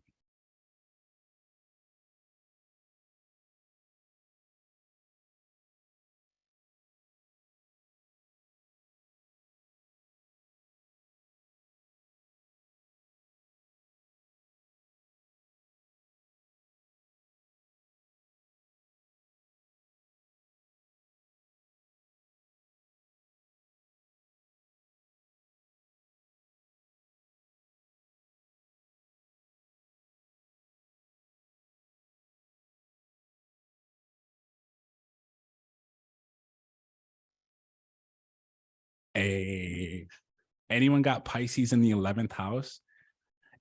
Anyone got Pisces in the 11th house?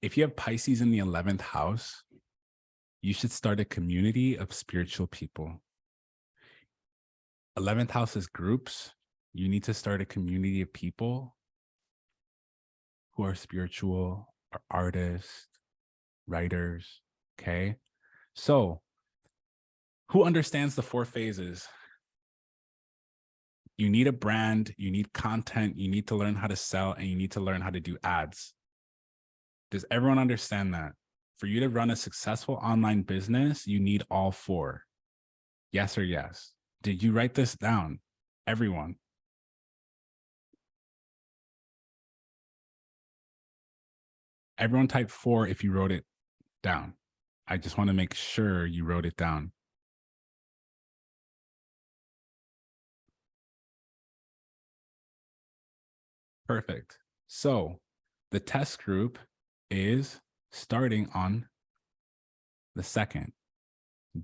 If you have Pisces in the 11th house, you should start a community of spiritual people. 11th house is groups. You need to start a community of people who are spiritual, are artists, writers, okay? So who understands the 4 phases? You need a brand, you need content, you need to learn how to sell, and you need to learn how to do ads. Does everyone understand that? For you to run a successful online business, you need all 4. Yes or yes? Did you write this down? Everyone. Everyone type 4 if you wrote it down. I just want to make sure you wrote it down. Perfect. So the test group is starting on the 2nd.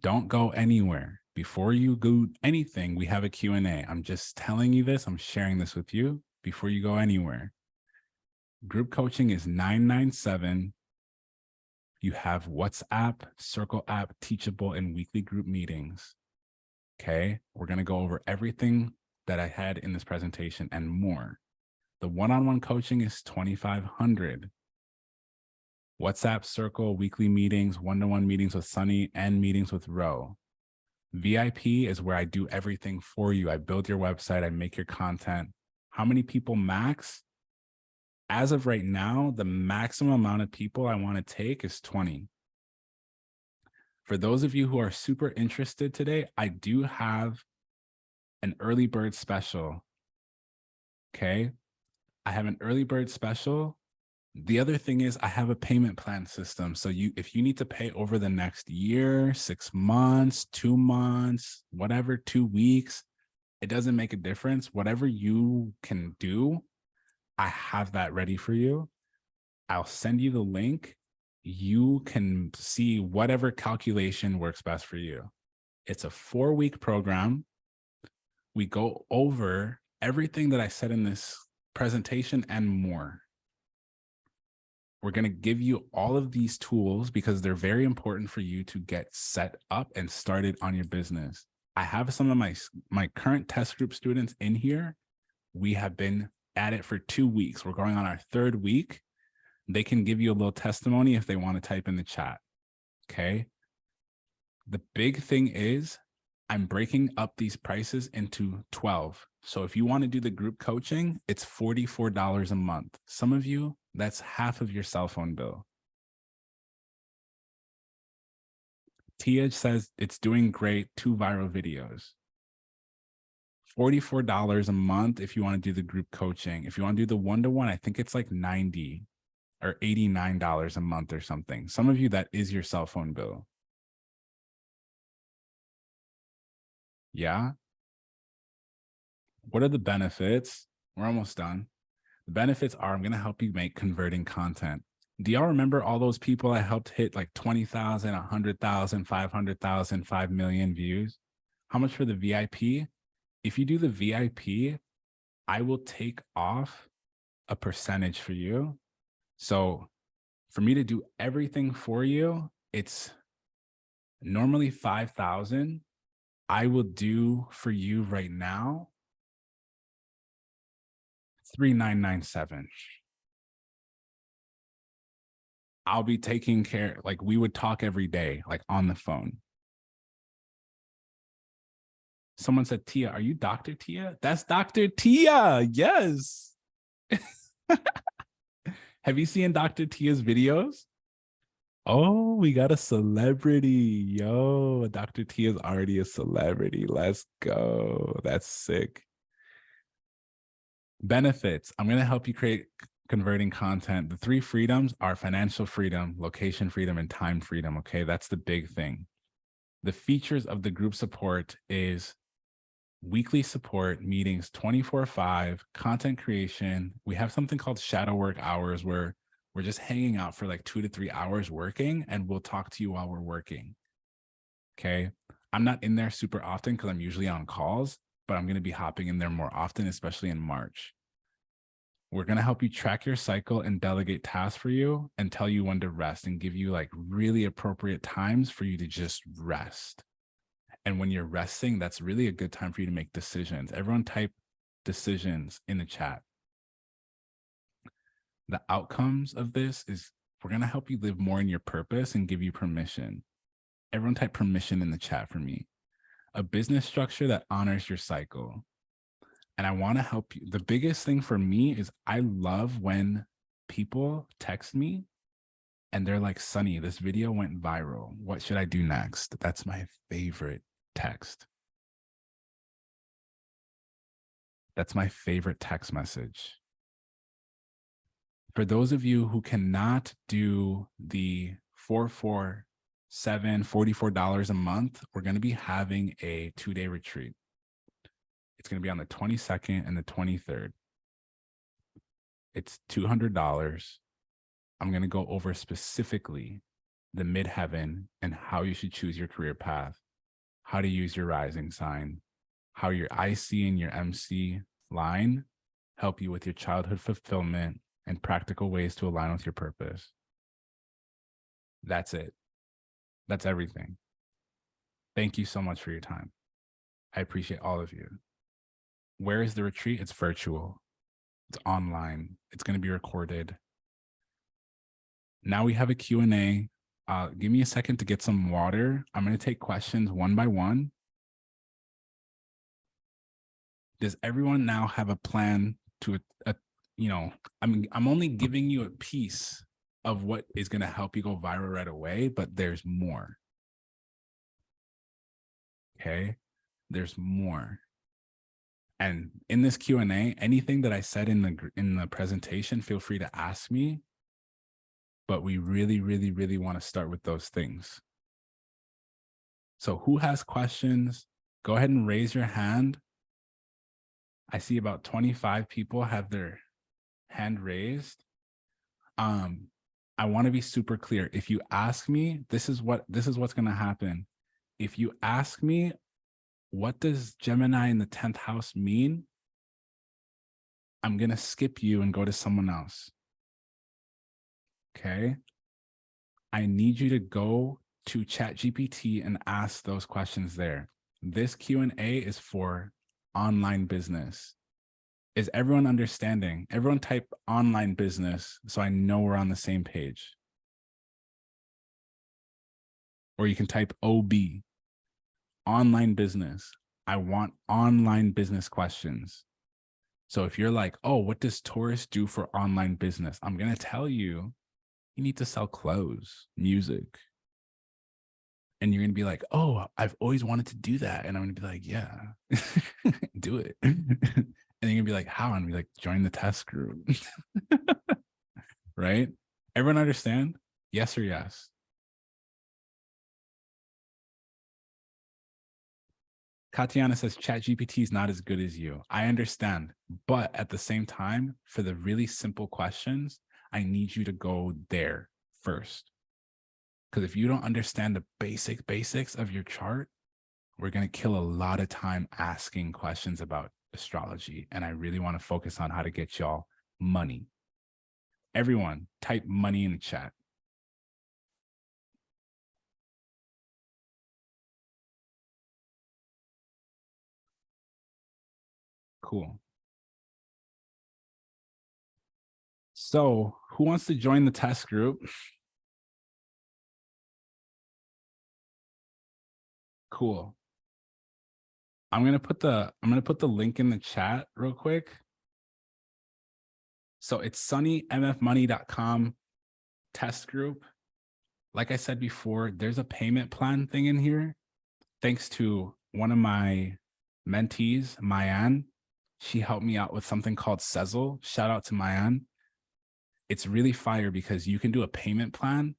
Don't go anywhere. Before you go anything, we have a Q&A. I'm just telling you this. I'm sharing this with you before you go anywhere. Group coaching is $997. You have WhatsApp, Circle app, Teachable, and weekly group meetings. Okay. We're going to go over everything that I had in this presentation and more. The one-on-one coaching is $2,500. WhatsApp, Circle, weekly meetings, one-to-one meetings with Sunny, and meetings with Row. VIP is where I do everything for you. I build your website. I make your content. How many people max? As of right now, the maximum amount of people I want to take is 20. For those of you who are super interested today, I do have an early bird special. Okay. I have an early bird special. The other thing is I have a payment plan system. So if you need to pay over the next year, 6 months, 2 months, whatever, 2 weeks, it doesn't make a difference. Whatever you can do, I have that ready for you. I'll send you the link. You can see whatever calculation works best for you. It's a 4-week program. We go over everything that I said in this presentation and more. We're going to give you all of these tools because they're very important for you to get set up and started on your business. I have some of my current test group students in here. We have been at it for 2 weeks. We're going on our 3rd week. They can give you a little testimony if they want to type in the chat. Okay. The big thing is I'm breaking up these prices into 12. So if you want to do the group coaching, it's $44 a month. Some of you, that's half of your cell phone bill. Tia says it's doing great, 2 viral videos. $44 a month if you want to do the group coaching. If you want to do the one-to-one, I think it's like $90 or $89 a month or something. Some of you, that is your cell phone bill. Yeah. What are the benefits? We're almost done. The benefits are I'm going to help you make converting content. Do y'all remember all those people I helped hit like 20,000, 100,000, 500,000, 5 million views? How much for the VIP? If you do the VIP, I will take off a percentage for you. So for me to do everything for you, it's normally 5,000. I will do for you right now $3,997. I'll be taking care, like we would talk every day, like on the phone. Someone said, Tia, are you Dr. Tia? That's Dr. Tia. Yes. Have you seen Dr. Tia's videos? Oh, we got a celebrity. Yo, Dr. Tia's already a celebrity. Let's go. That's sick. Benefits. I'm going to help you create converting content. The 3 freedoms are financial freedom, location freedom, and time freedom. Okay, that's the big thing. The features of the group support is weekly support, meetings 24/5, content creation. We have something called shadow work hours where we're just hanging out for like 2 to 3 hours working, and we'll talk to you while we're working. Okay. I'm not in there super often because I'm usually on calls, but I'm going to be hopping in there more often, especially in March. We're going to help you track your cycle and delegate tasks for you and tell you when to rest and give you like really appropriate times for you to just rest. And when you're resting, that's really a good time for you to make decisions. Everyone type decisions in the chat. The outcomes of this is we're going to help you live more in your purpose and give you permission. Everyone type permission in the chat for me. A business structure that honors your cycle. And I want to help you. The biggest thing for me is I love when people text me and they're like, Sunny, this video went viral. What should I do next? That's my favorite text. That's my favorite text message. For those of you who cannot do the $44 a month, we're going to be having a 2-day retreat. It's going to be on the 22nd and the 23rd. It's $200. I'm going to go over specifically the midheaven and how you should choose your career path, how to use your rising sign, how your IC and your MC line help you with your childhood fulfillment and practical ways to align with your purpose. That's it. That's everything. Thank you so much for your time. I appreciate all of you. Where is the retreat? It's virtual. It's online. It's going to be recorded. Now we have a Q&A. Give me a second to get some water. I'm going to take questions one by one. Does everyone now have a plan to, I'm only giving you a piece of what is going to help you go viral right away, but there's more. Okay, there's more. And in this Q&A, anything that I said in the presentation, feel free to ask me. But we really, really, really want to start with those things. So who has questions? Go ahead and raise your hand. I see about 25 people have their hand raised. I want to be super clear. If you ask me, this is what's going to happen. If you ask me, what does Gemini in the 10th house mean? I'm going to skip you and go to someone else. Okay. I need you to go to ChatGPT and ask those questions there. This Q&A is for online business. Is everyone understanding? Everyone type online business so I know we're on the same page. Or you can type OB, online business. I want online business questions. So if you're like, oh, what does Taurus do for online business? I'm going to tell you, you need to sell clothes, music. And you're going to be like, oh, I've always wanted to do that. And I'm going to be like, yeah, do it. And you're going to be like, how? And I'm be like, join the test group. Right? Everyone understand? Yes or yes? Katiana says ChatGPT is not as good as you. I understand. But at the same time, for the really simple questions, I need you to go there first. Because if you don't understand the basics of your chart, we're going to kill a lot of time asking questions about astrology. And I really want to focus on how to get y'all money. Everyone, type money in the chat. Cool. So who wants to join the test group? Cool. I'm going to put the link in the chat real quick. So it's sunnymfmoney.com test group. Like I said before, there's a payment plan thing in here. Thanks to one of my mentees, Mayan. She helped me out with something called Sezzle. Shout out to Mayan. It's really fire because you can do a payment plan.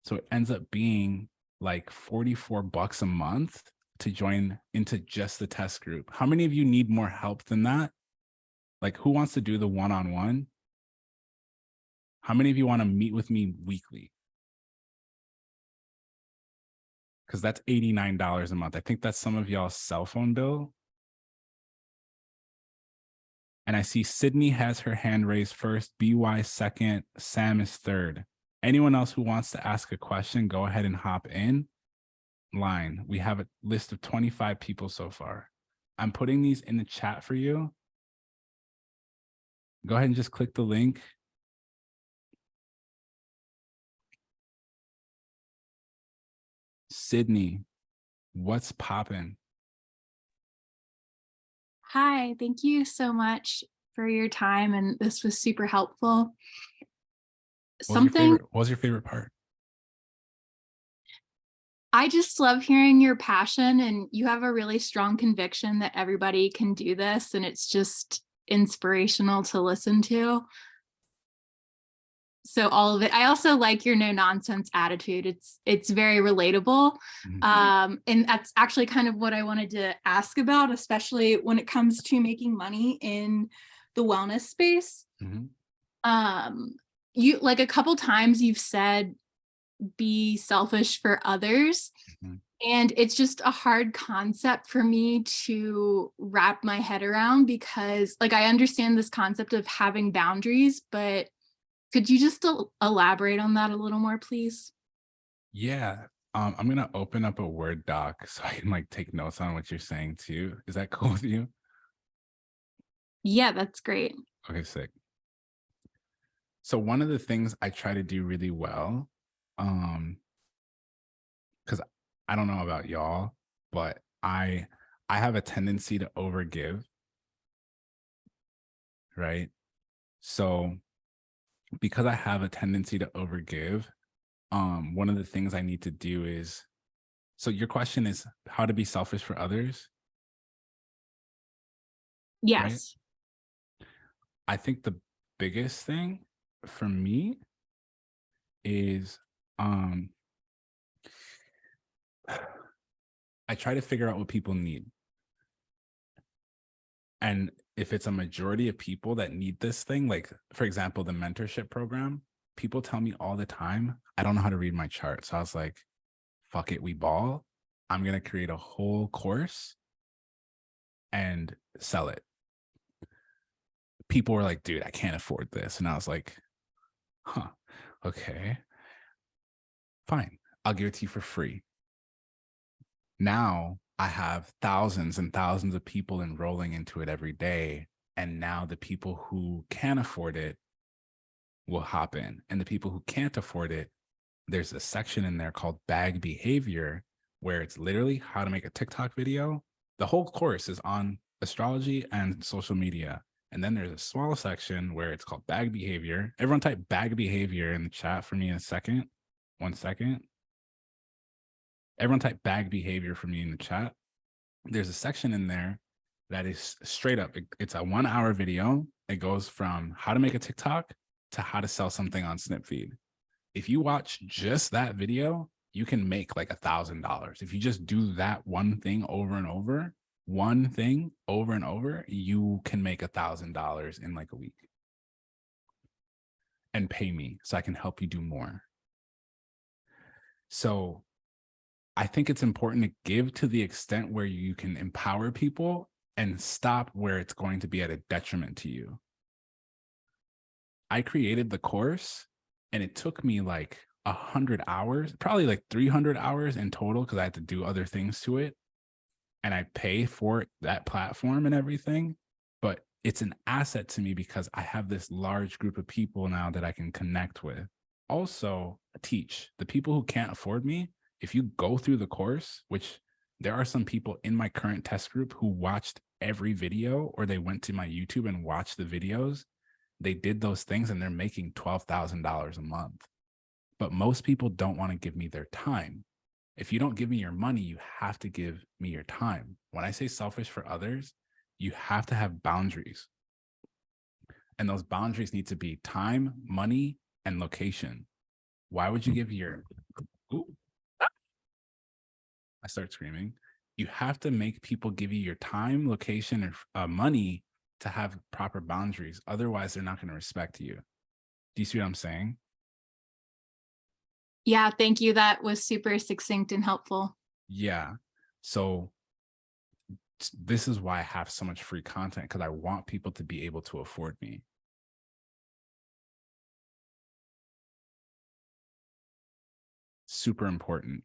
So it ends up being like $44 a month to join into just the test group. How many of you need more help than that? Like, who wants to do the one-on-one? How many of you want to meet with me weekly? Because that's $89 a month. I think that's some of y'all's cell phone bill. And I see Sydney has her hand raised first, BY second, Sam is third. Anyone else who wants to ask a question, go ahead and hop in line. We have a list of 25 people so far. I'm putting these in the chat for you. Go ahead and just click the link. Sydney, what's poppin'? Hi, thank you so much for your time, and this was super helpful. What was your favorite part? I just love hearing your passion, and you have a really strong conviction that everybody can do this, and it's just inspirational to listen to. So all of it. I also like your no nonsense attitude. It's very relatable. Mm-hmm. And that's actually kind of what I wanted to ask about, especially when it comes to making money in the wellness space. Mm-hmm. You like a couple times you've said be selfish for others. Mhm. And it's just a hard concept for me to wrap my head around because like I understand this concept of having boundaries, but could you just elaborate on that a little more, please? Yeah. I'm gonna open up a Word doc so I can like take notes on what you're saying too. Is that cool with you? Yeah, that's great. Okay, sick. So one of the things I try to do really well, because I don't know about y'all, but I have a tendency to overgive, right? So because I have a tendency to overgive, one of the things I need to do is, so your question is how to be selfish for others, right? Yes. I think the biggest thing for me is um I try to figure out what people need. And if it's a majority of people that need this thing, like for example, the mentorship program, people tell me all the time, I don't know how to read my chart. So I was like, fuck it, we ball. I'm going to create a whole course and sell it. People were like, dude, I can't afford this. And I was like, huh, okay, fine. I'll give it to you for free. Now I have thousands and thousands of people enrolling into it every day. And now the people who can afford it will hop in. And the people who can't afford it, there's a section in there called bag behavior, where it's literally how to make a TikTok video. The whole course is on astrology and social media. And then there's a small section where it's called bag behavior. Everyone type bag behavior in the chat for me in a second. 1 second. Everyone type bag behavior for me in the chat. There's a section in there that is straight up. It's a 1 hour video. It goes from how to make a TikTok to how to sell something on Snipfeed. If you watch just that video, you can make like $1,000. If you just do that one thing over and over, you can make $1,000 in like a week and pay me so I can help you do more. So I think it's important to give to the extent where you can empower people and stop where it's going to be at a detriment to you. I created the course and it took me like 100 hours, probably like 300 hours in total, because I had to do other things to it. And I pay for that platform and everything. But it's an asset to me because I have this large group of people now that I can connect with. Also, teach the people who can't afford me. If you go through the course, which there are some people in my current test group who watched every video, or they went to my YouTube and watched the videos. They did those things and they're making $12,000 a month. But most people don't want to give me their time. If you don't give me your money, you have to give me your time. When I say selfish for others, you have to have boundaries. And those boundaries need to be time, money, and location. Why would you give your... Ooh. I start screaming. You have to make people give you your time, location, or money to have proper boundaries. Otherwise, they're not going to respect you. Do you see what I'm saying? Yeah, thank you. That was super succinct and helpful. Yeah. So this is why I have so much free content, because I want people to be able to afford me. Super important.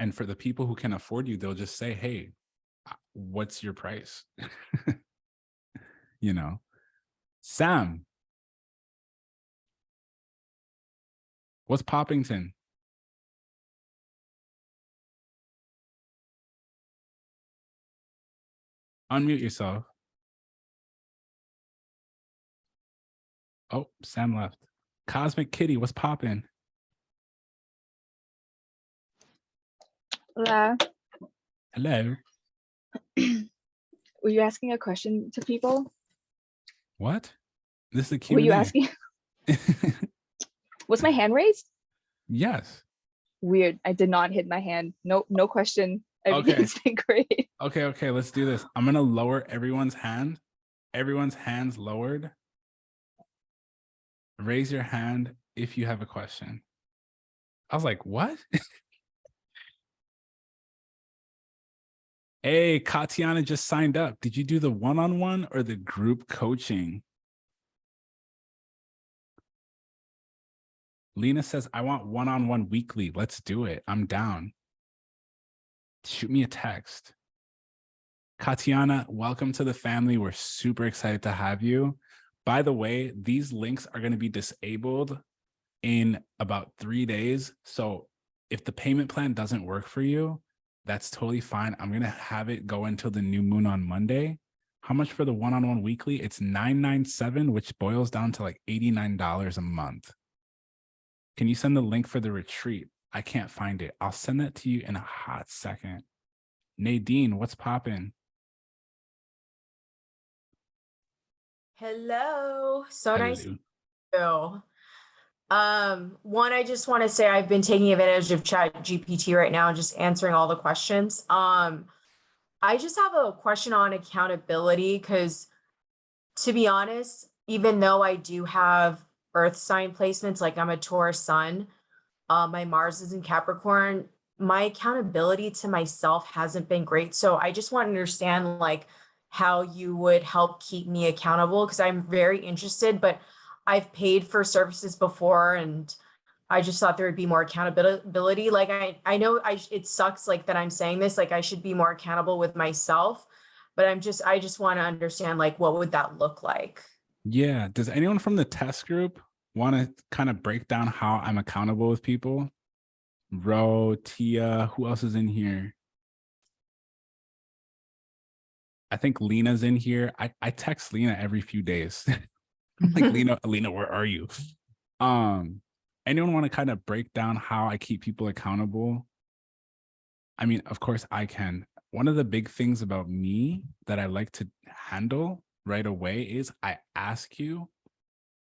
And for the people who can afford you, they'll just say, hey, what's your price? You know, Sam, what's Poppington? Unmute yourself. Oh, Sam left. Cosmic Kitty, what's popping? Hello. Hello. Were you asking a question to people? What? This is a Q&A. Were you asking? Was my hand raised? Yes. Weird. I did not hit my hand. No question. Everything's been great. Okay, let's do this. I'm gonna lower everyone's hand. Everyone's hands lowered. Raise your hand if you have a question. I was like, what? Hey, Katiana just signed up. Did you do the one-on-one or the group coaching? Lena says, I want one-on-one weekly. Let's do it. I'm down. Shoot me a text. Katiana, welcome to the family. We're super excited to have you. By the way, these links are going to be disabled in about 3 days. So if the payment plan doesn't work for you, that's totally fine. I'm going to have it go until the new moon on Monday. How much for the one-on-one weekly? It's $997, which boils down to like $89 a month. Can you send the link for the retreat? I can't find it. I'll send that to you in a hot second. Nadine, what's popping? Hello. So nice to Hello. meet you. One, I just want to say I've been taking advantage of Chat GPT right now and just answering all the questions. I just have a question on accountability because, to be honest, even though I do have Earth sign placements, like I'm a Taurus sun, my Mars is in Capricorn, my accountability to myself hasn't been great. So I just want to understand like how you would help keep me accountable because I'm very interested, but I've paid for services before and I just thought there would be more accountability. Like I know it sucks like that I'm saying this, like I should be more accountable with myself, but I just want to understand like what would that look like? Yeah. Does anyone from the test group want to kind of break down how I'm accountable with people? Ro, Tia, who else is in here? I think Lena's in here. I text Lena every few days. Like, Lena, where are you? Anyone want to kind of break down how I keep people accountable? I mean, of course I can. One of the big things about me that I like to handle right away is I ask you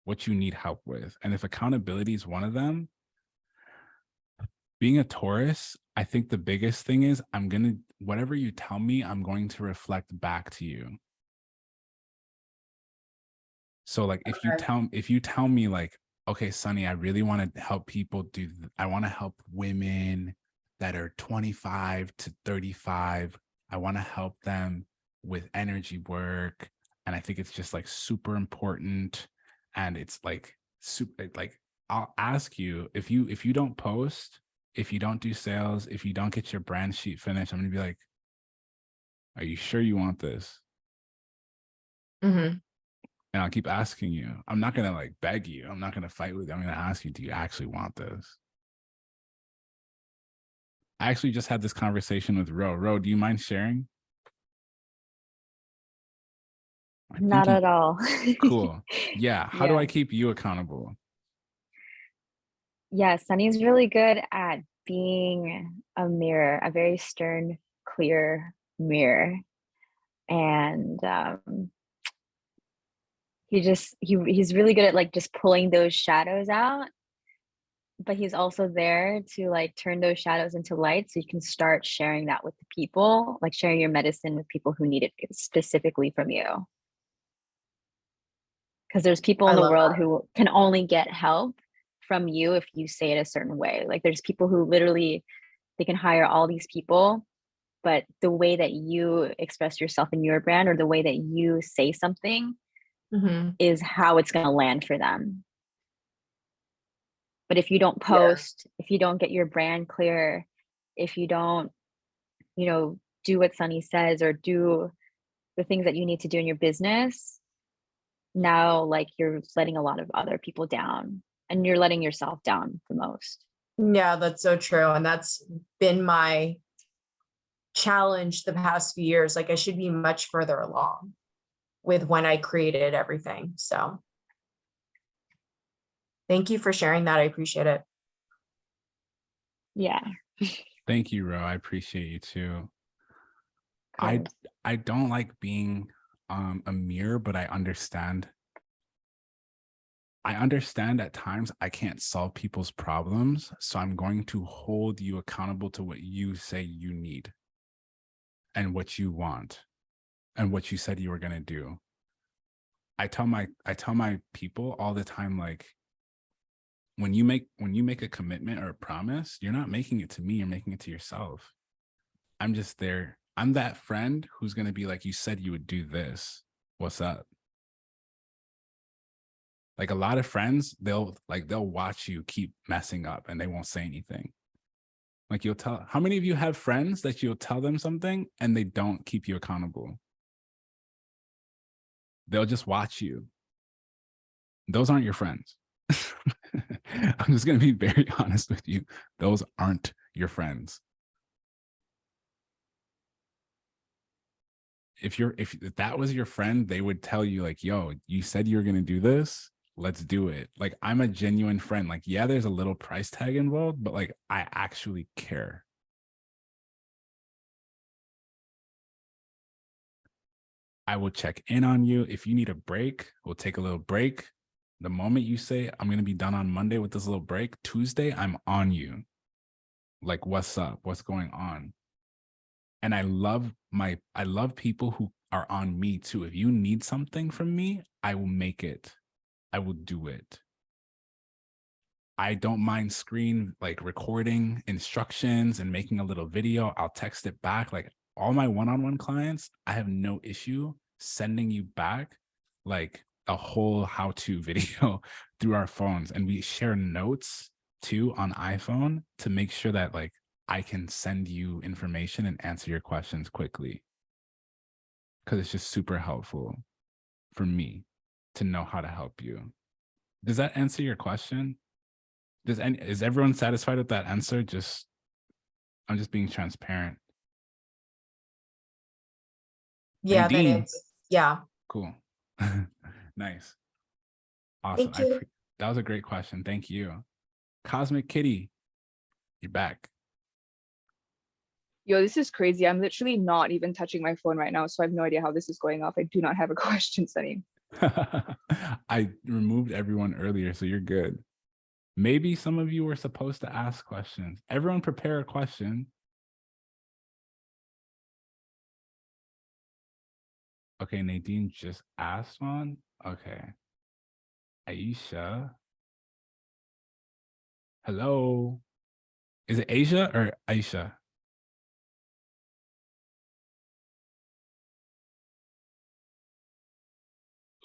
what you need help with. And if accountability is one of them, being a Taurus, I think the biggest thing is whatever you tell me, I'm going to reflect back to you. So like if you tell me like, okay, Sunny, I really want to help people I want to help women that are 25 to 35. I want to help them with energy work. And I think it's just like super important. And it's like super, like I'll ask you if you don't post, if you don't do sales, if you don't get your brand sheet finished, I'm gonna be like, are you sure you want this? Mm-hmm. And I'll keep asking you. I'm not gonna like beg you. I'm not gonna fight with you. I'm gonna ask you, do you actually want this? I actually just had this conversation with Ro. Ro, do you mind sharing? Not at all. Cool. Yeah. How do I Yeah. keep you accountable? Yeah, Sunny's really good at being a mirror, a very stern, clear mirror. And he's really good at like just pulling those shadows out, but he's also there to like turn those shadows into light so you can start sharing that with the people, like sharing your medicine with people who need it specifically from you. Because there's people in the world who can only get help from you if you say it a certain way. Like there's people who literally, they can hire all these people, but the way that you express yourself in your brand or the way that you say something is how it's going to land for them. But if you don't post, if you don't get your brand clear, if you don't, do what Sunny says or do the things that you need to do in your business, now like you're letting a lot of other people down and you're letting yourself down the most. Yeah, that's so true. And that's been my challenge the past few years. Like I should be much further along with when I created everything. So thank you for sharing that. I appreciate it. Yeah. Thank you, Ro. I appreciate you too. I don't like being a mirror, but I understand at times I can't solve people's problems. So I'm going to hold you accountable to what you say you need. and what you want and what you said you were going to do. I tell my people all the time, like, when you make a commitment or a promise, you're not making it to me, you're making it to yourself. I'm just there. I'm that friend who's going to be like, you said you would do this. What's up? Like, a lot of friends, they'll watch you keep messing up and they won't say anything. Like, how many of you have friends that you'll tell them something and they don't keep you accountable? They'll just watch you. Those aren't your friends. I'm just going to be very honest with you. Those aren't your friends. If that was your friend, they would tell you, like, yo, you said you were going to do this. Let's do it. Like, I'm a genuine friend. Like, yeah, there's a little price tag involved, but like, I actually care. I will check in on you. If you need a break, we'll take a little break. The moment you say, I'm going to be done on Monday with this little break, Tuesday, I'm on you. Like, what's up? What's going on? And I love people who are on me too. If you need something from me, I will make it. I will do it. I don't mind recording instructions and making a little video. I'll text it back. Like, all my one-on-one clients, I have no issue sending you back like a whole how-to video through our phones. And we share notes too on iPhone to make sure that like I can send you information and answer your questions quickly. Because it's just super helpful for me to know how to help you. Does that answer your question? Is everyone satisfied with that answer? I'm just being transparent. Yeah, Nadine. that is. Yeah. Cool. Nice. Awesome. Thank you. That was a great question. Thank you. Cosmic Kitty, you're back. Yo, this is crazy. I'm literally not even touching my phone right now, so I have no idea how this is going off. I do not have a question, Sunny. I removed everyone earlier, so you're good. Maybe some of you were supposed to ask questions. Everyone prepare a question. Okay, Nadine just asked one. Okay. Aisha. Hello. Is it Asia or Aisha?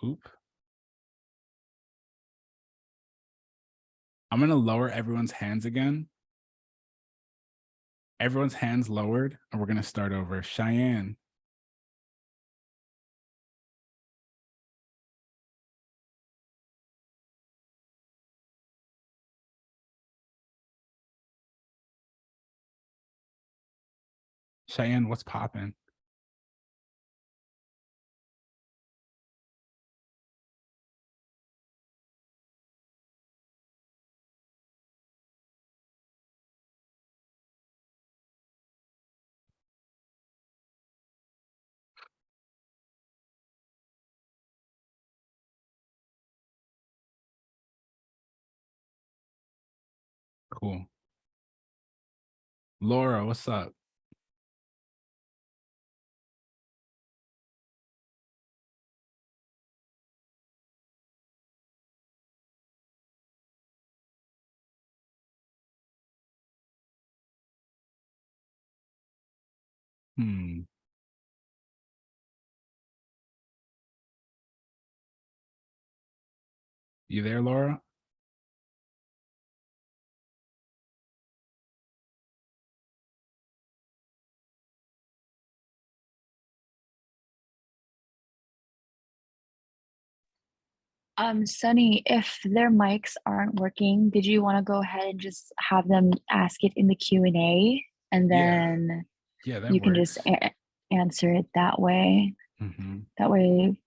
Oop. I'm going to lower everyone's hands again. Everyone's hands lowered, and we're going to start over. Cheyenne. Cheyenne, what's popping? Cool. Laura, what's up? You there, Laura? Sunny, if their mics aren't working, did you want to go ahead and just have them ask it in the Q&A, and then Yeah, that you works. can just answer it that way? That way.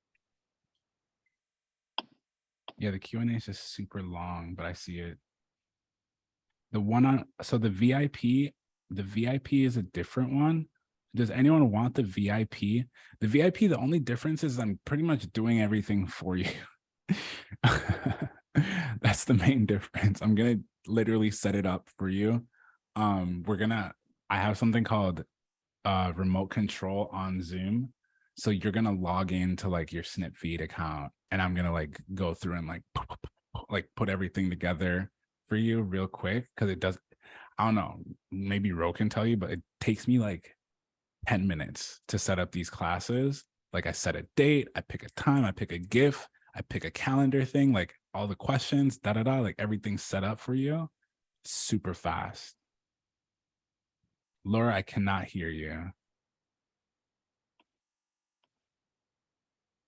Yeah, the Q&A is just super long, but I see it. The VIP is a different one. Does anyone want the VIP? The VIP, the only difference is I'm pretty much doing everything for you. That's the main difference. I'm going to literally set it up for you. I have something called remote control on Zoom. So you're gonna log into like your Snip Feed account, and I'm gonna like go through and like put everything together for you real quick, because it does. I don't know, maybe Ro can tell you, but it takes me like 10 minutes to set up these classes. Like I set a date, I pick a time, I pick a GIF, I pick a calendar thing, like all the questions, like everything's set up for you super fast. Laura, I cannot hear you.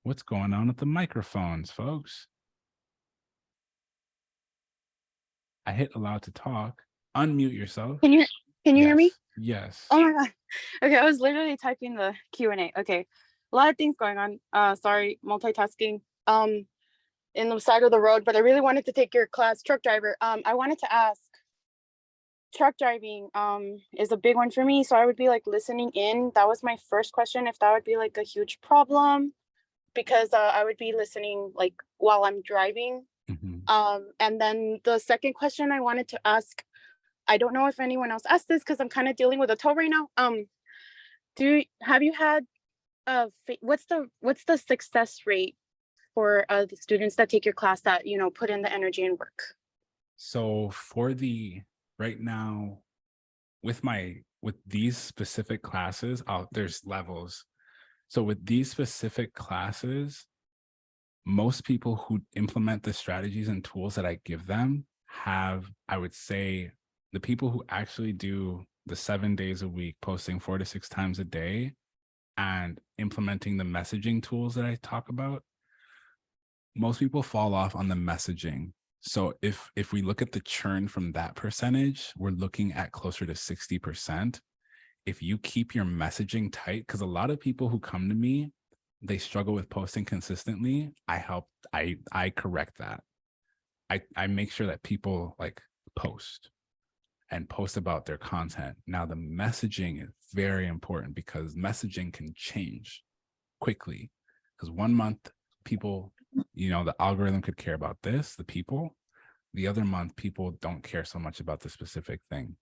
What's going on with the microphones, folks? I hit allow to talk. Unmute yourself. Can you hear me? Yes. Oh my god. Okay, I was literally typing the Q&A. Okay. A lot of things going on. Sorry, multitasking. In the side of the road, but I really wanted to take your class, truck driver. I wanted to ask, truck driving is a big one for me, so I would be like listening in. That was my first question, if that would be like a huge problem, because I would be listening like while I'm driving. And then the second question I wanted to ask, I don't know if anyone else asked this because I'm kind of dealing with a tow right now. Have you had what's the success rate for the students that take your class that put in the energy and work? So for right now, with these specific classes, there's levels. So with these specific classes, most people who implement the strategies and tools that I give them have, I would say, the people who actually do the 7 days a week, posting 4 to 6 times a day and implementing the messaging tools that I talk about, most people fall off on the messaging. So if we look at the churn from that percentage, we're looking at closer to 60%. If you keep your messaging tight, because a lot of people who come to me, they struggle with posting consistently. I correct that. I make sure that people like post about their content. Now the messaging is very important, because messaging can change quickly, because 1 month people, the algorithm could care about the people. The other month, people don't care so much about the specific thing.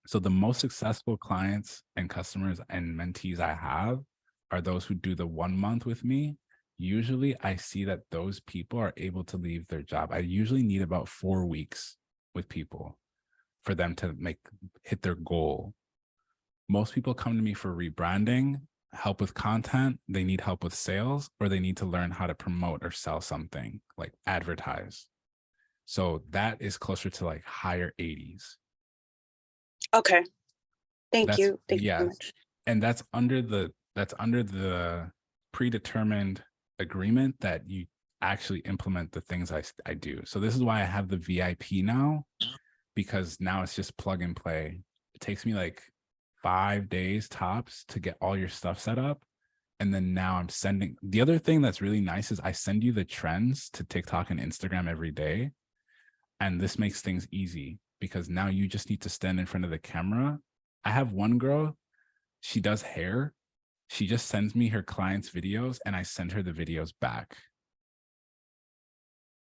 So the most successful clients and customers and mentees I have are those who do the 1 month with me. Usually I see that those people are able to leave their job. I usually need about 4 weeks with people for them to hit their goal. Most people come to me for rebranding, help with content, they need help with sales, or they need to learn how to promote or sell something, like advertise. So that is closer to like higher 80s. Okay. Thank you so much. And that's under the predetermined agreement that you actually implement the things I do. So this is why I have the VIP now, because now it's just plug and play. It takes me like 5 days tops to get all your stuff set up. And then now I'm sending, the other thing that's really nice is I send you the trends to TikTok and Instagram every day. And this makes things easy, because now you just need to stand in front of the camera. I have one girl, she does hair. She just sends me her clients' videos and I send her the videos back.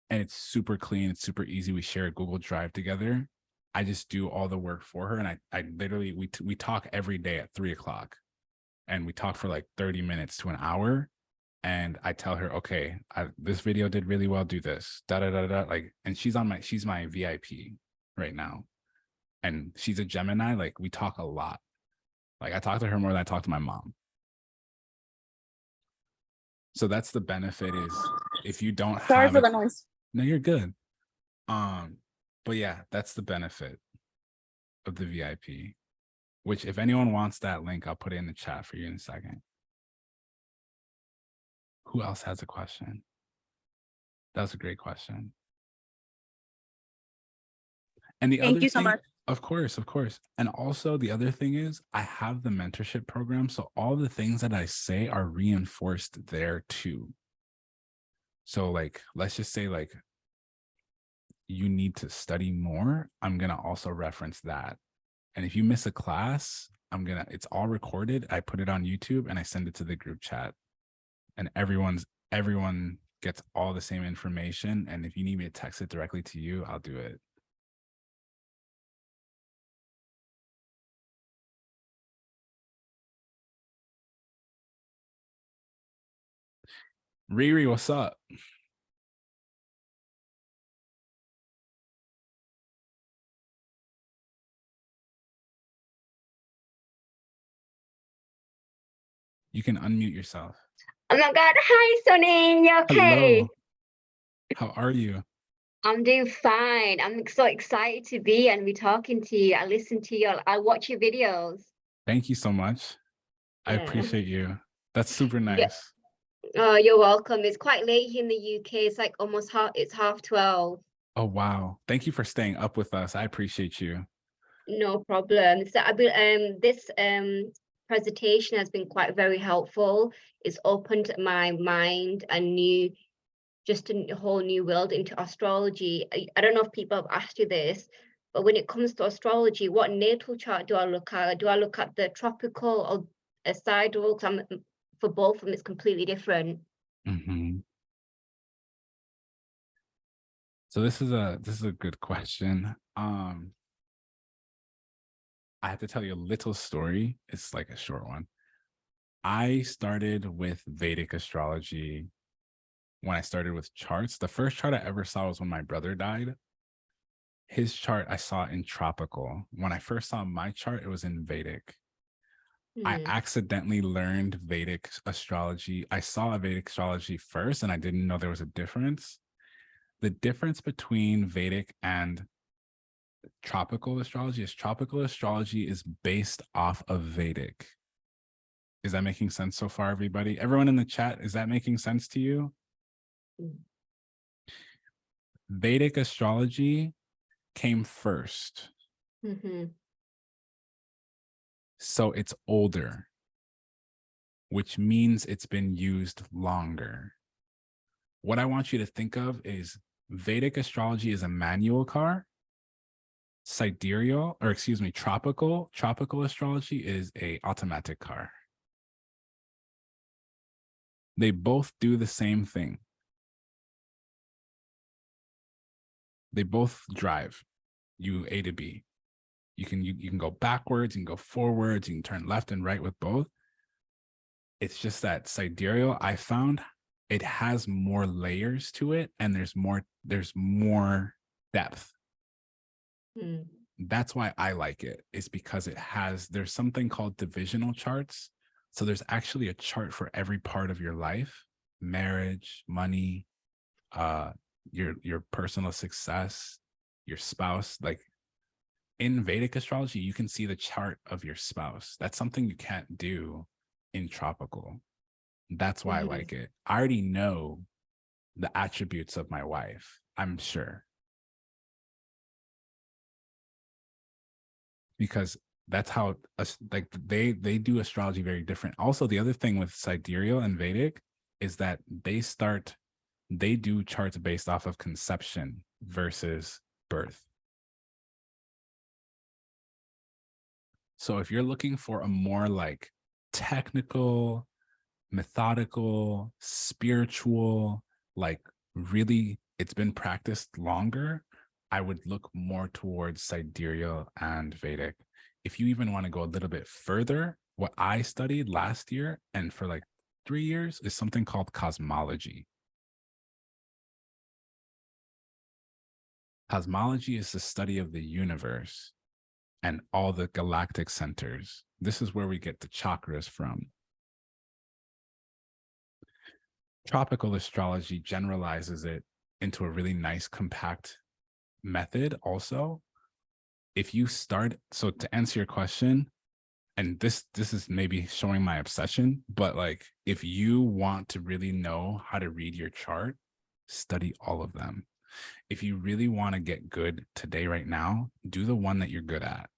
And it's super clean. It's super easy. We share a Google Drive together. I just do all the work for her. And I literally, we talk every day at 3:00, and we talk for like 30 minutes to an hour. And I tell her, okay, this video did really well. Do this, like, and she's my VIP right now. And she's a Gemini. Like, we talk a lot. Like, I talk to her more than I talk to my mom. So that's the benefit, is if you don't have, sorry for the noise. No, you're good. But yeah, that's the benefit of the VIP, which if anyone wants that link, I'll put it in the chat for you in a second. Who else has a question? That was a great question. And the Thank other you so thing, much. of course. And also the other thing is I have the mentorship program. So all the things that I say are reinforced there too. So like, let's just say like, you need to study more. I'm going to also reference that. And if you miss a class, it's all recorded. I put it on YouTube and I send it to the group chat, and everyone gets all the same information. And if you need me to text it directly to you, I'll do it. Riri, what's up? You can unmute yourself. Oh my God. Hi, Sonny. You okay? Hello. How are you? I'm doing fine. I'm so excited to be and be talking to you. I listen to you. I watch your videos. Thank you so much. I Yeah. appreciate you. That's super Yeah. nice. Oh, you're welcome. It's quite late here in the UK. It's like almost it's 12:30. Oh, wow. Thank you for staying up with us. I appreciate you. No problem. So this presentation has been quite very helpful. It's opened my mind and just a whole new world into astrology. I don't know if people have asked you this, but when it comes to astrology, what natal chart do I look at? Do I look at the tropical or a sidereal? For both of them, it's completely different. Mhm. So this is a good question. I have to tell you a little story. It's like a short one. I started with Vedic astrology when I started with charts. The first chart I ever saw was when my brother died. His chart I saw in tropical. When I first saw my chart, it was in Vedic. I accidentally learned Vedic astrology. I saw a Vedic astrology first, and I didn't know there was a difference. The difference between Vedic and tropical astrology is based off of Vedic. Is that making sense so far, everybody? Everyone in the chat, is that making sense to you? Vedic astrology came first. So it's older, which means it's been used longer. What I want you to think of is Vedic astrology is a manual car. Tropical astrology is a automatic car. They both do the same thing. They both drive you A to B. You can go backwards, you can go forwards, you can turn left and right with both. It's just that sidereal, I found it has more layers to it, and there's more depth. That's why I like it, is because there's something called divisional charts. So there's actually a chart for every part of your life: marriage, money, your personal success, your spouse. Like in Vedic astrology, you can see the chart of your spouse. That's something you can't do in tropical. That's why I like it. I already know the attributes of my wife, I'm sure. Because that's how they do astrology very different. Also, the other thing with sidereal and Vedic is that they do charts based off of conception versus birth. So if you're looking for a more like technical, methodical, spiritual, like really it's been practiced longer, I would look more towards sidereal and Vedic. If you even want to go a little bit further, what I studied last year and for like 3 years is something called cosmology. Cosmology is the study of the universe and all the galactic centers. This is where we get the chakras from. Tropical astrology generalizes it into a really nice, compact method also. So to answer your question, and this is maybe showing my obsession, but like if you want to really know how to read your chart, study all of them. If you really want to get good today, right now, do the one that you're good at.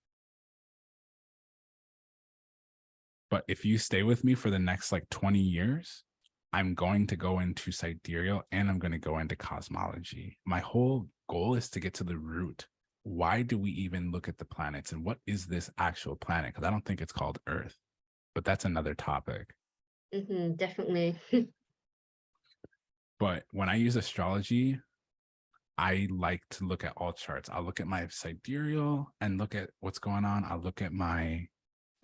But if you stay with me for the next like 20 years, I'm going to go into sidereal and I'm going to go into cosmology. My whole goal is to get to the root. Why do we even look at the planets, and what is this actual planet? Because I don't think it's called Earth, but that's another topic. Definitely. But when I use astrology, I like to look at all charts. I'll look at my sidereal and look at what's going on. I'll look at my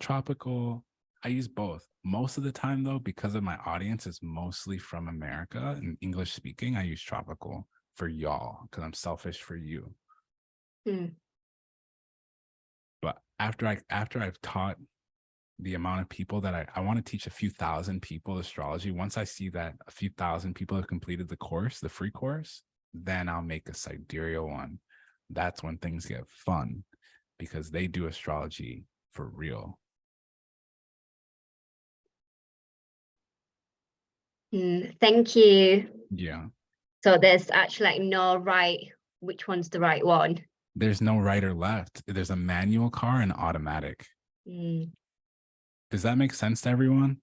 tropical. I use both. Most of the time, though, because of my audience is mostly from America and English speaking, I use tropical for y'all because I'm selfish for you. Hmm. But after I've taught the amount of people that I want to teach a few thousand people astrology, once I see that a few thousand people have completed the course, the free course, then I'll make a sidereal one. That's when things get fun because they do astrology for real. Thank you. Yeah. So there's actually like no right, which one's the right one? There's no right or left. There's a manual car and automatic. Does that make sense to everyone?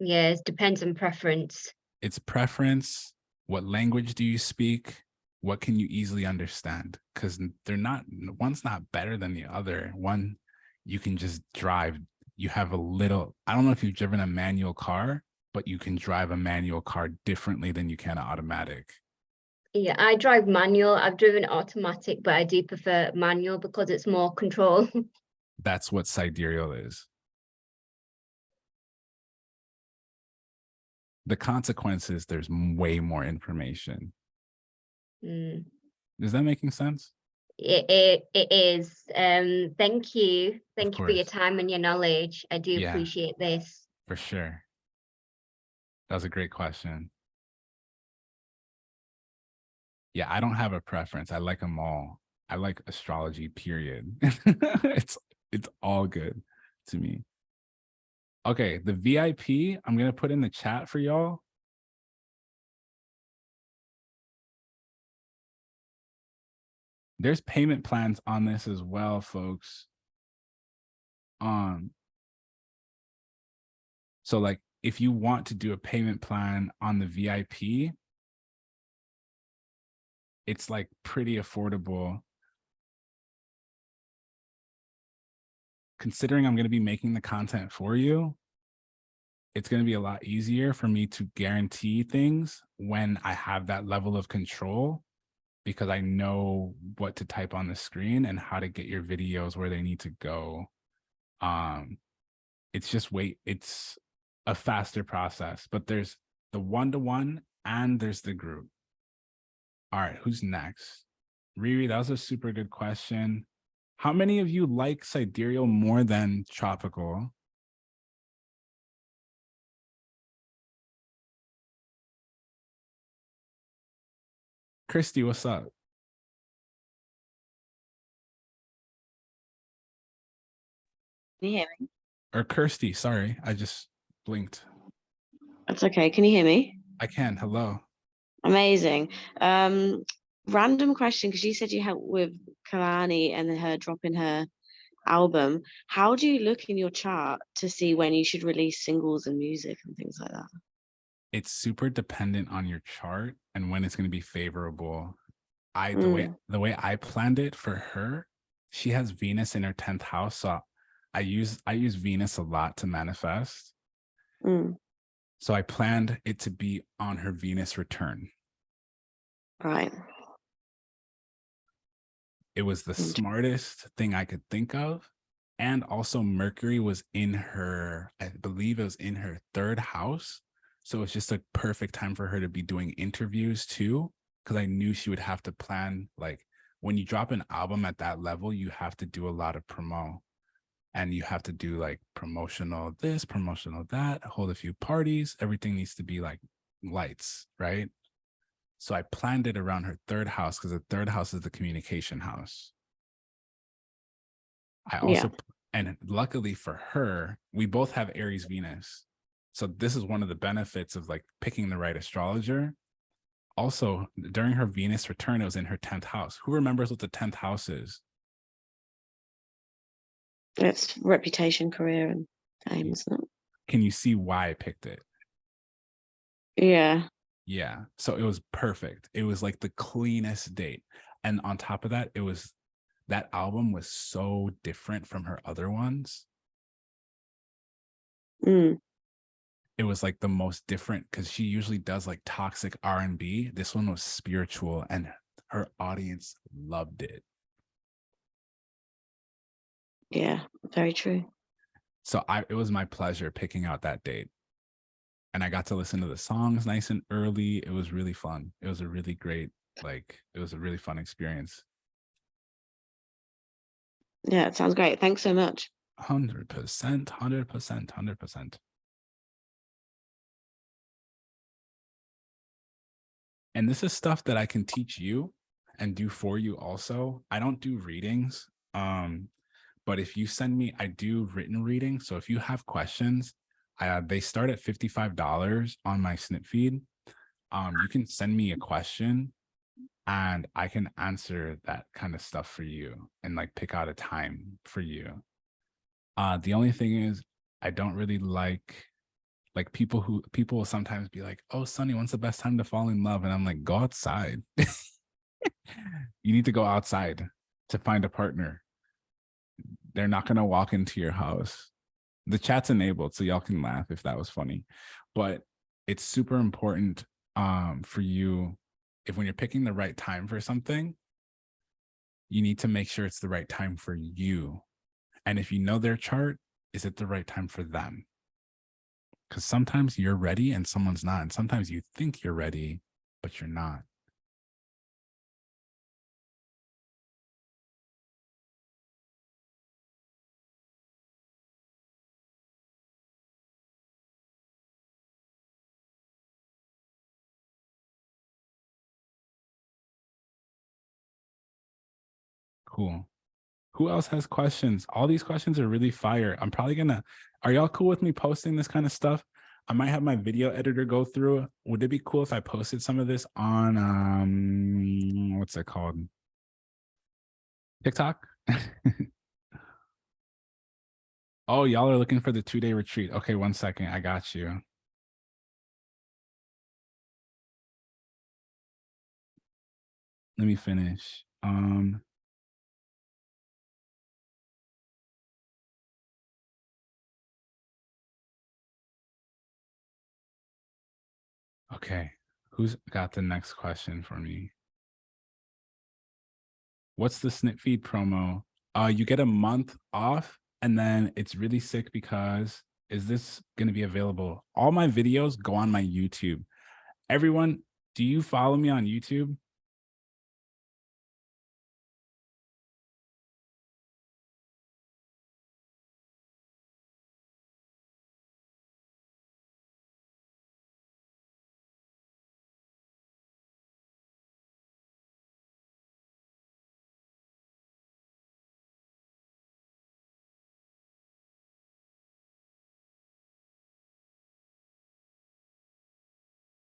Yeah, it depends on preference. It's preference. What language do you speak? What can you easily understand? Because they're not, one's not better than the other. One, you can just drive. You have a little, I don't know if you've driven a manual car, but you can drive a manual car differently than you can an automatic. Yeah, I drive manual. I've driven automatic, but I do prefer manual because it's more control. That's what sidereal is. The consequences, there's way more information. Is that making sense? It is. Thank you. Thank you for your course. time and your knowledge. I do Yeah. appreciate this. For sure. That was a great question. Yeah, I don't have a preference. I like them all. I like astrology, period. It's all good to me. Okay, the VIP, I'm going to put in the chat for y'all. There's payment plans on this as well, folks. So like if you want to do a payment plan on the VIP, it's like pretty affordable. Considering I'm going to be making the content for you, it's going to be a lot easier for me to guarantee things when I have that level of control because I know what to type on the screen and how to get your videos where they need to go. It's a faster process, but there's the one-to-one and there's the group. All right, who's next? Riri, that was a super good question. How many of you like sidereal more than tropical? Christy, what's up? Can you hear me? Or Kirsty, sorry, I just blinked. That's okay. Can you hear me? I can, hello. Amazing. Random question, because you said you helped with Kalani and her dropping her album. How do you look in your chart to see when you should release singles and music and things like that? It's super dependent on your chart and when it's going to be favorable. The way I planned it for her, she has Venus in her 10th house, so I use Venus a lot to manifest. So I planned it to be on her Venus return. Right. It was the smartest thing I could think of. And also Mercury was in her, I believe it was in her 3rd house. So it's just a perfect time for her to be doing interviews too. Because I knew she would have to plan, like when you drop an album at that level, you have to do a lot of promo. And you have to do like promotional this, promotional that, hold a few parties. Everything needs to be like lights, right? So I planned it around her 3rd house because the 3rd house is the communication house. I also, and luckily for her, we both have Aries Venus. So this is one of the benefits of like picking the right astrologer. Also, during her Venus return, it was in her 10th house. Who remembers what the 10th house is? It's reputation, career, and fame, isn't it? Can you see why I picked it? Yeah. Yeah. So it was perfect. It was like the cleanest date. And on top of that, that album was so different from her other ones. It was like the most different because she usually does like toxic R&B. This one was spiritual and her audience loved it. Yeah, very true. So it was my pleasure picking out that date. And I got to listen to the songs nice and early. It was really fun. It was a really great, it was a really fun experience. Yeah, it sounds great. Thanks so much. 100%, 100%. And this is stuff that I can teach you and do for you also. I don't do readings. But if you send me, I do written readings. So if you have questions, they start at $55 on my snip feed. You can send me a question and I can answer that kind of stuff for you and like pick out a time for you. The only thing is I don't really like people will sometimes be like, oh, Sonny, when's the best time to fall in love? And I'm like, go outside. You need to go outside to find a partner. They're not going to walk into your house. The chat's enabled, so y'all can laugh if that was funny. But it's super important for you, if when you're picking the right time for something, you need to make sure it's the right time for you. And if you know their chart, is it the right time for them? Because sometimes you're ready and someone's not. And sometimes you think you're ready, but you're not. Cool. Who else has questions? All these questions are really fire. I'm probably gonna, are y'all cool with me posting this kind of stuff? I might have my video editor go through. Would it be cool if I posted some of this on, what's it called? TikTok? Oh, y'all are looking for the 2-day retreat. Okay, 1 second. I got you. Let me finish. Okay, who's got the next question for me? What's the snip feed promo? You get a month off, and then it's really sick because is this going to be available? All my videos go on my YouTube. Everyone, do you follow me on YouTube?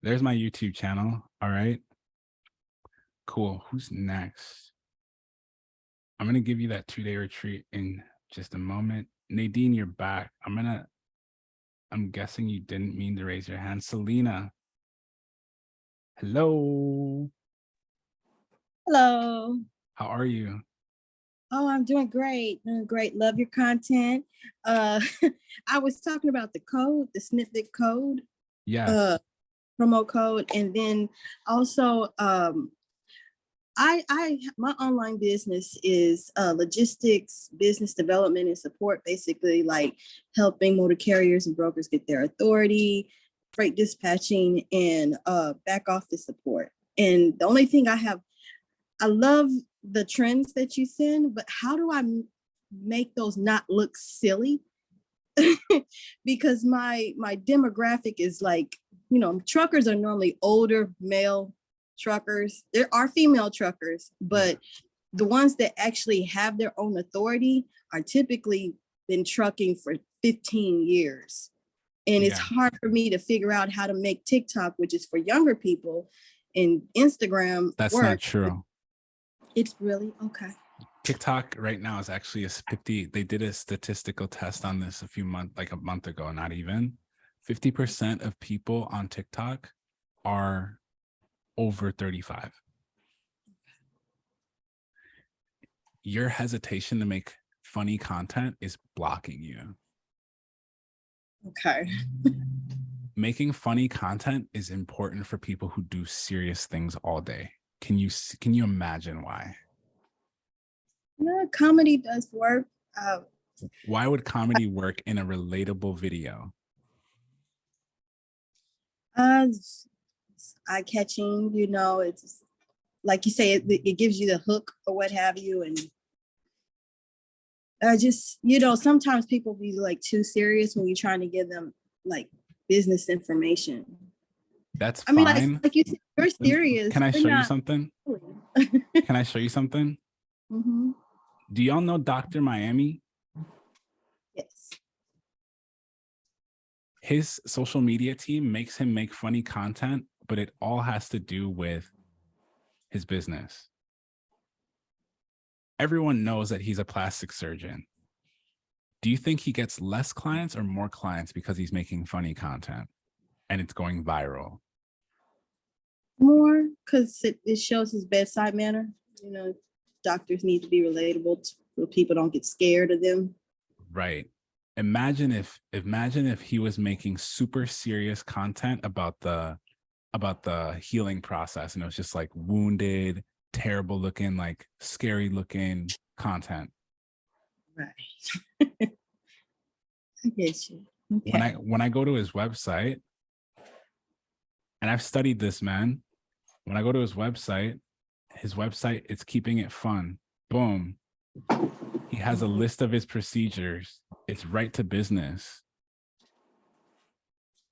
There's my YouTube channel. All right. Cool. Who's next? I'm going to give you that 2-day retreat in just a moment. Nadine, you're back. I'm guessing you didn't mean to raise your hand. Selena. Hello. Hello. How are you? Oh, I'm doing great. Doing great. Love your content. I was talking about the code, the snippet code. Yes. Promo code. And then also my online business is logistics, business development, and support, basically like helping motor carriers and brokers get their authority, freight dispatching, and back office support. And the only thing I love the trends that you send, but how do I make those not look silly? Because my demographic is like, truckers are normally older male truckers. There are female truckers, but the ones that actually have their own authority are typically been trucking for 15 years. And it's hard for me to figure out how to make TikTok, which is for younger people, and Instagram. That's not true. It's really okay. TikTok right now is actually they did a statistical test on this a month ago, not even. 50% of people on TikTok are over 35. Your hesitation to make funny content is blocking you. Okay. Making funny content is important for people who do serious things all day. Can you imagine why? Comedy does work. Why would comedy work in a relatable video? It's eye-catching, you know, it's like you say, it gives you the hook or what have you. And I just, you know, sometimes people be like too serious when you're trying to give them like business information. That's I mean, fine. like you said, you're serious. Can I We're show you not something? really. Can I show you something? Mhm. Do y'all know Dr. Miami? Yes. His social media team makes him make funny content, but it all has to do with his business. Everyone knows that he's a plastic surgeon. Do you think he gets less clients or more clients because he's making funny content and it's going viral? More, because it shows his bedside manner. You know, doctors need to be relatable so people don't get scared of them. Right. Imagine if he was making super serious content about the healing process, and it was just like wounded, terrible looking, like scary looking content. Right. I get you. Okay. When I go to his website, and I've studied this man, when I go to his website, it's keeping it fun. Boom. He has a list of his procedures. It's right to business.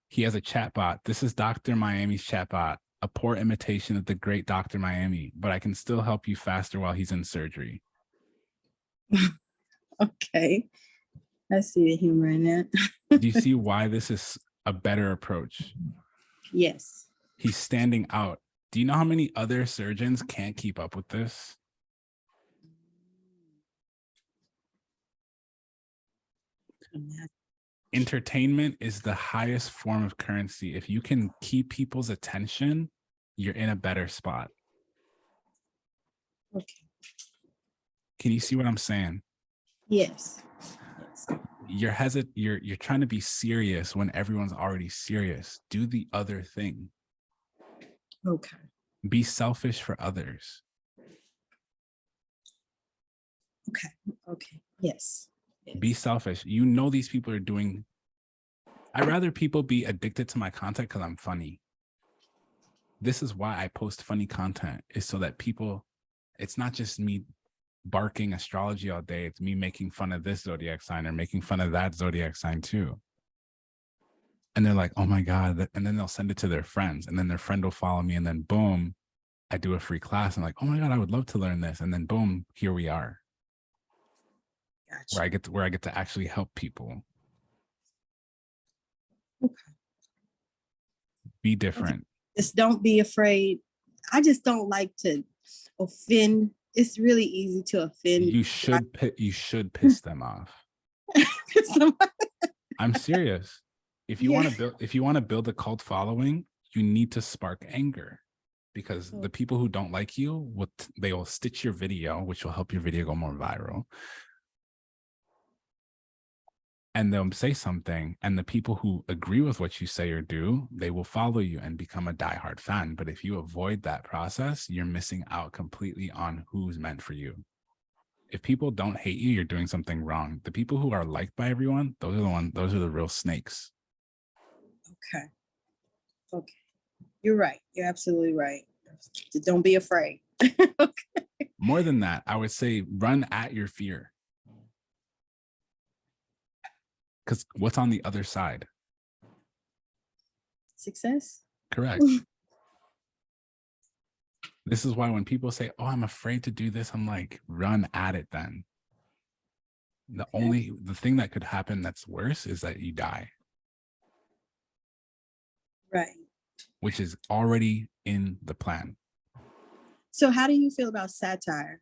He has a chatbot. This is Dr. Miami's chatbot, a poor imitation of the great Dr. Miami, but I can still help you faster while he's in surgery. Okay. I see the humor in that. Do you see why this is a better approach? Yes. He's standing out. Do you know how many other surgeons can't keep up with this? Entertainment is the highest form of currency. If you can keep people's attention, you're in a better spot. Okay. Can you see what I'm saying? Yes. You're trying to be serious when everyone's already serious. Do the other thing. Okay. Be selfish for others. Okay. Okay. Yes. Be selfish. You know these people are doing. I'd rather people be addicted to my content because I'm funny. This is why I post funny content, is so that people, it's not just me barking astrology all day. It's me making fun of this zodiac sign or making fun of that zodiac sign too. And they're like, oh my God. And then they'll send it to their friends, and then their friend will follow me. And then boom, I do a free class. And like, oh my God, I would love to learn this. And then boom, here we are. Gotcha. Where I get to actually help people. Okay. Be different. Just don't be afraid. I just don't like to offend. It's really easy to offend. You should piss them off. I'm serious. If you want to build a cult following, you need to spark anger, because the people who don't like you, they will stitch your video, which will help your video go more viral. And they'll say something, and the people who agree with what you say or do, they will follow you and become a diehard fan. But if you avoid that process, you're missing out completely on who's meant for you. If people don't hate you, you're doing something wrong. The people who are liked by everyone, those are the real snakes. Okay. Okay. You're right. You're absolutely right. Don't be afraid. Okay. More than that, I would say run at your fear. Because what's on the other side? Success. Correct. This is why when people say, oh, I'm afraid to do this, I'm like, run at it then. The thing that could happen that's worse is that you die. Right. Which is already in the plan. So how do you feel about satire?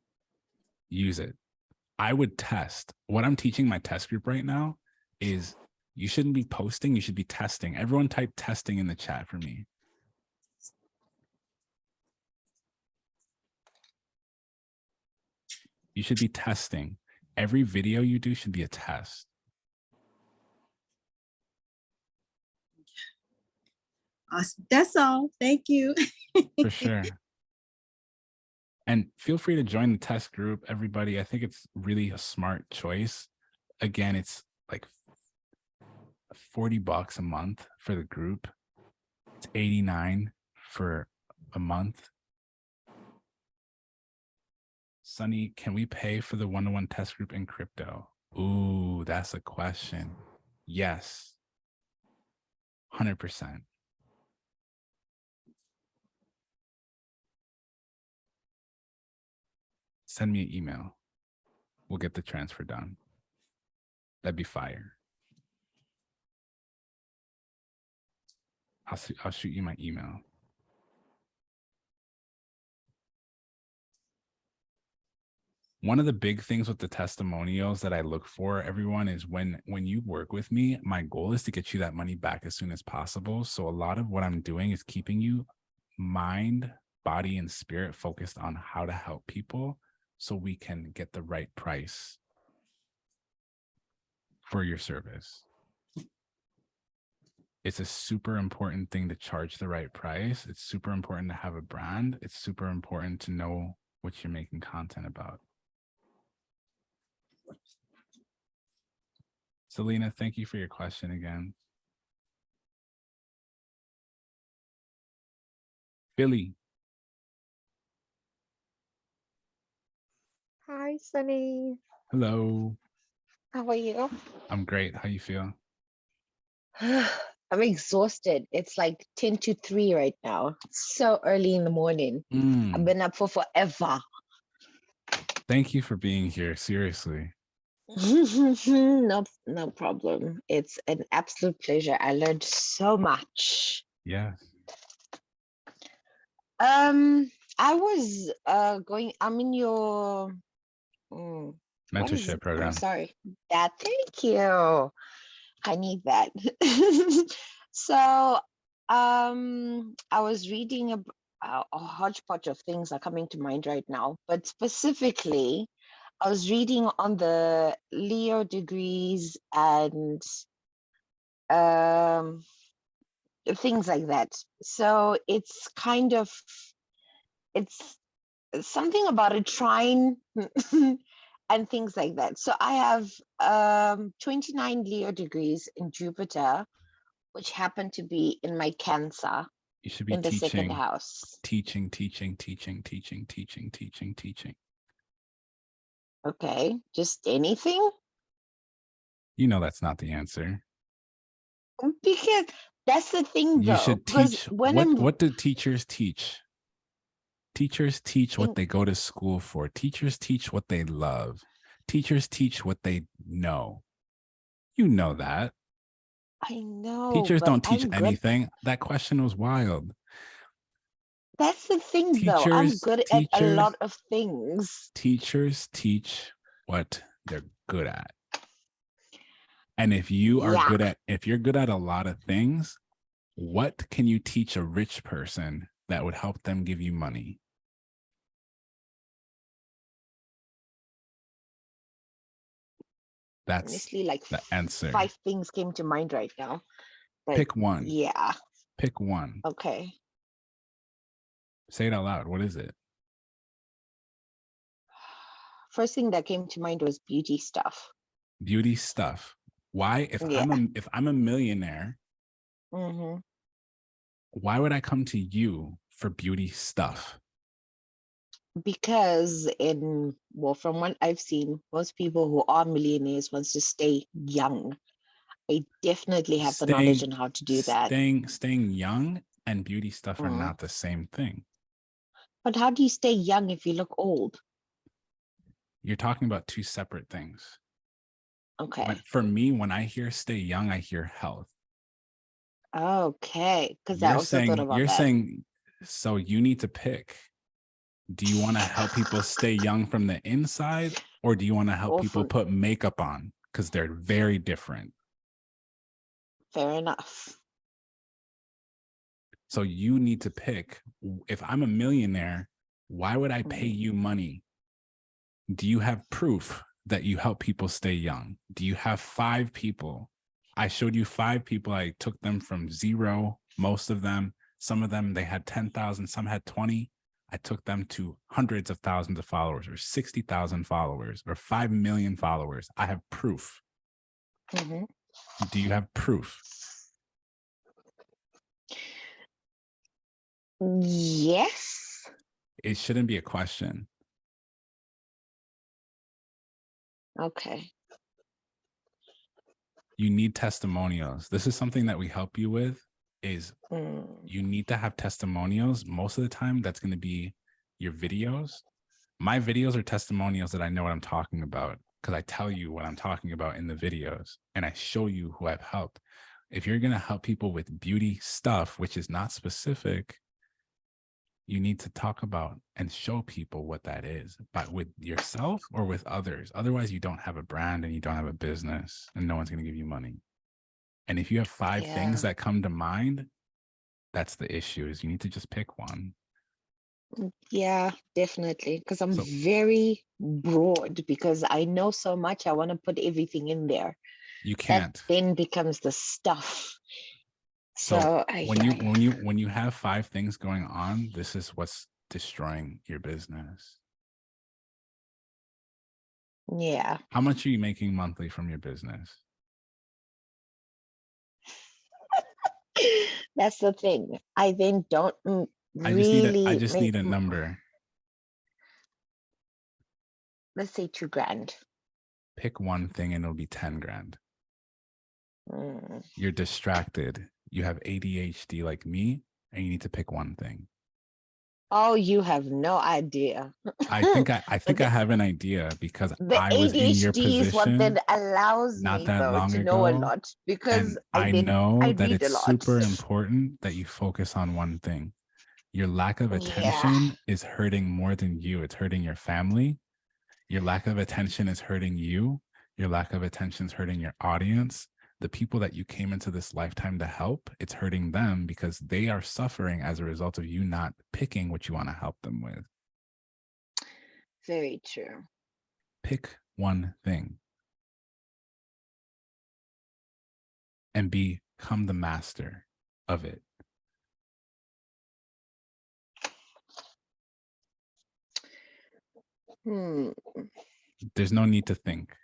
Use it. I would test. What I'm teaching my test group right now is you shouldn't be posting, you should be testing. Everyone type testing in the chat for me. You should be testing. Every video you do should be a test. Awesome. That's all. Thank you. For sure. And feel free to join the test group, everybody. I think it's really a smart choice. again, it's like $40 a month for the group. It's $89 for a month. Sunny, can we pay for the one-to-one test group in crypto? Ooh, that's a question. Yes. 100%. Send me an email. We'll get the transfer done. That'd be fire. I'll shoot you my email. One of the big things with the testimonials that I look for, everyone, is when you work with me, my goal is to get you that money back as soon as possible. So a lot of what I'm doing is keeping you mind, body, and spirit focused on how to help people so we can get the right price for your service. It's a super important thing to charge the right price. It's super important to have a brand. It's super important to know what you're making content about. Selena, thank you for your question again. Billy. Hi, Sunny. Hello. How are you? I'm great. How you feel? I'm exhausted. It's like 10 to 3 right now. It's so early in the morning. I've been up for forever. Thank you for being here. Seriously. No problem. It's an absolute pleasure. I learned so much. Yeah. I was I'm in your Mentorship program. I'm sorry. Thank you. I need that. So I was reading a hodgepodge of things are coming to mind right now, but specifically I was reading on the Leo degrees and things like that. So it's something about a trine and things like that. So I have 29 Leo degrees in Jupiter, which happen to be in my Cancer. You should be in the teaching, second house. Teaching. Okay, just anything? You know that's not the answer. Because that's the thing, though. You should teach. What do teachers teach? Teachers teach what they go to school for. Teachers teach what they love. Teachers teach what they know. You know that. I know. Teachers don't teach I'm anything. That question was wild. That's the thing, though. I'm good at a lot of things. Teachers teach what they're good at. And if you are if you're good at a lot of things, what can you teach a rich person that would help them give you money? That's honestly like the answer. 5 things came to mind right now. But pick one. Yeah. Pick one. Okay. Say it out loud. What is it? First thing that came to mind was beauty stuff. Beauty stuff. Why? If I'm a millionaire, why would I come to you for beauty stuff? Because from what I've seen, most people who are millionaires wants to stay young. I definitely have the knowledge on how to do that. Staying young and beauty stuff are not the same thing. But how do you stay young if you look old? You're talking about two separate things. Okay. For me, when I hear stay young, I hear health. Okay. Because I also thought about that. You're saying, so you need to pick. Do you want to help people stay young from the inside, or do you want to help people put makeup on? Because they're very different. Fair enough. So you need to pick. If I'm a millionaire, why would I pay you money? Do you have proof that you help people stay young? Do you have 5 people? I showed you 5 people. I took them from 0, most of them. Some of them, they had 10,000, some had 20. I took them to hundreds of thousands of followers, or 60,000 followers, or 5 million followers. I have proof. Mhm. Do you have proof? Yes. It shouldn't be a question. Okay. You need testimonials. This is something that we help you with, is Mm. you need to have testimonials. Most of the time, that's going to be your videos. My videos are testimonials that I know what I'm talking about because I tell you what I'm talking about in the videos and I show you who I've helped. If you're going to help people with beauty stuff, which is not specific, you need to talk about and show people what that is, but with yourself or with others. Otherwise, you don't have a brand and you don't have a business and no one's going to give you money. And if you have 5 things Yeah. that come to mind, that's the issue, is you need to just pick one. Yeah, definitely. Because I'm So very broad because I know so much. I want to put everything in there. you That can't. then becomes the stuff. So So when you have 5 things going on, this is what's destroying your business. yeah. How much are you making monthly from your business? That's the thing. I then don't I really just make need a number. let's say 2 grand. Pick one thing and it'll be 10 grand. Mm. You're distracted. You have ADHD like me, and you need to pick one thing. Oh, you have no idea. I think I the, have an idea because the I was in your ADHD is what position then allows not me that though long to know a ago. lot because And I know I that read a it's lot. super important that you focus on one thing. Your lack of Yeah. attention is hurting more than you. It's hurting your family. Your lack of attention is hurting you. Your lack of attention is hurting your audience. The people that you came into this lifetime to help, it's hurting them because they are suffering as a result of you not picking what you want to help them with. Very true. Pick one thing and become the master of it. There's no need to think.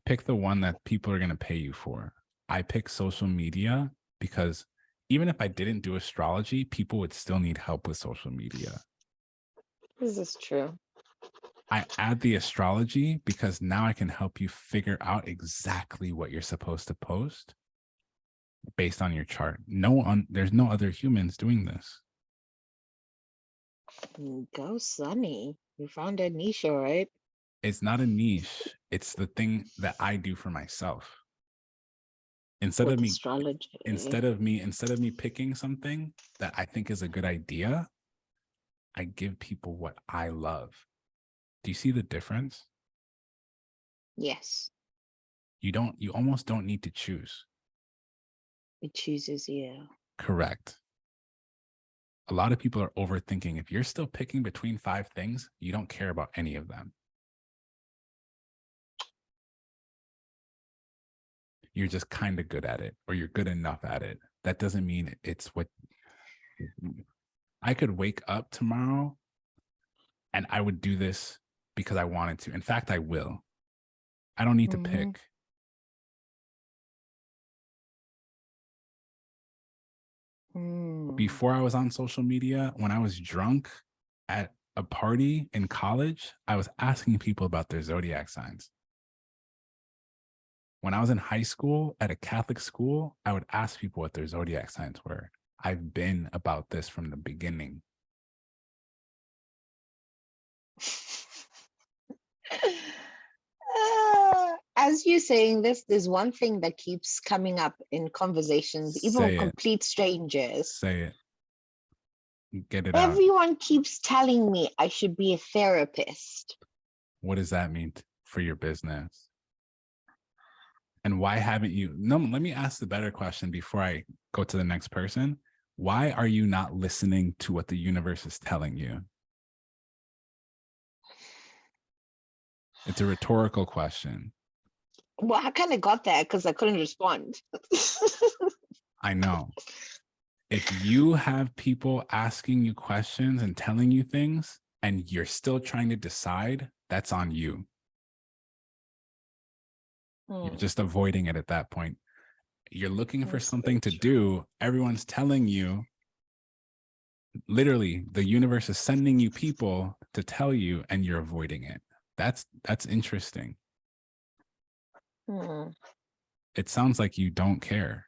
Pick the one that people are going to pay you for. I pick social media because even if I didn't do astrology, people would still need help with social media. This is true. I add the astrology because now I can help you figure out exactly what you're supposed to post based on your chart. There's no other humans doing this. Go Sunny. You found a niche, all right? It's not a niche. It's the thing that I do for myself. Instead With of me astrology. instead of me picking something that I think is a good idea, I give people what I love. Do you see the difference? Yes. You almost don't need to choose. It chooses, yeah. Correct. A lot of people are overthinking. If you're still picking between 5 things, you don't care about any of them. You're just kind of good at it, or you're good enough at it. That doesn't mean it's what I could wake up tomorrow and I would do this because I wanted to. In fact, I will. I don't need to pick. Before I was on social media, when I was drunk at a party in college, I was asking people about their zodiac signs. When I was in high school at a Catholic school, I would ask people what their zodiac signs were. I've been about this from the beginning. As you're saying this, there's one thing that keeps coming up in conversations, even with Say it. complete strangers. Say it. Get it out. Everyone keeps telling me I should be a therapist. What does that mean for your business? And why haven't you? No, let me ask the better question before I go to the next person. Why are you not listening to what the universe is telling you? It's a rhetorical question. Well, I kind of got that because I couldn't respond. I know. If you have people asking you questions and telling you things, and you're still trying to decide, that's on you. You're just avoiding it at that point. You're looking for That's something to very true. do. Everyone's telling you, literally, the universe is sending you people to tell you, and you're avoiding it. That's interesting. Hmm. It sounds like you don't care.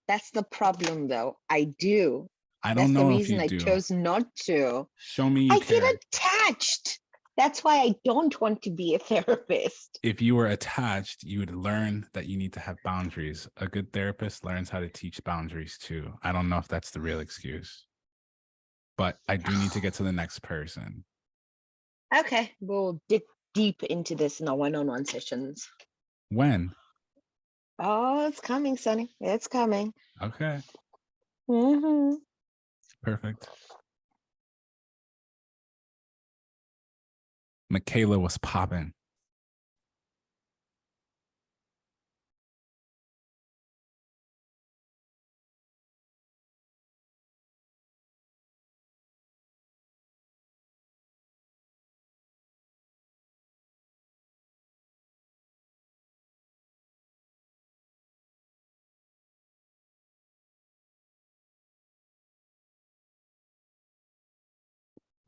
That's the problem, though. I do. I That's don't the know if reason you I do. chose not to. Show me you I care. get attached. That's why I don't want to be a therapist. If you were attached, you would learn that you need to have boundaries. A good therapist learns how to teach boundaries too. I don't know if that's the real excuse, but I do need to get to the next person. Okay, we'll dig deep into this in our one-on-one sessions. When? Oh, it's coming, Sonny. It's coming. Okay, Mm-hmm. perfect. Michaela was popping.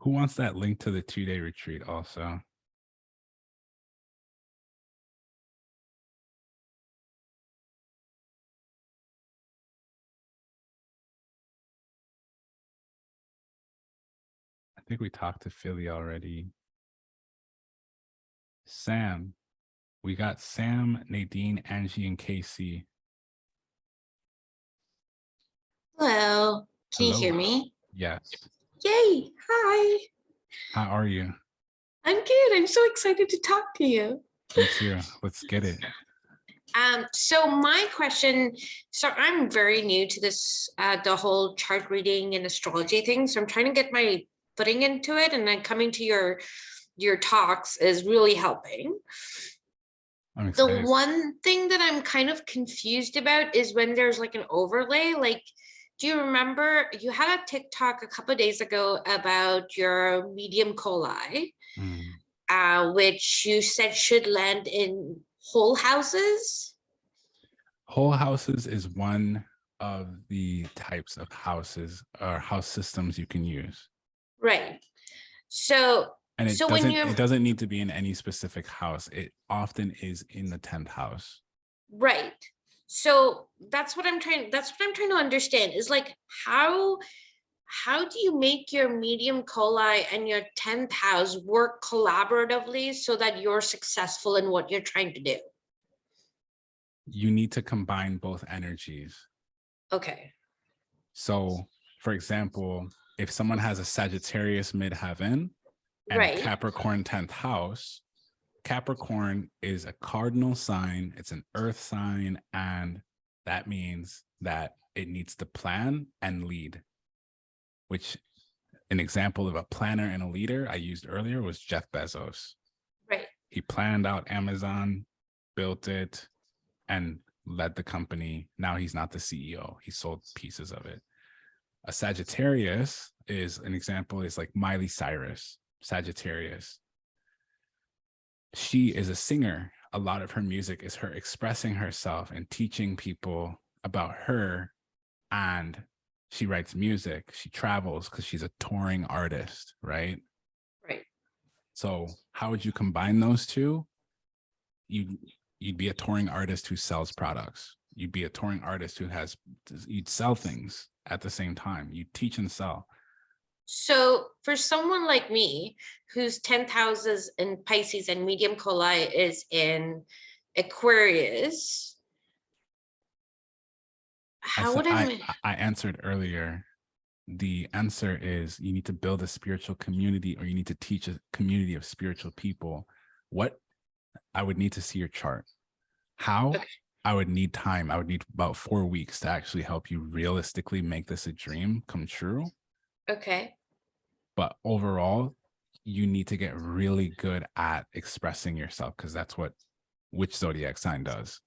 Who wants that link to the 2-day retreat also? I think we talked to Philly already. Sam. We got Sam, Nadine, Angie, and Casey. Hello, can you Hello. hear me? Yes. Yay, hi. How are you? I'm good. I'm so excited to talk to you. Me too. Let's get it. So my question, so I'm very new to this, the whole chart reading and astrology thing. So I'm trying to get my footing into it, and then coming to your talks is really helping. I'm excited. The one thing that I'm kind of confused about is when there's like an overlay, like, do you remember you had a TikTok a couple of days ago about your medium coli, which you said should land in whole houses? Whole houses is one of the types of houses or house systems you can use. Right. So, And it when doesn't you're it doesn't need to be in any specific house. It often is in the 10th house. right. So that's what I'm trying to understand is like how do you make your medium coli and your 10th house work collaboratively so that you're successful in what you're trying to do? You need to combine both energies. Okay. So, for example, if someone has a Sagittarius midheaven and Right. a Capricorn 10th house, Capricorn is a cardinal sign, it's an earth sign, and that means that it needs to plan and lead, which an example of a planner and a leader I used earlier was Jeff Bezos. Right. He planned out Amazon, built it, and led the company. Now he's not the CEO. He sold pieces of it. A Sagittarius is an example, is like Miley Cyrus, Sagittarius. She is a singer. A lot of her music is her expressing herself and teaching people about her. And she writes music. She travels because she's a touring artist, right? Right. So how would you combine those two? You'd be a touring artist who sells products. You'd be a touring artist you'd sell things at the same time. You teach and sell. So for someone like me, whose 10th house is in Pisces and medium coli is in Aquarius, how would I answered earlier. The answer is you need to build a spiritual community, or you need to teach a community of spiritual people. What? I would need to see your chart. How? Okay. I would need time. I would need about 4 weeks to actually help you realistically make this a dream come true. Okay. But overall, you need to get really good at expressing yourself, because that's what which zodiac sign does.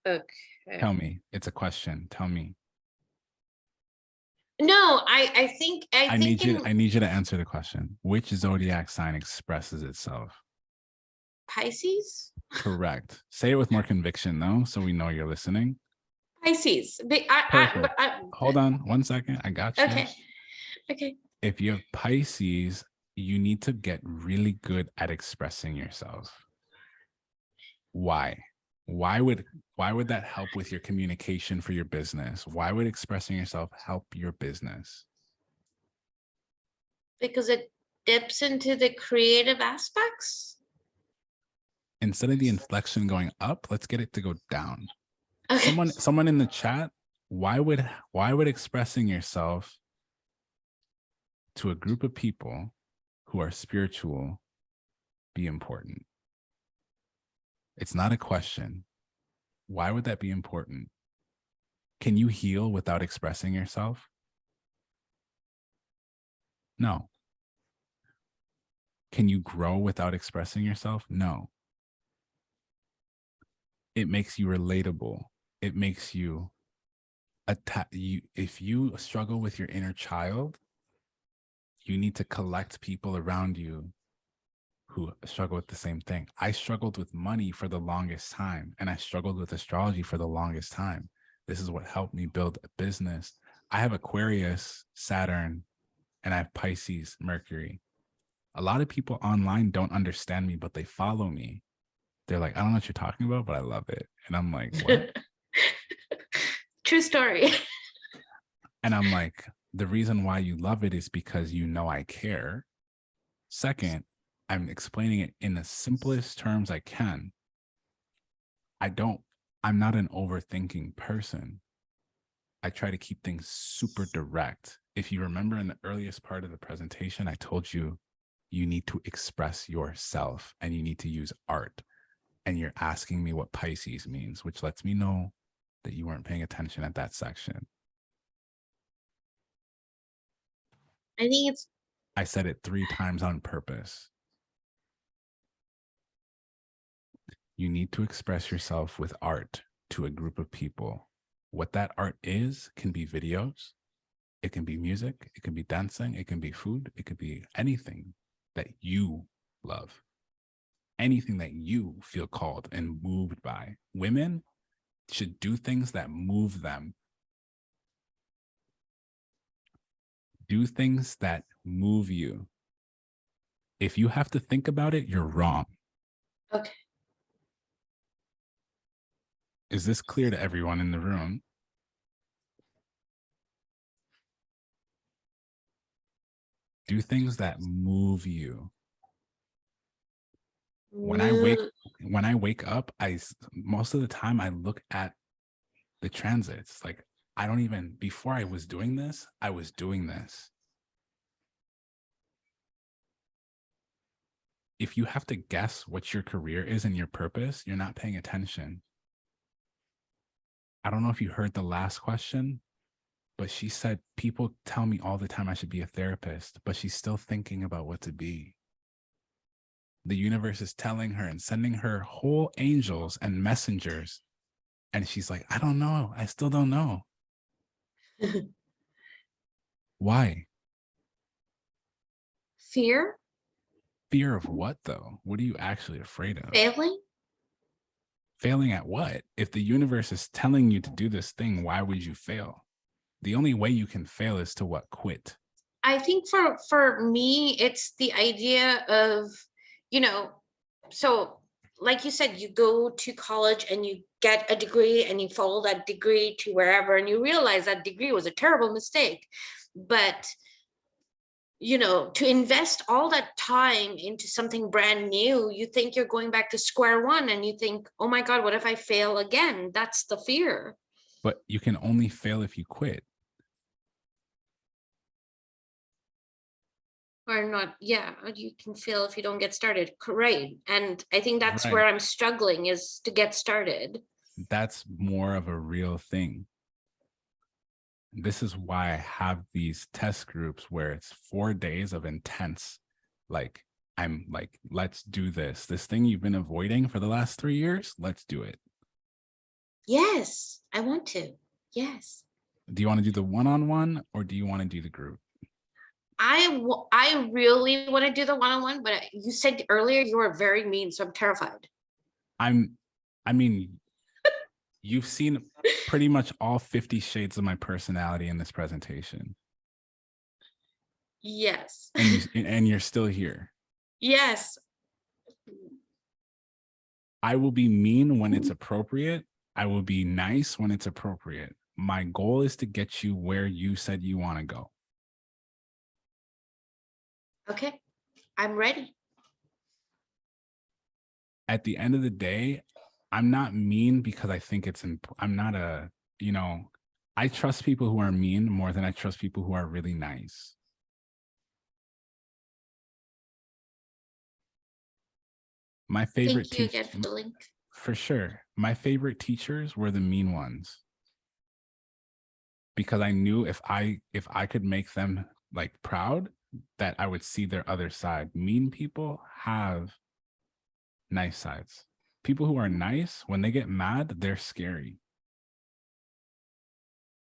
Okay. Tell me. It's a question. Tell me. No, I think I need you to answer the question. Which zodiac sign expresses itself? Pisces? Correct. Say it with more conviction though, so we know you're listening. Pisces. Perfect. Hold on 1 second. I got you. Okay. Okay. If you have Pisces, you need to get really good at expressing yourself. Why? Why would that help with your communication for your business? Why would expressing yourself help your business? Because it dips into the creative aspects. Instead of the inflection going up, let's get it to go down. Okay. Someone in the chat, why would expressing yourself to a group of people who are spiritual be important? It's not a question. Why would that be important? Can you heal without expressing yourself? No. Can you grow without expressing yourself? No. It makes you relatable. It makes you if you struggle with your inner child, you need to collect people around you who struggle with the same thing. I struggled with money for the longest time, and I struggled with astrology for the longest time. This is what helped me build a business. I have Aquarius, Saturn, and I have Pisces, Mercury. A lot of people online don't understand me, but they follow me. They're like, I don't know what you're talking about, but I love it. And I'm like, what? True story. And I'm like, the reason why you love it is because you know I care. Second, I'm explaining it in the simplest terms I can. I'm not an overthinking person. I try to keep things super direct. If you remember in the earliest part of the presentation, I told you, you need to express yourself and you need to use art. And you're asking me what Pisces means, which lets me know that you weren't paying attention at that section. I think I said it 3 times on purpose. You need to express yourself with art to a group of people. What that art is can be videos, it can be music, it can be dancing, it can be food, it could be anything that you love, anything that you feel called and moved by. Women should do things that move them. Do things that move you. If you have to think about it, you're wrong. okay. Is this clear to everyone in the room? Do things that move you. When I wake up, most of the time I look at the transits. Like I don't even, before I was doing this, I was doing this. If you have to guess what your career is and your purpose, you're not paying attention. I don't know if you heard the last question, but she said, people tell me all the time I should be a therapist, but she's still thinking about what to be. The universe is telling her and sending her whole angels and messengers. And she's like, I don't know. I still don't know. Why? Fear? Fear of what though? What are you actually afraid of? Failing? Failing at what? If the universe is telling you to do this thing, why would you fail? The only way you can fail is to what? Quit. I think for me, it's the idea of, so like you said, you go to college and you get a degree and you follow that degree to wherever, and you realize that degree was a terrible mistake. But, to invest all that time into something brand new, you think you're going back to square one and you think, oh my God, what if I fail again? That's the fear. But you can only fail if you quit. Or not, yeah, you can fail if you don't get started. Right. And I think that's Right. where I'm struggling, is to get started. That's more of a real thing. This is why I have these test groups where it's 4 days of intense, like, I'm like, let's do this thing you've been avoiding for the last 3 years. Let's do it. Yes, I want to. Yes. Do you want to do the one-on-one or do you want to do the group? I really want to do the one-on-one, but you said earlier you were very mean, so I'm terrified. I mean, you've seen pretty much all 50 shades of my personality in this presentation. Yes. And you're still here. Yes. I will be mean when it's appropriate. I will be nice when it's appropriate. My goal is to get you where you said you want to go. Okay, I'm ready. At the end of the day, I'm not mean because I think I'm not I trust people who are mean more than I trust people who are really nice. My favorite Thank you again for the link. For sure. My favorite teachers were the mean ones. Because I knew if I could make them like proud, that I would see their other side. Mean people have nice sides. People who are nice, when they get mad, they're scary.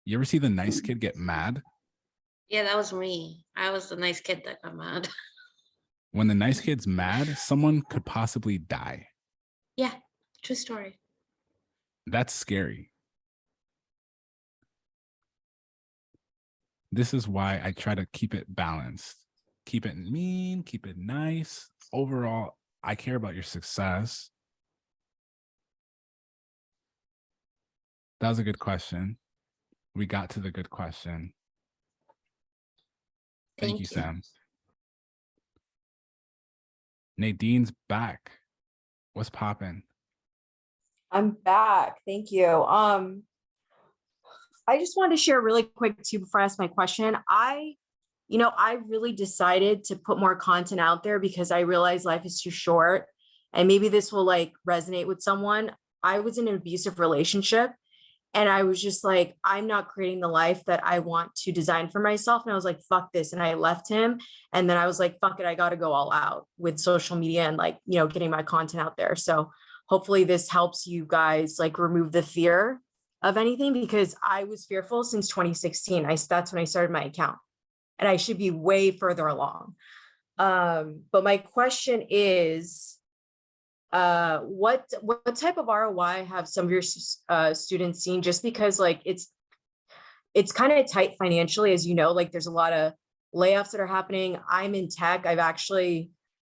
You ever see the nice kid get mad? Yeah, that was me. I was the nice kid that got mad. When the nice kid's mad, someone could possibly die. Yeah, true story. That's scary. This is why I try to keep it balanced. Keep it mean, keep it nice. Overall, I care about your success. That was a good question. We got to the good question. Thank you, Sam. Nadine's back. What's poppin'? I'm back. Thank you. I just wanted to share really quick too before I ask my question. I really decided to put more content out there because I realized life is too short, and maybe this will like resonate with someone. I was in an abusive relationship, and I was just like, I'm not creating the life that I want to design for myself. And I was like, fuck this. And I left him. And then I was like, fuck it. I got to go all out with social media and like, getting my content out there. So hopefully this helps you guys like remove the fear of anything, because I was fearful since 2016. That's when I started my account, and I should be way further along. But my question is, what type of ROI have some of your students seen? Just because like it's kind of tight financially, as you know, like there's a lot of layoffs that are happening. I'm in tech. I've actually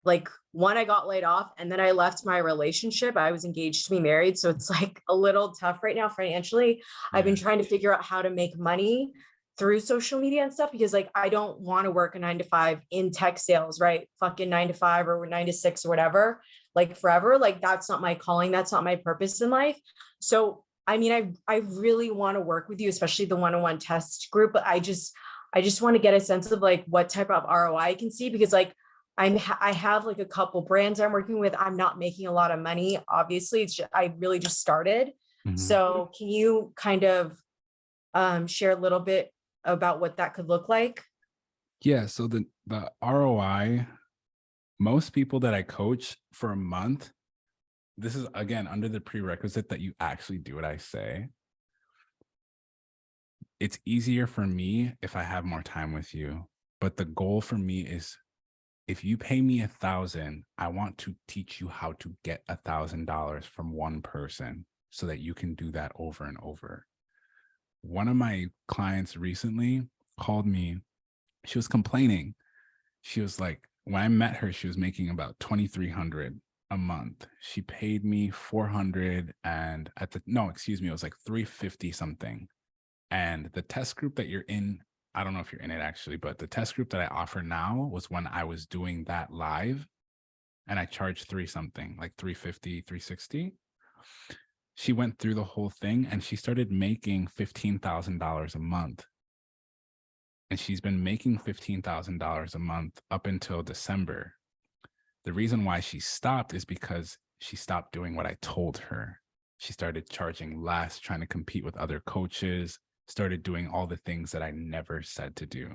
I got laid off, and then I left my relationship. I was engaged to be married. So it's like a little tough right now financially. I've been trying to figure out how to make money through social media and stuff, because like, I don't want to work a 9 to 5 in tech sales, right? Fucking 9 to 5 or 9 to 6 or whatever, like forever. Like that's not my calling. That's not my purpose in life. So, I mean, I really want to work with you, especially the one-on-one test group, but I just want to get a sense of like what type of ROI I can see, because like I have like a couple brands I'm working with. I'm not making a lot of money. Obviously, I really just started. Mm-hmm. So can you kind of share a little bit about what that could look like? Yeah, so the ROI, most people that I coach for a month, this is again under the prerequisite that you actually do what I say. It's easier for me if I have more time with you, but the goal for me is, if you pay me $1,000, I want to teach you how to get $1,000 from one person so that you can do that over and over. One of my clients recently called me. She was complaining. She was like, when I met her, she was making about $2,300 a month. She paid me $400, and it was like $350 something. And the test group that you're in, I don't know if you're in it actually, but the test group that I offer now was when I was doing that live, and I charged $3 something, like $350, $360. She went through the whole thing and she started making $15,000 a month. And she's been making $15,000 a month up until December. The reason why she stopped is because she stopped doing what I told her. She started charging less, trying to compete with other coaches, started doing all the things that I never said to do.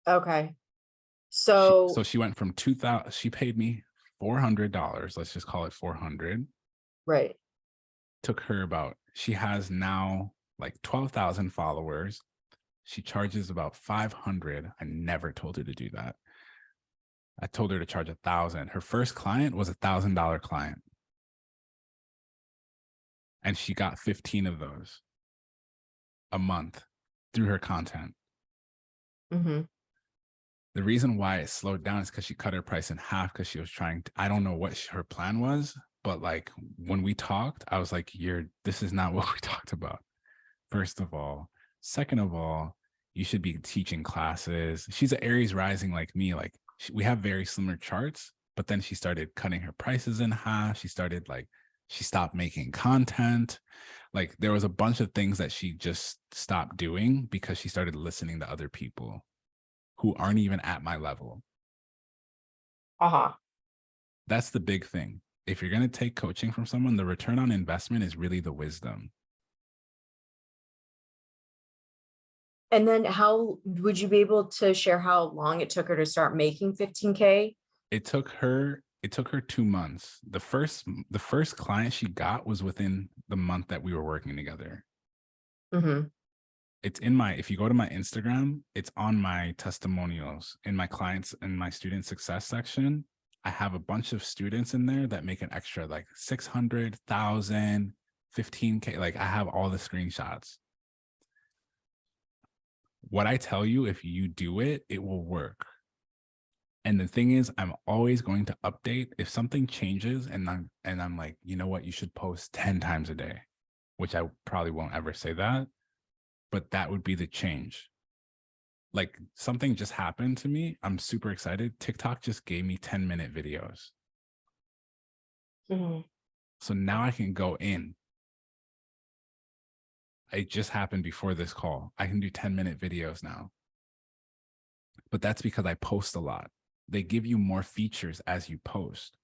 Okay. So she went from $2,000, she paid me $400, let's just call it 400. Right. Took her she has now like 12,000 followers. She charges about 500. I never told her to do that. I told her to charge 1,000. Her first client was $1,000 client. And she got 15 of those a month through her content. Mm-hmm. The reason why it slowed down is because she cut her price in half because she was trying to, I don't know what her plan was, but like when we talked, I was like, this is not what we talked about. First of all. Second of all, you should be teaching classes. She's an Aries rising like me. Like we have very similar charts, but then she started cutting her prices in half. She stopped making content. Like there was a bunch of things that she just stopped doing because she started listening to other people who aren't even at my level. Uh-huh. That's the big thing. If you're going to take coaching from someone, the return on investment is really the wisdom. And then how would you be able to share how long it took her to start making 15K? It took her 2 months. The first client she got was within the month that we were working together. Mm-hmm. It's if you go to my Instagram, it's on my testimonials in my clients and my student success section. I have a bunch of students in there that make an extra like 600,000, 15K. Like I have all the screenshots. What I tell you, if you do it, it will work. And the thing is, I'm always going to update if something changes and I'm like, you know what, you should post 10 times a day, which I probably won't ever say that, but that would be the change. Like something just happened to me. I'm super excited. TikTok just gave me 10-minute videos. Mm-hmm. So now I can go in. It just happened before this call. I can do 10-minute videos now. But that's because I post a lot. They give you more features as you post.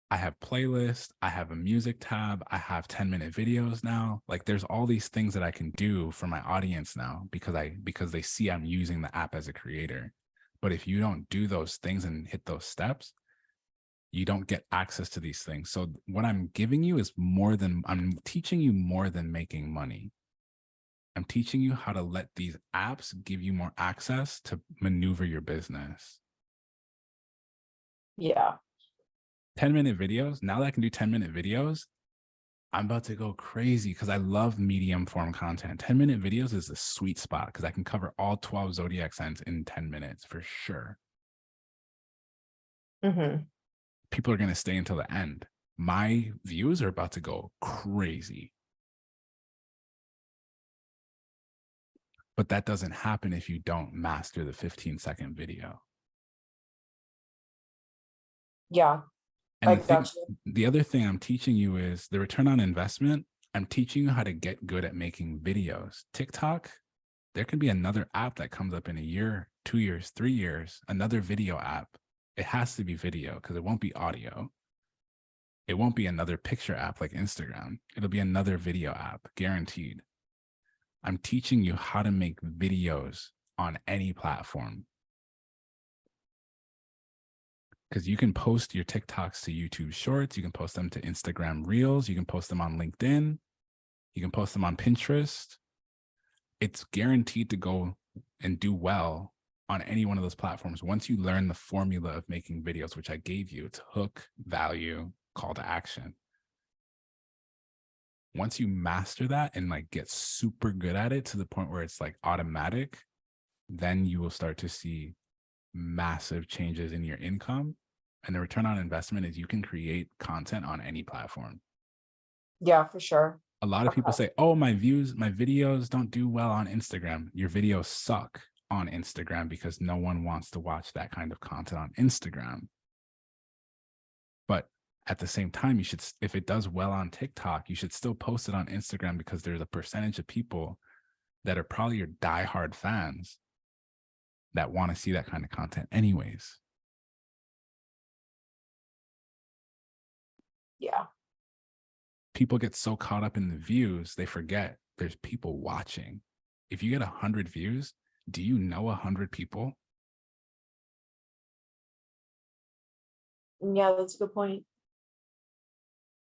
I have playlists. I have a music tab. I have 10-minute videos now. Like there's all these things that I can do for my audience now because they see I'm using the app as a creator. But if you don't do those things and hit those steps, you don't get access to these things. So what I'm giving you is I'm teaching you more than making money. I'm teaching you how to let these apps give you more access to maneuver your business. Yeah. 10-minute videos. Now that I can do 10-minute videos, I'm about to go crazy because I love medium form content. 10-minute videos is a sweet spot because I can cover all 12 zodiac signs in 10 minutes for sure. Mm-hmm. People are going to stay until the end. My views are about to go crazy. But that doesn't happen if you don't master the 15-second video. Yeah. And the other thing I'm teaching you is the return on investment. I'm teaching you how to get good at making videos. TikTok, there can be another app that comes up in a year, 2 years, 3 years, another video app. It has to be video because it won't be audio. It won't be another picture app like Instagram. It'll be another video app, guaranteed. I'm teaching you how to make videos on any platform. Because you can post your TikToks to YouTube Shorts. You can post them to Instagram Reels. You can post them on LinkedIn. You can post them on Pinterest. It's guaranteed to go and do well on any one of those platforms. Once you learn the formula of making videos, which I gave you, it's hook, value, call to action. Once you master that and like get super good at it to the point where it's like automatic, then you will start to see massive changes in your income. And the return on investment is you can create content on any platform. Yeah, for sure. A lot of people say, oh, my videos don't do well on Instagram. Your videos suck on Instagram because no one wants to watch that kind of content on Instagram. But at the same time, if it does well on TikTok, you should still post it on Instagram because there's a percentage of people that are probably your diehard fans that want to see that kind of content anyways. Yeah. People get so caught up in the views, they forget there's people watching. If you get 100 views, do you know 100 people? Yeah, that's a good point.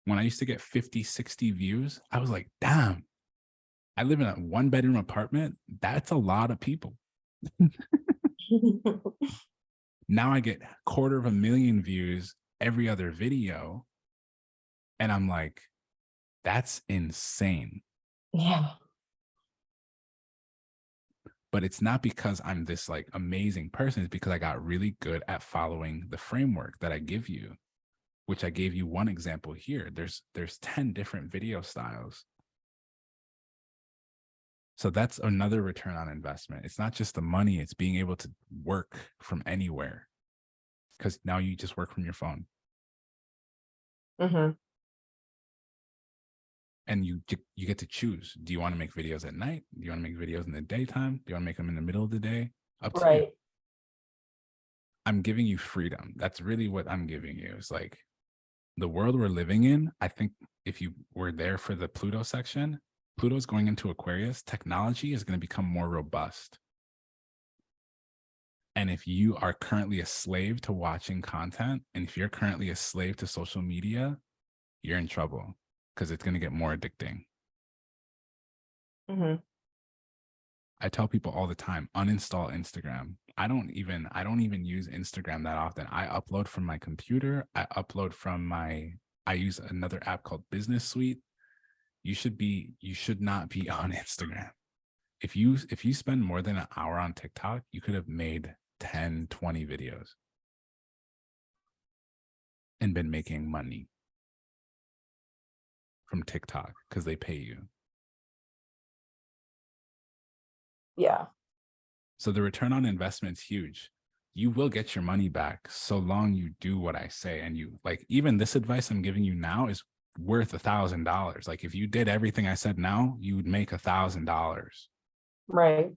When I used to get 50, 60 views, I was like, damn, I live in a 1-bedroom apartment. That's a lot of people. Now I get 250,000 views every other video. And I'm like, that's insane. Yeah. But it's not because I'm this like amazing person. It's because I got really good at following the framework that I give you, which I gave you one example here. There's 10 different video styles. So that's another return on investment. It's not just the money, it's being able to work from anywhere. Because now you just work from your phone. Mm-hmm. And you get to choose. Do you want to make videos at night? Do you want to make videos in the daytime? Do you want to make them in the middle of the day? Up to you. I'm giving you freedom. That's really what I'm giving you. It's like the world we're living in. I think if you were there for the Pluto section, Pluto's going into Aquarius. Technology is going to become more robust. And if you are currently a slave to watching content, and if you're currently a slave to social media, you're in trouble because it's going to get more addicting. Mm-hmm. I tell people all the time, uninstall Instagram. I don't even use Instagram that often. I upload from my computer. I use another app called Business Suite. You should not be on Instagram. If you spend more than an hour on TikTok, you could have made 10, 20 videos and been making money from TikTok because they pay you. Yeah. So the return on investment is huge. You will get your money back so long you do what I say. And you like, even this advice I'm giving you now is worth $1,000. Like if you did everything I said now, you would make $1,000. Right.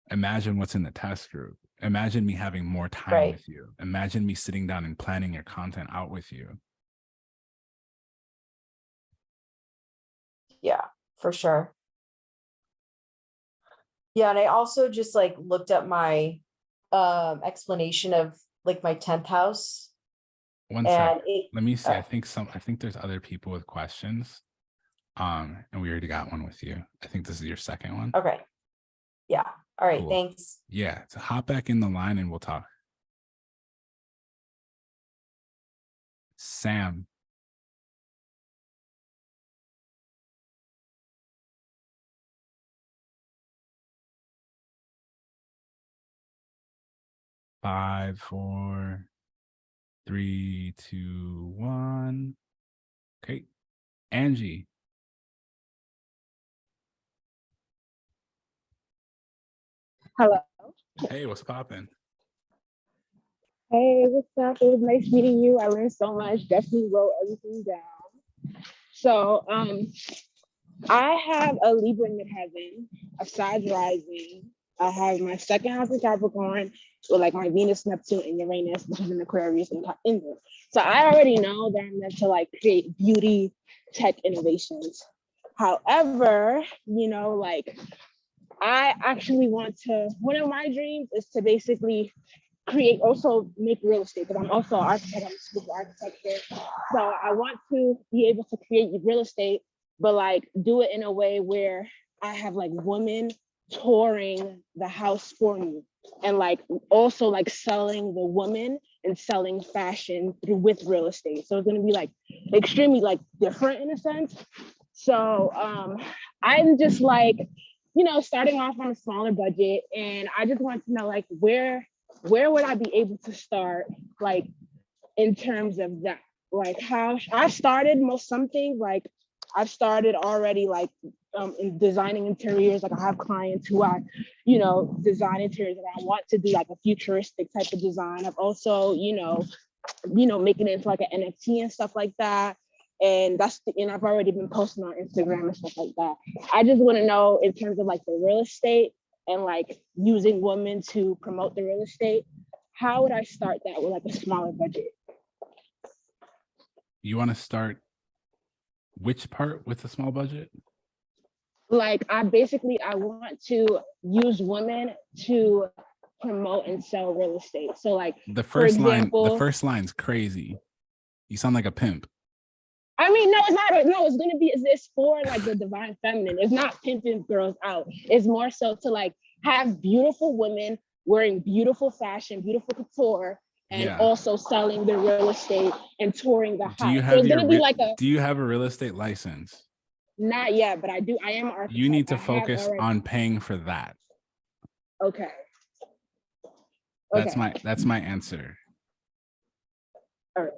Imagine what's in the test group. Imagine me having more time with you. Imagine me sitting down and planning your content out with you. Yeah, for sure. Yeah, and I also just like looked up my explanation of like my 10th house. One second. Let me see. I think there's other people with questions. And we already got one with you. I think this is your second one. Okay. Yeah. All right. Cool. Thanks. Yeah. So hop back in the line and we'll talk. Sam. Five, 4, 3, 2, 1. Okay. Angie. Hello. Hey, what's poppin'? Hey, what's up? It was nice meeting you. I learned so much. Definitely wrote everything down. So, I have a Libra in midheaven, a Sag rising. I have my second house in Capricorn with like my Venus, Neptune, and Uranus, which is in Aquarius and in there. So I already know that I'm meant to like create beauty, tech innovations. However, like I actually want to, one of my dreams is to basically make real estate, because I'm also an architect, I'm a school for architecture. So I want to be able to create real estate, but like do it in a way where I have like women touring the house for me, and like also like selling the woman and selling fashion with real estate. So it's gonna be like extremely like different in a sense. So I'm just like, starting off on a smaller budget, and I just want to know like where would I be able to start, like in terms of that, like how I started like I've started already like in designing interiors. Like I have clients who I, design interiors, and I want to do like a futuristic type of design. I've also, making it into like an NFT and stuff like that. And I've already been posting on Instagram and stuff like that. I just want to know in terms of like the real estate and like using women to promote the real estate, how would I start that with like a smaller budget? You want to start which part with a small budget? Like I want to use women to promote and sell real estate. So like the first line's crazy. You sound like a pimp. I mean, no, it's not. No, it's gonna be. It's for like the divine feminine. It's not pimping girls out. It's more so to like have beautiful women wearing beautiful fashion, beautiful couture, and Yeah. also selling their real estate and touring the Do you house. So have it's your gonna be like a do you have a real estate license? not yet, but I do. I am an architect. You need to I have focus already. on paying for that. Okay. That's Okay. my answer. All right.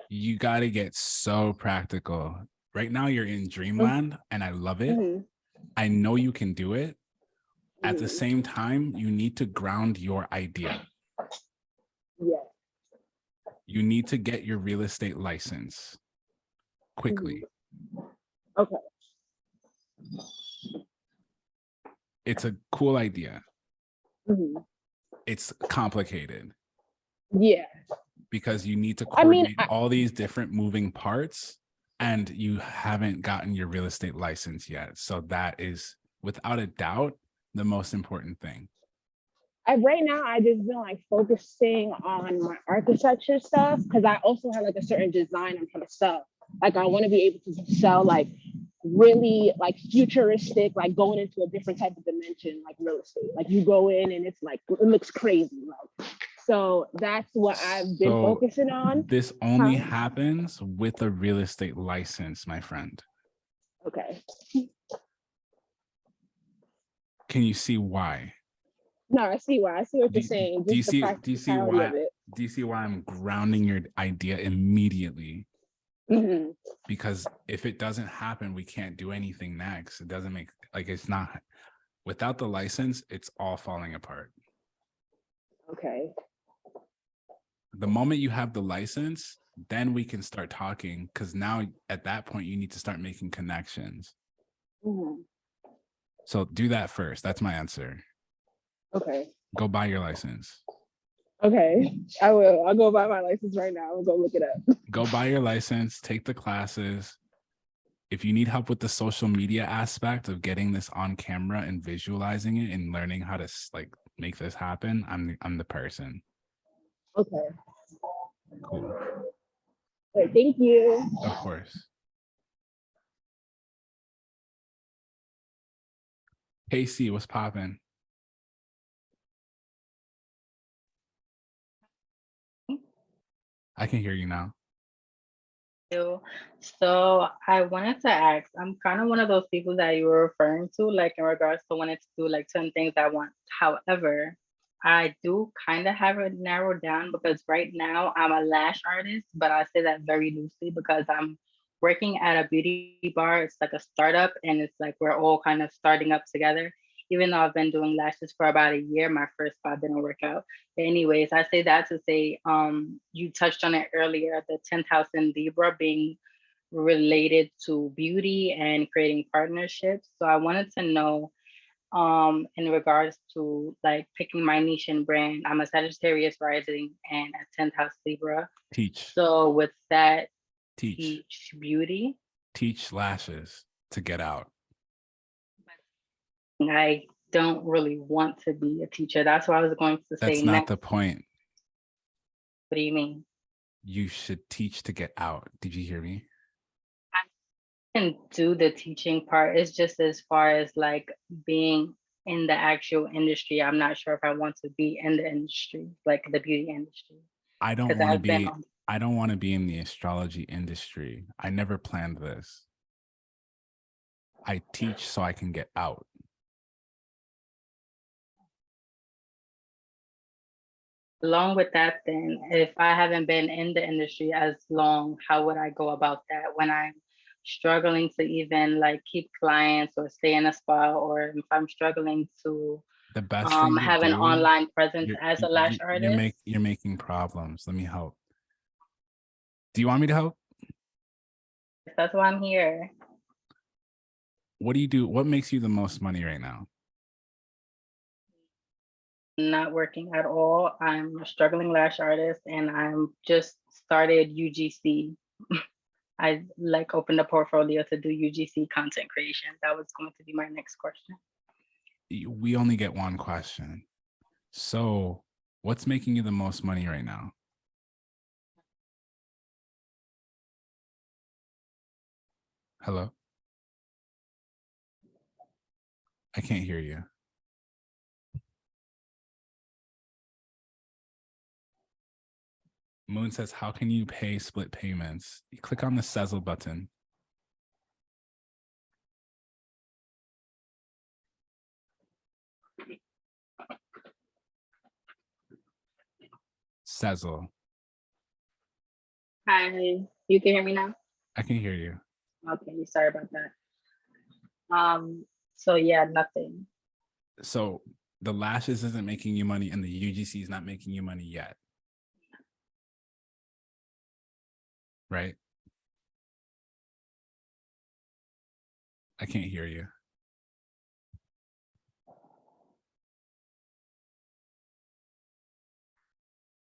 You got to get so practical. Right now you're in dreamland and I love it. Mhm. I know you can do it. At the Mhm. same time, you need to ground your idea. Yeah. You need to get your real estate license quickly. Okay. It's a cool idea. Mhm. It's complicated Yeah. because you need to I mean, coordinate all these different moving parts and you haven't gotten your real estate license yet. So that is without a doubt the most important thing. Right now I just been like focusing on my architecture stuff because I also have like a certain design I'm trying to sell. Like I want to be able to sell like really like futuristic, like going into a different type of dimension, like real estate. Like you go in and it's like it looks crazy. Like so that's what I've been focusing on. This only happens with a real estate license, my friend. Okay. Can you see why? No, I see why. I see what you're saying. Do you Just the practicality of it. Do you see why I'm grounding your idea immediately? Mhm. Because if it doesn't happen, we can't do anything next. It doesn't make like it's not without the license, it's all falling apart. Okay. The moment you have the license, then we can start talking because now at that point you need to start making connections. Mhm. So do that first. That's my answer. Okay. Go buy your license. Okay. I will. I'll go buy my license right now. I'll go look it up. Go buy your license, take the classes. If you need help with the social media aspect of getting this on camera and visualizing it and learning how to like make this happen, I'm the person. Okay. Cool. Right, thank you. Of course. KC, what's poppin'? I can hear you now. So I wanted to ask, I'm kind of one of those people that you were referring to, like in regards to wanting to do like certain things I want. However, I do kind of have it narrowed down because right now I'm a lash artist, but I say that very loosely because I'm working at a beauty bar. It's like a startup and it's like we're all kind of starting up together. Even though I've been doing lashes for about a year, my first spot didn't work out. But anyways, I say that to say, you touched on it earlier, the 10th house in Libra being related to beauty and creating partnerships. So I wanted to know, in regards to like picking my niche and brand. I'm a Sagittarius rising and a 10th house Libra. Teach. So with that, teach beauty. Teach lashes to get out. I don't really want to be a teacher. That's what I was going to say. That's not next. the point. What do you mean? You should teach to get out. Did you hear me? I can do the teaching part. It's just as far as like being in the actual industry. I'm not sure if I want to be in the industry, like the beauty industry. I don't want to be. I don't want to be in the astrology industry. I never planned this. I teach so I can get out. Along with that, then, if I haven't been in the industry as long, how would I go about that when I'm struggling to even like keep clients or stay in a spa, or if I'm struggling to the best thing to have an online presence as a lash artist? You're making problems. Let me help. Do you want me to help? That's why I'm here. What do you do? What makes you the most money right now? Not working at all. I'm a struggling lash artist and I'm just started UGC. I like opened a portfolio to do UGC content creation. That was going to be my next question. We only get one question. So what's making you the most money right now? Hello? I can't hear you. Moon says, how can you pay split payments? You click on the Sezzle button. Sezzle. Hi, you can hear me now? I can hear you. Okay, sorry about that. So yeah, nothing. So the lashes isn't making you money and the UGC is not making you money yet. Right? I can't hear you.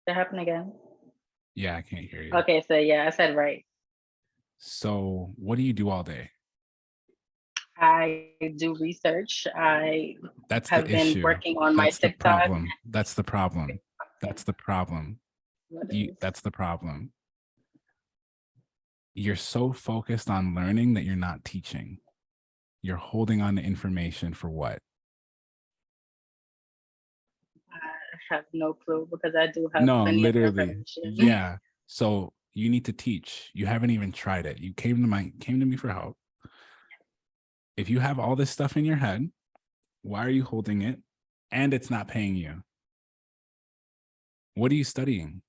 That happened again? Yeah, I can't hear you. Okay, so yeah, I said right. So what do you do all day? I do research. I That's have the been issue. working on my That's the TikTok. problem. That's the problem. That's the problem. What is- That's the problem. You're so focused on learning that you're not teaching. You're holding on to information for what? I have no clue because I do have No, plenty of literally. information. Yeah. So you need to teach. You haven't even tried it. You came to me for help. If you have all this stuff in your head, why are you holding it? And it's not paying you. What are you studying?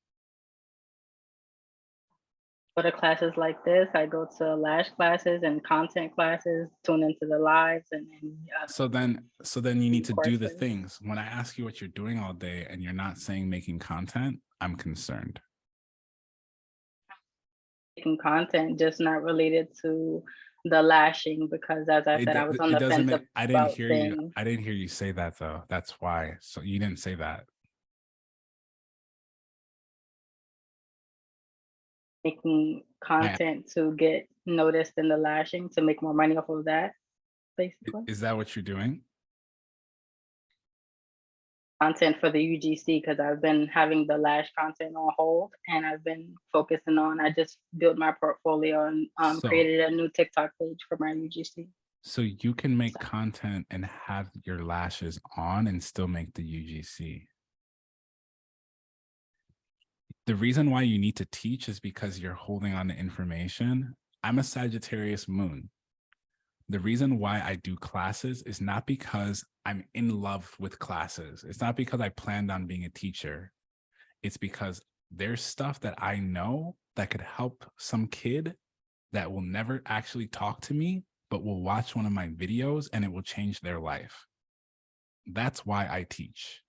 Go to classes like this. I go to lash classes and content classes, tune into the lives, and So then you need to do the courses. things. When I ask you what you're doing all day and you're not saying making content, I'm concerned. Making content, just not related to the lashing, because as I said, I was on the fence I didn't about hear things. you. I didn't hear you say that though. That's why. So you didn't say that. Making content to get noticed in the lashing to make more money off of that, basically. Is that what you're doing? Content for the UGC, because I've been having the lash content on hold and I've been focusing on, I just built my portfolio and created a new TikTok page for my UGC. So you can make content and have your lashes on and still make the UGC. The reason why you need to teach is because you're holding on to information. I'm a Sagittarius moon. The reason why I do classes is not because I'm in love with classes. It's not because I planned on being a teacher. It's because there's stuff that I know that could help some kid that will never actually talk to me, but will watch one of my videos and it will change their life. That's why I teach.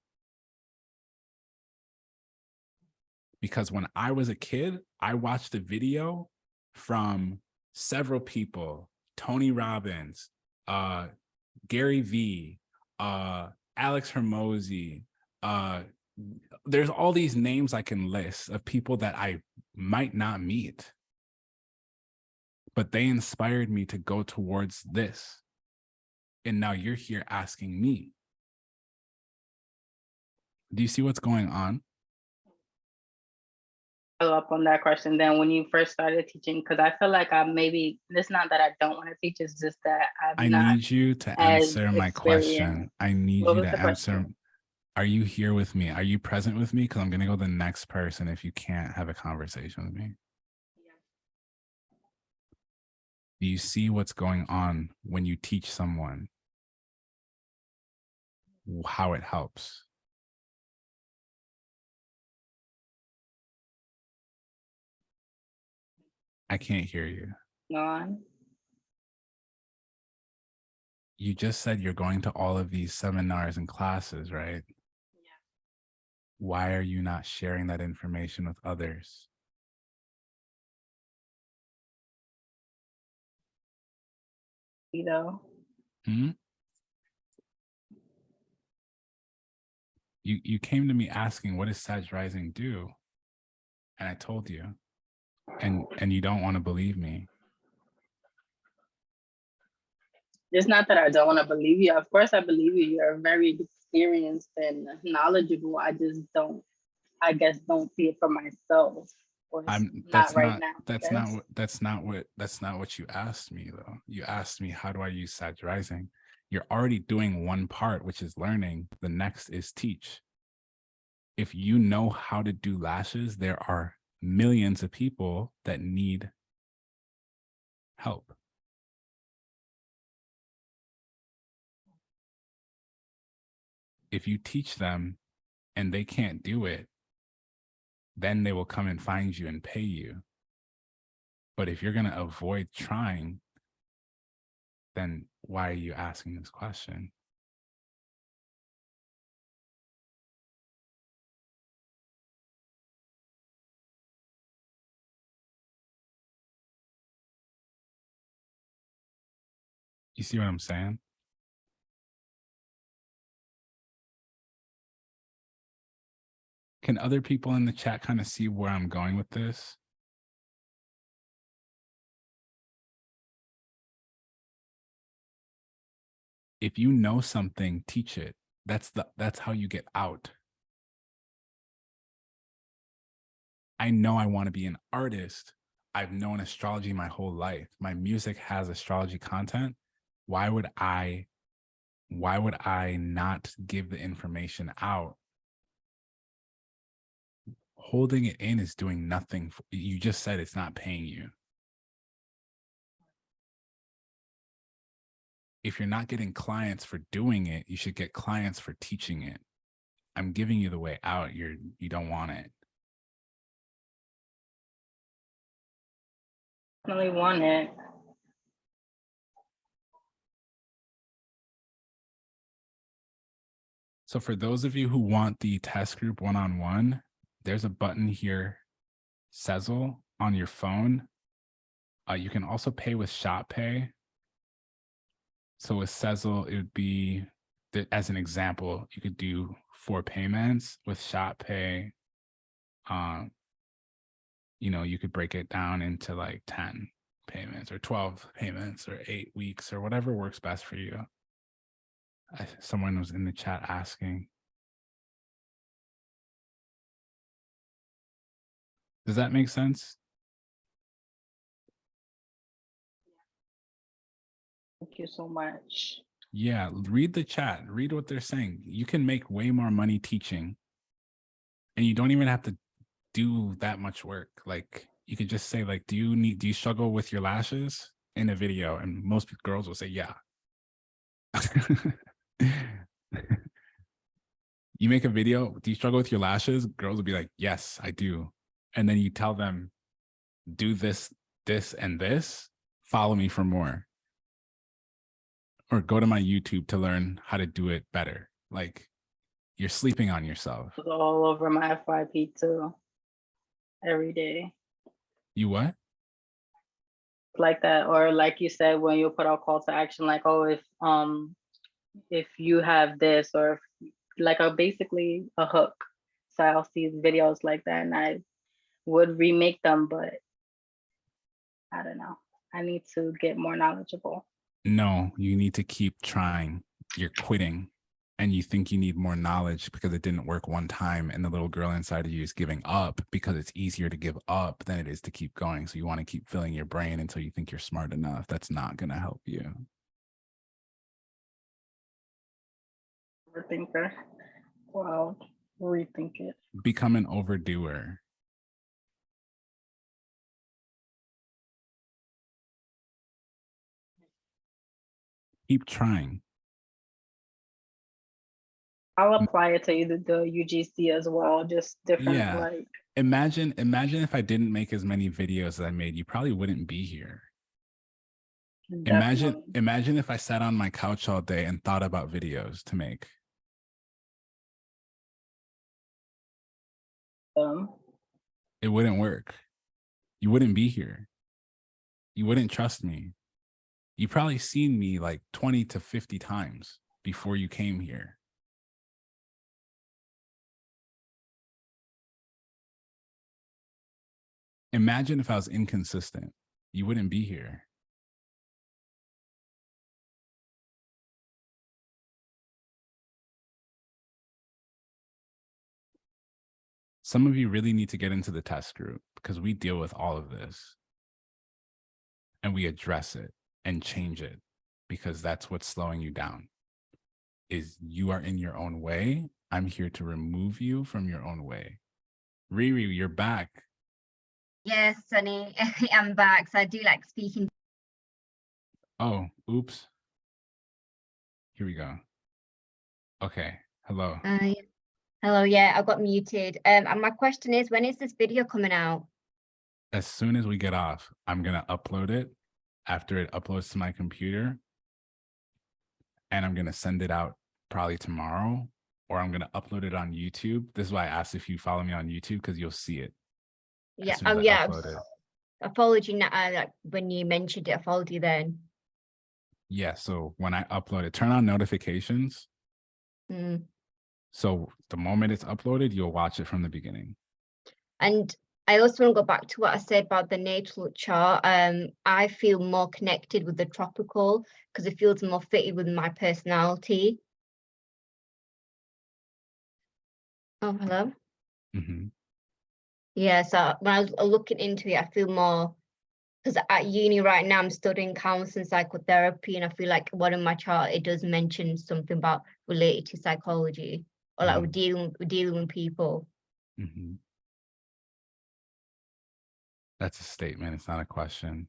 Because when I was a kid, I watched a video from several people, Tony Robbins, Gary V, Alex Hermosi. There's all these names I can list of people that I might not meet, but they inspired me to go towards this. And now you're here asking me. Do you see what's going on? Follow up on that question. Then when you first started teaching, because I feel like maybe it's not that I don't want to teach, it's just that I need you to answer my question. I need you to answer. Are you here with me? Are you present with me? Because I'm going to go to the next person if you can't have a conversation with me. Do you see what's going on when you teach someone? How it helps? I can't hear you. Go on. You just said you're going to all of these seminars and classes, right? Yeah. Why are you not sharing that information with others? You know. You came to me asking, what does Sag Rising do? And I told you. And you don't want to believe me. It's not that I don't want to believe you. Of course, I believe you. You're very experienced and knowledgeable. I just don't see it for myself. Or it's I'm not that's right not now? that's Yes. not what you asked me though. You asked me how do I use Sag rising? You're already doing one part, which is learning. The next is teach. If you know how to do lashes, there are millions of people that need help. If you teach them and they can't do it, then they will come and find you and pay you. But if you're going to avoid trying, then why are you asking this question? You see what I'm saying? Can other people in the chat kind of see where I'm going with this? If you know something, teach it. That's how you get out. I know I want to be an artist. I've known astrology my whole life. My music has astrology content. Why would I not give the information out? Holding it in is doing nothing. You just said it's not paying you. If you're not getting clients for doing it, you should get clients for teaching it. I'm giving you the way out. You don't want it. Definitely want it. So for those of you who want the test group one-on-one, there's a button here, Sezzle, on your phone. You can also pay with Shop Pay. So with Sezzle, it would be that as an example, you could do 4 payments. With Shop Pay, you could break it down into like 10 payments or 12 payments or 8 weeks or whatever works best for you. Someone was in the chat asking. Does that make sense? Thank you so much. Yeah, read the chat. Read what they're saying. You can make way more money teaching, and you don't even have to do that much work. Like you could just say, like, do you struggle with your lashes in a video? And most girls will say, yeah. You make a video, do you struggle with your lashes? Girls will be like, yes, I do. And then you tell them, do this, this, and this. Follow me for more. Or go to my YouTube to learn how to do it better. Like you're sleeping on yourself. It's all over my FYP too. Every day. You what? Like that, or like you said, when you put out call to action, like, oh, if you have this, or like basically a hook. So I'll see videos like that and I would remake them, but I don't know. I need to get more knowledgeable. No, you need to keep trying. You're quitting and you think you need more knowledge because it didn't work one time and the little girl inside of you is giving up because it's easier to give up than it is to keep going. So you want to keep filling your brain until you think you're smart enough. That's not going to help you. Overthinker. Well, rethink it. Become an overdoer. Keep trying. I'll apply it to either the UGC as well, just different. Yeah. Like Imagine if I didn't make as many videos as I made, you probably wouldn't be here. definitely. Imagine if I sat on my couch all day and thought about videos to make. It wouldn't work. You wouldn't be here. You wouldn't trust me. You probably seen me like 20 to 50 times before you came here. Imagine if I was inconsistent. You wouldn't be here. Some of you really need to get into the test group because we deal with all of this and we address it and change it, because that's what's slowing you down. Is you are in your own way. I'm here to remove you from your own way. Riri, you're back. Yes, Sunny, I'm back. So I do like speaking. Oh, oops. Here we go. Okay, hello. Hello, yeah, I got muted. And my question is, when is this video coming out? As soon as we get off, I'm gonna upload it after it uploads to my computer, and I'm gonna send it out probably tomorrow, or I'm gonna upload it on YouTube. This is why I asked if you follow me on YouTube, because you'll see it. Yeah, as soon as I yeah, upload it. I followed you now. Like when you mentioned it, I followed you then. Yeah, so when I upload it, turn on notifications. Mm. So the moment it's uploaded, you'll watch it from the beginning. And I also want to go back to what I said about the natal chart. I feel more connected with the tropical because it feels more fitted with my personality. Oh, hello. Mm-hmm. Yeah, so when I was looking into it, I feel more, because at uni right now I'm studying counseling psychotherapy, and I feel like one of my chart it does mention something about related to psychology, or like we're dealing with people. Mm-hmm. That's a statement. It's not a question.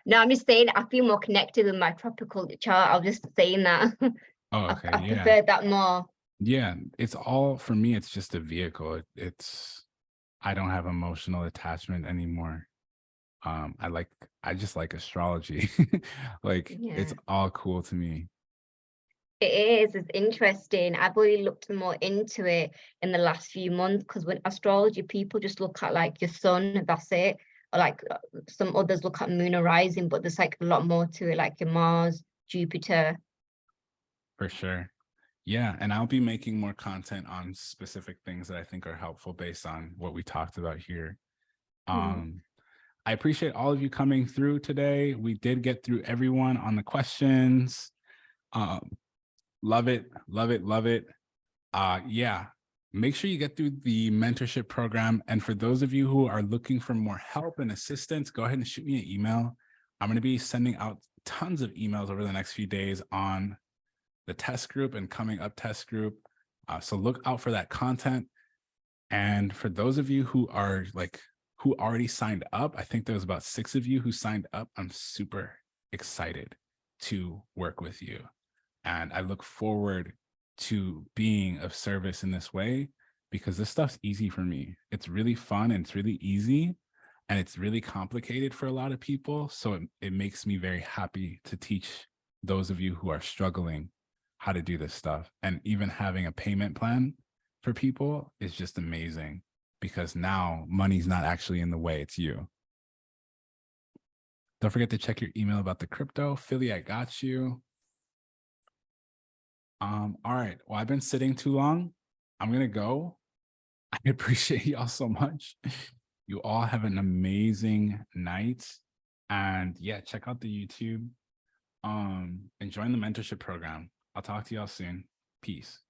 No, I'm just saying I feel more connected with my tropical chart. I was just saying that. Oh, okay. I Yeah. prefer that more. Yeah. It's all, for me, it's just a vehicle. I don't have emotional attachment anymore. I just like astrology. Like, it's all cool to me. It's interesting. I've really looked more into it in the last few months, because when astrology, people just look at like your sun, that's it. Or like some others look at moon or rising, but there's like a lot more to it, like your Mars, Jupiter. For sure. Yeah. And I'll be making more content on specific things that I think are helpful based on what we talked about here. I appreciate all of you coming through today. We did get through everyone on the questions. Love it, love it, love it. Yeah, make sure you get through the mentorship program. And for those of you who are looking for more help and assistance, go ahead and shoot me an email. I'm going to be sending out tons of emails over the next few days on the test group and coming up test group. So look out for that content. And for those of you who are who already signed up, I think there was about 6 of you who signed up. I'm super excited to work with you. And I look forward to being of service in this way, because this stuff's easy for me. It's really fun and it's really easy, and it's really complicated for a lot of people. So it makes me very happy to teach those of you who are struggling how to do this stuff. And even having a payment plan for people is just amazing, because now money's not actually in the way, it's you. Don't forget to check your email about the crypto. Philly, I got you. All right. Well, I've been sitting too long. I'm gonna go. I appreciate y'all so much. You all have an amazing night. And yeah, check out the YouTube. And join the mentorship program. I'll talk to y'all soon. Peace.